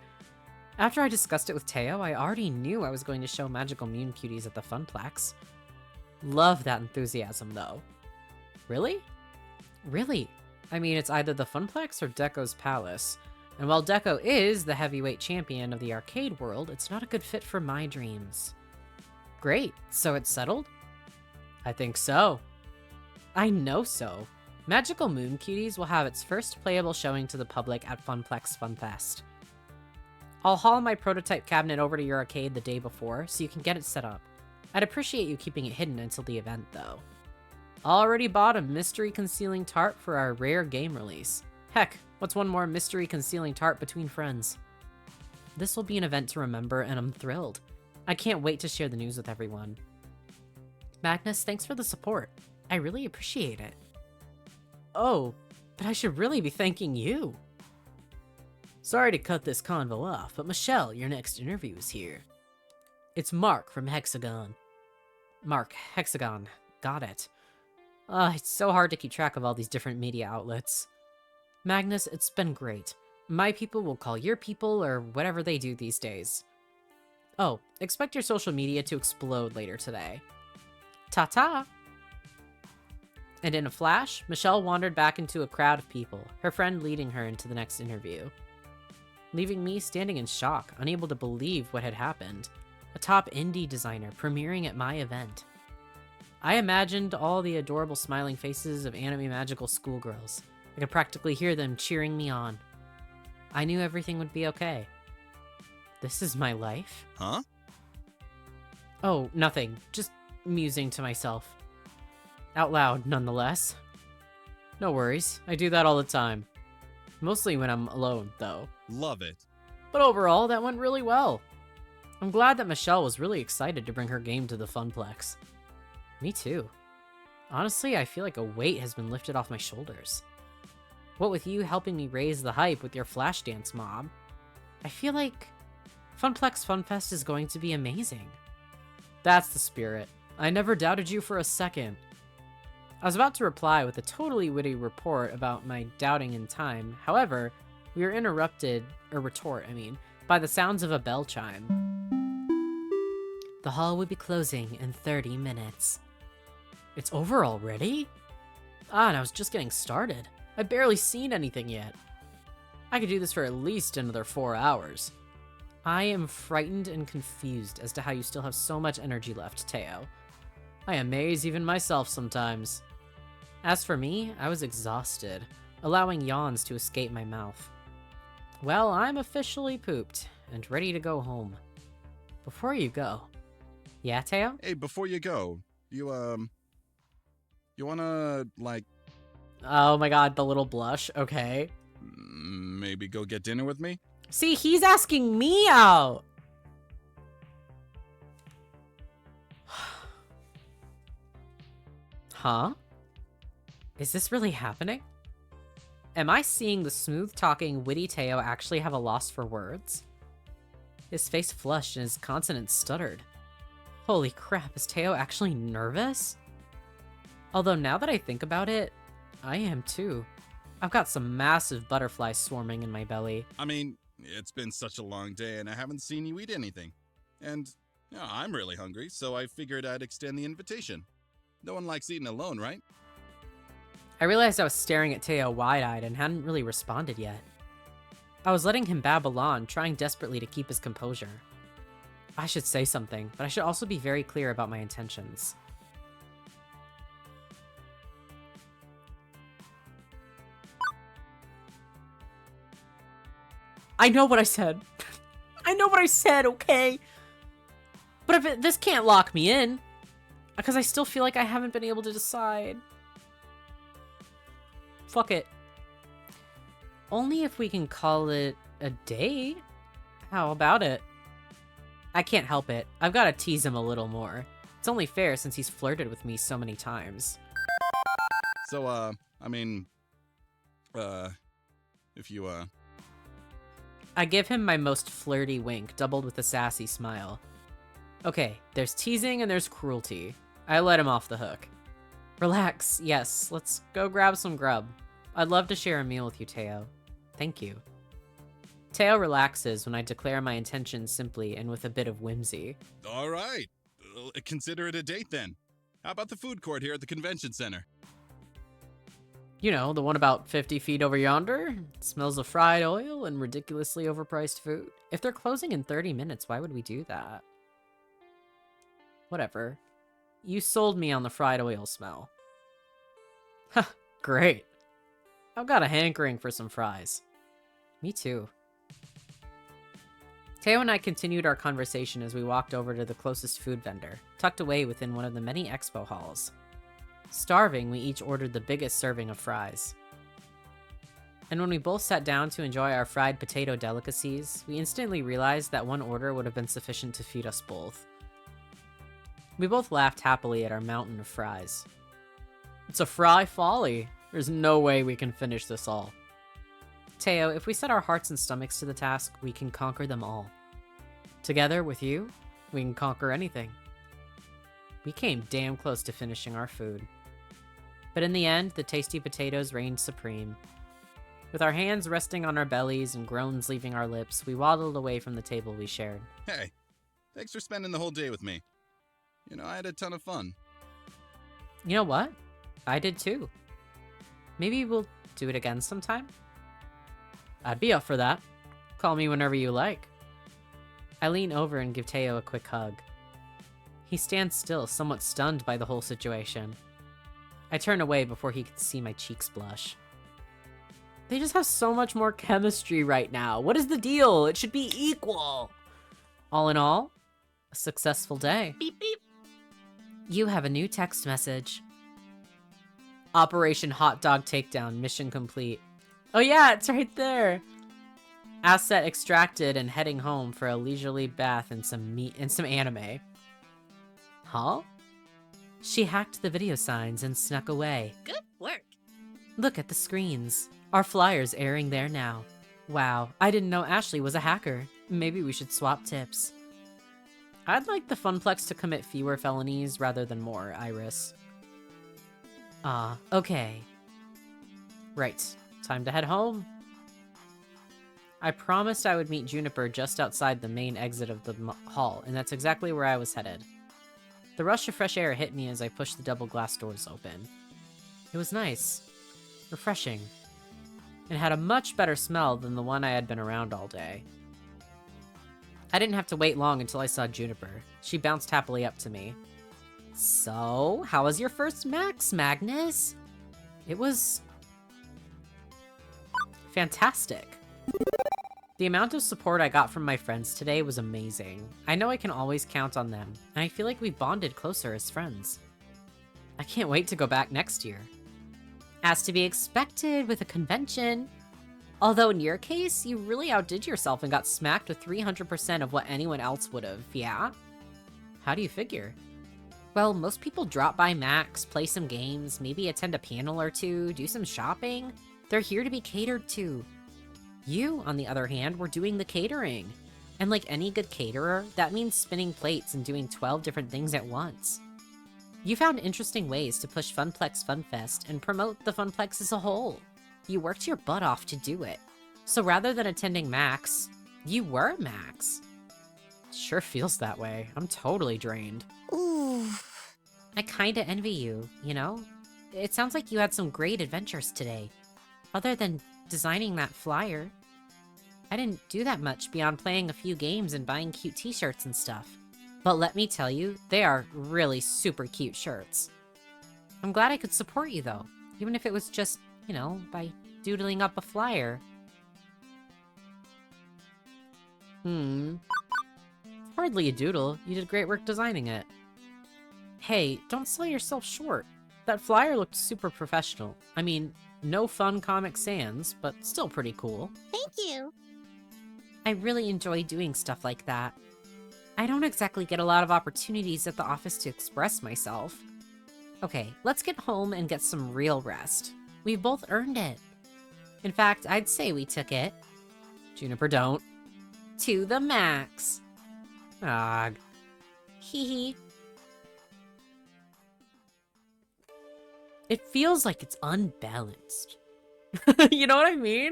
Speaker 1: After I discussed it with Teo, I already knew I was going to show Magical Moon Cuties at the Funplex. Love that enthusiasm, though. Really? Really. I mean, it's either the Funplex or Deco's Palace. And while Deco is the heavyweight champion of the arcade world, it's not a good fit for my dreams. Great, so it's settled? I think so. I know so. Magical Moon Cuties will have its first playable showing to the public at Funplex Funfest. I'll haul my prototype cabinet over to your arcade the day before, so you can get it set up. I'd appreciate you keeping it hidden until the event, though. Already bought a mystery concealing tart for our rare game release. Heck, what's one more mystery concealing tart between friends? This will be an event to remember, and I'm thrilled. I can't wait to share the news with everyone. Magnus, thanks for the support. I really appreciate it. Oh, but I should really be thanking you. Sorry to cut this convo off, but Michelle, your next interview is here. It's Mark from Hexagon. Mark, Hexagon. Got it. It's so hard to keep track of all these different media outlets. Magnus, it's been great. My people will call your people, or whatever they do these days. Oh, expect your social media to explode later today. Ta-ta! And in a flash, Michelle wandered back into a crowd of people, her friend leading her into the next interview. Leaving me standing in shock, unable to believe what had happened. A top indie designer premiering at my event. I imagined all the adorable smiling faces of anime magical schoolgirls. I could practically hear them cheering me on. I knew everything would be okay. This is my life?
Speaker 5: Huh?
Speaker 1: Oh, nothing. Just musing to myself. Out loud, nonetheless. No worries. I do that all the time. Mostly when I'm alone, though.
Speaker 5: Love it.
Speaker 1: But overall, that went really well. I'm glad that Michelle was really excited to bring her game to the Funplex. Me too. Honestly, I feel like a weight has been lifted off my shoulders. What with you helping me raise the hype with your flash dance mob, I feel like Funplex Funfest is going to be amazing. That's the spirit. I never doubted you for a second. I was about to reply with a totally witty report about my doubting in time. However, we were interrupted, or retort, by the sounds of a bell chime. The hall would be closing in 30 minutes. It's over already? And I was just getting started. I've barely seen anything yet. I could do this for at least another 4 hours. I am frightened and confused as to how you still have so much energy left, Teo. I amaze even myself sometimes. As for me, I was exhausted, allowing yawns to escape my mouth. Well, I'm officially pooped and ready to go home. Before you go. Yeah, Teo?
Speaker 5: Hey, before you go, you wanna,
Speaker 1: Oh my god, the little blush. Okay.
Speaker 5: maybe go get dinner with me?
Speaker 1: See, he's asking me out! Huh? Is this really happening? Am I seeing the smooth-talking, witty Teo actually have a loss for words? His face flushed and his consonants stuttered. Holy crap, is Teo actually nervous? Although now that I think about it, I am too. I've got some massive butterflies swarming in my belly.
Speaker 5: I mean, it's been such a long day and I haven't seen you eat anything. And, I'm really hungry, so I figured I'd extend the invitation. No one likes eating alone, right?
Speaker 1: I realized I was staring at Teo wide-eyed and hadn't really responded yet. I was letting him babble on, trying desperately to keep his composure. I should say something, but I should also be very clear about my intentions. I know what I said. I know what I said, okay? But if this can't lock me in, because I still feel like I haven't been able to decide. Fuck it. Only if we can call it a date? How about it? I can't help it. I've got to tease him a little more. It's only fair since he's flirted with me so many times.
Speaker 5: So, if you,
Speaker 1: I give him my most flirty wink, doubled with a sassy smile. Okay, there's teasing and there's cruelty. I let him off the hook. Relax, yes, let's go grab some grub. I'd love to share a meal with you, Teo. Thank you. Teo relaxes when I declare my intentions simply and with a bit of whimsy.
Speaker 5: all right. Consider it a date then. How about the food court here at the convention center?
Speaker 1: You know, the one about 50 feet over yonder? It smells of fried oil and ridiculously overpriced food. If they're closing in 30 minutes, why would we do that? Whatever. You sold me on the fried oil smell. Ha, great. I've got a hankering for some fries. Me too. Teo and I continued our conversation as we walked over to the closest food vendor, tucked away within one of the many expo halls. Starving, we each ordered the biggest serving of fries. And when we both sat down to enjoy our fried potato delicacies, we instantly realized that one order would have been sufficient to feed us both. We both laughed happily at our mountain of fries. It's a fry folly. There's no way we can finish this all. Teo, if we set our hearts and stomachs to the task, we can conquer them all. Together with you, we can conquer anything. We came damn close to finishing our food. But in the end, the tasty potatoes reigned supreme. With our hands resting on our bellies and groans leaving our lips, we waddled away from the table we shared.
Speaker 5: Hey, thanks for spending the whole day with me. You know, I had a ton of fun.
Speaker 1: You know what? I did too. Maybe we'll do it again sometime? I'd be up for that. Call me whenever you like. I lean over and give Teo a quick hug. He stands still, somewhat stunned by the whole situation. I turn away before he can see my cheeks blush. They just have so much more chemistry right now. What is the deal? It should be equal. All in all, a successful day.
Speaker 9: Beep beep.
Speaker 1: You have a new text message. Operation Hot Dog Takedown, mission complete. Oh yeah, it's right there. Asset extracted and heading home for a leisurely bath and some meat and some anime. Huh? She hacked the video signs and snuck away.
Speaker 9: Good work.
Speaker 1: Look at the screens. Our flyer's airing there now. Wow, I didn't know Ashley was a hacker. Maybe we should swap tips. I'd like the Funplex to commit fewer felonies rather than more, Iris. Ah, okay. Right, time to head home. I promised I would meet Juniper just outside the main exit of the hall, and that's exactly where I was headed. The rush of fresh air hit me as I pushed the double glass doors open. It was nice. Refreshing. It had a much better smell than the one I had been around all day. I didn't have to wait long until I saw Juniper. She bounced happily up to me. So, how was your first Max, Magnus? It was... fantastic. The amount of support I got from my friends today was amazing. I know I can always count on them, and I feel like we bonded closer as friends. I can't wait to go back next year. As to be expected with a convention. Although in your case, you really outdid yourself and got smacked with 300% of what anyone else would have, yeah? How do you figure? Well, most people drop by Max, play some games, maybe attend a panel or two, do some shopping. They're here to be catered to. You, on the other hand, were doing the catering. And like any good caterer, that means spinning plates and doing 12 different things at once. You found interesting ways to push Funplex FunFest and promote the Funplex as a whole. You worked your butt off to do it. So rather than attending Max, you were Max. Sure feels that way. I'm totally drained.
Speaker 2: Ooh.
Speaker 1: I kinda envy you, you know? It sounds like you had some great adventures today. Other than designing that flyer. I didn't do that much beyond playing a few games and buying cute t-shirts and stuff. But let me tell you, they are really super cute shirts. I'm glad I could support you though, even if it was just, you know, by doodling up a flyer. Hardly a doodle. You did great work designing it. Hey, don't sell yourself short. That flyer looked super professional. I mean, no fun Comic Sans, but still pretty cool.
Speaker 2: Thank you.
Speaker 1: I really enjoy doing stuff like that. I don't exactly get a lot of opportunities at the office to express myself. Okay, let's get home and get some real rest. We've both earned it. In fact, I'd say we took it. Juniper, don't. To the max. Ah. Hee hee. It feels like it's unbalanced. You know what I mean?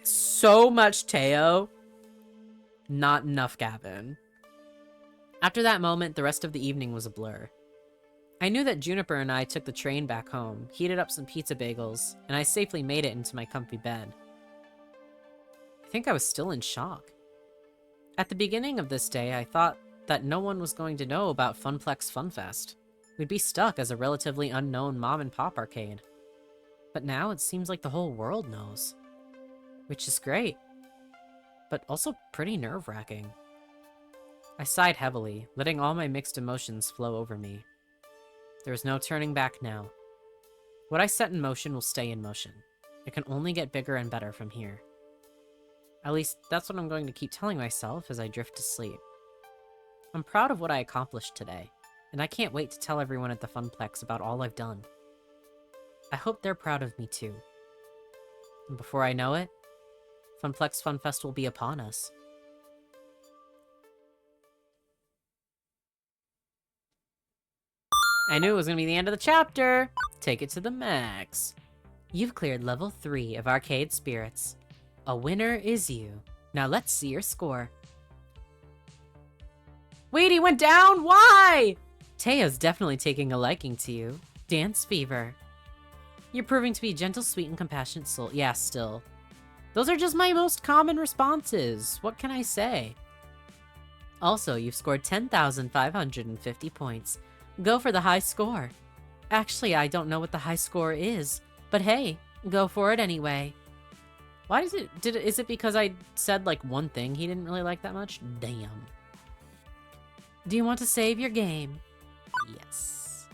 Speaker 1: So much Teo. Not enough Gavin. After that moment, the rest of the evening was a blur. I knew that Juniper and I took the train back home, heated up some pizza bagels, and I safely made it into my comfy bed. I think I was still in shock. At the beginning of this day, I thought that no one was going to know about Funplex FunFest. We'd be stuck as a relatively unknown mom-and-pop arcade. But now it seems like the whole world knows. Which is great. But also pretty nerve-wracking. I sighed heavily, letting all my mixed emotions flow over me. There was no turning back now. What I set in motion will stay in motion. It can only get bigger and better from here. At least, that's what I'm going to keep telling myself as I drift to sleep. I'm proud of what I accomplished today, and I can't wait to tell everyone at the Funplex about all I've done. I hope they're proud of me too. And before I know it, Funplex Funfest will be upon us. I knew it was going to be the end of the chapter! Take it to the max. You've cleared level 3 of Arcade Spirits. A winner is you. Now let's see your score. Wait, he went down? Why? Teo's definitely taking a liking to you. Dance fever. You're proving to be a gentle, sweet, and compassionate soul. Yeah, still. Those are just my most common responses. What can I say? Also, you've scored 10,550 points. Go for the high score. Actually, I don't know what the high score is, but hey, go for it anyway. Why is it because I said like one thing he didn't really like that much? Damn. Do you want to save your game? Yes.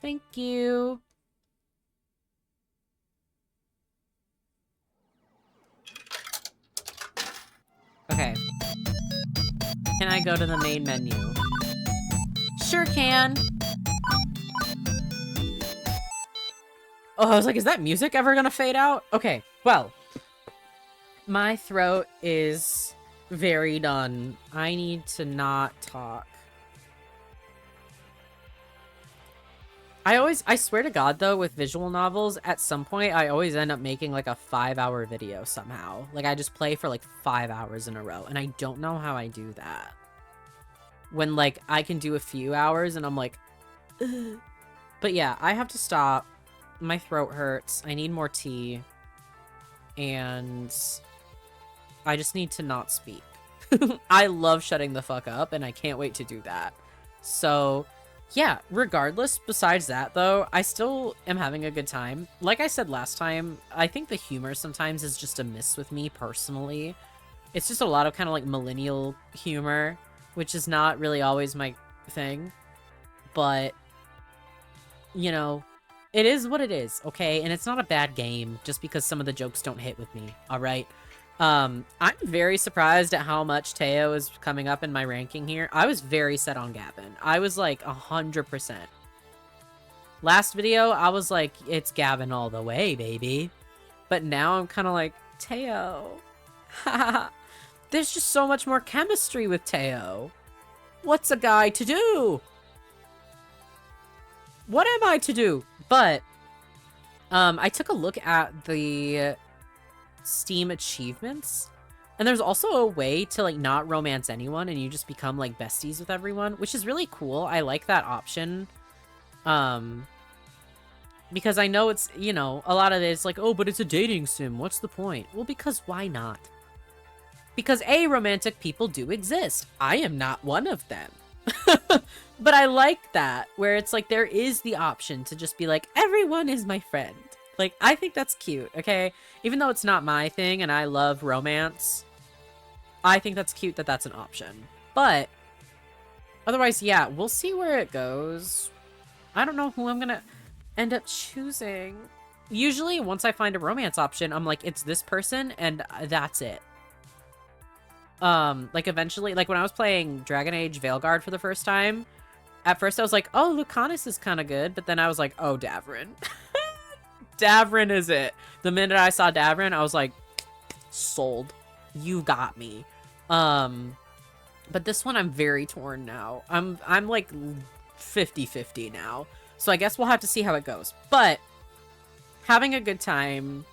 Speaker 1: Thank you. Okay. Can I go to the main menu? Sure can. Oh, I was like, is that music ever gonna fade out? Okay, well. My throat is very done. I need to not talk. I swear to God though, with visual novels, at some point I always end up making like a 5-hour video somehow. Like I just play for like 5 hours in a row, and I don't know how I do that. When like I can do a few hours and I'm like, ugh. But yeah, I have to stop. My throat hurts. I need more tea. And I just need to not speak. I love shutting the fuck up, and I can't wait to do that. So, yeah, regardless, besides that, though, I still am having a good time. Like I said last time, I think the humor sometimes is just a miss with me, personally. It's just a lot of kind of, like, millennial humor, which is not really always my thing. But, you know, it is what it is, okay? And it's not a bad game just because some of the jokes don't hit with me, alright? I'm very surprised at how much Teo is coming up in my ranking here. I was very set on Gavin. I was like 100%. Last video, I was like, it's Gavin all the way, baby. But now I'm kind of like, Teo. There's just so much more chemistry with Teo. What's a guy to do? What am I to do? But, I took a look at the Steam achievements, and there's also a way to like not romance anyone and you just become like besties with everyone, which is really cool. I like that option, because I know it's, you know, a lot of it is like, oh, but it's a dating sim, what's the point? Well, because why not? Because romantic people do exist. I am not one of them. But I like that, where it's like there is the option to just be like, everyone is my friend. Like, I think that's cute, okay? Even though it's not my thing and I love romance, I think that's cute that that's an option. But, otherwise, yeah, we'll see where it goes. I don't know who I'm gonna end up choosing. Usually, once I find a romance option, I'm like, it's this person, and that's it. Like, eventually, like, when I was playing Dragon Age Veilguard for the first time, at first I was like, oh, Lucanus is kind of good, but then I was like, oh, Davrin. Davrin is it. The minute I saw Davrin, I was like, sold. You got me. But this one I'm very torn now. I'm like 50-50 now. So I guess we'll have to see how it goes. But having a good time.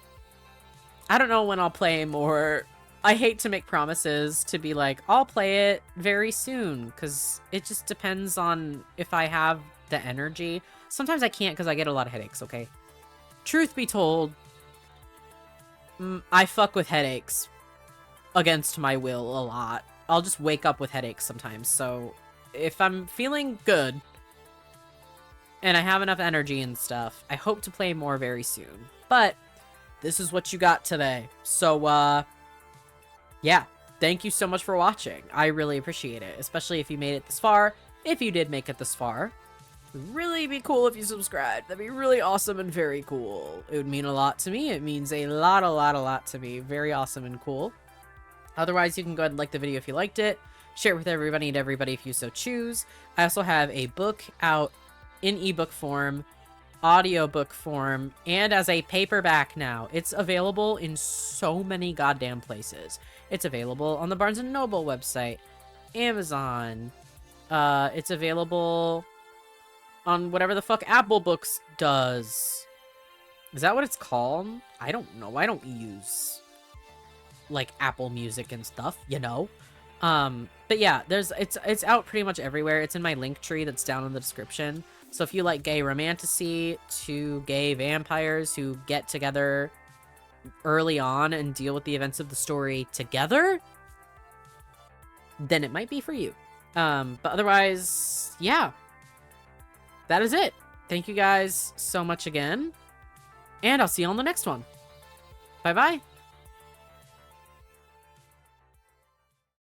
Speaker 1: I don't know when I'll play more. I hate to make promises to be like, I'll play it very soon, because it just depends on if I have the energy. Sometimes I can't because I get a lot of headaches, okay? Truth be told, I fuck with headaches against my will a lot. I'll just wake up with headaches sometimes. So if I'm feeling good and I have enough energy and stuff, I hope to play more very soon. But this is what you got today. So, yeah, thank you so much for watching. I really appreciate it, especially if you made it this far. If you did make it this far, it would really be cool if you subscribed. That'd be really awesome and very cool. It would mean a lot to me. It means a lot to me. Very awesome and cool. Otherwise, you can go ahead and like the video if you liked it. Share it with everybody and everybody if you so choose. I also have a book out in ebook form, audiobook form, and as a paperback now. It's available in so many goddamn places. It's available on the Barnes & Noble website, Amazon. It's available on whatever the fuck Apple Books does. Is that what it's called? I don't know. I don't use, like, Apple Music and stuff, you know? But yeah, it's out pretty much everywhere. It's in my link tree that's down in the description. So if you like gay romantasy, two gay vampires who get together early on and deal with the events of the story together, then it might be for you. But otherwise, yeah. That is it. Thank you guys so much again. And I'll see you on the next one. Bye-bye.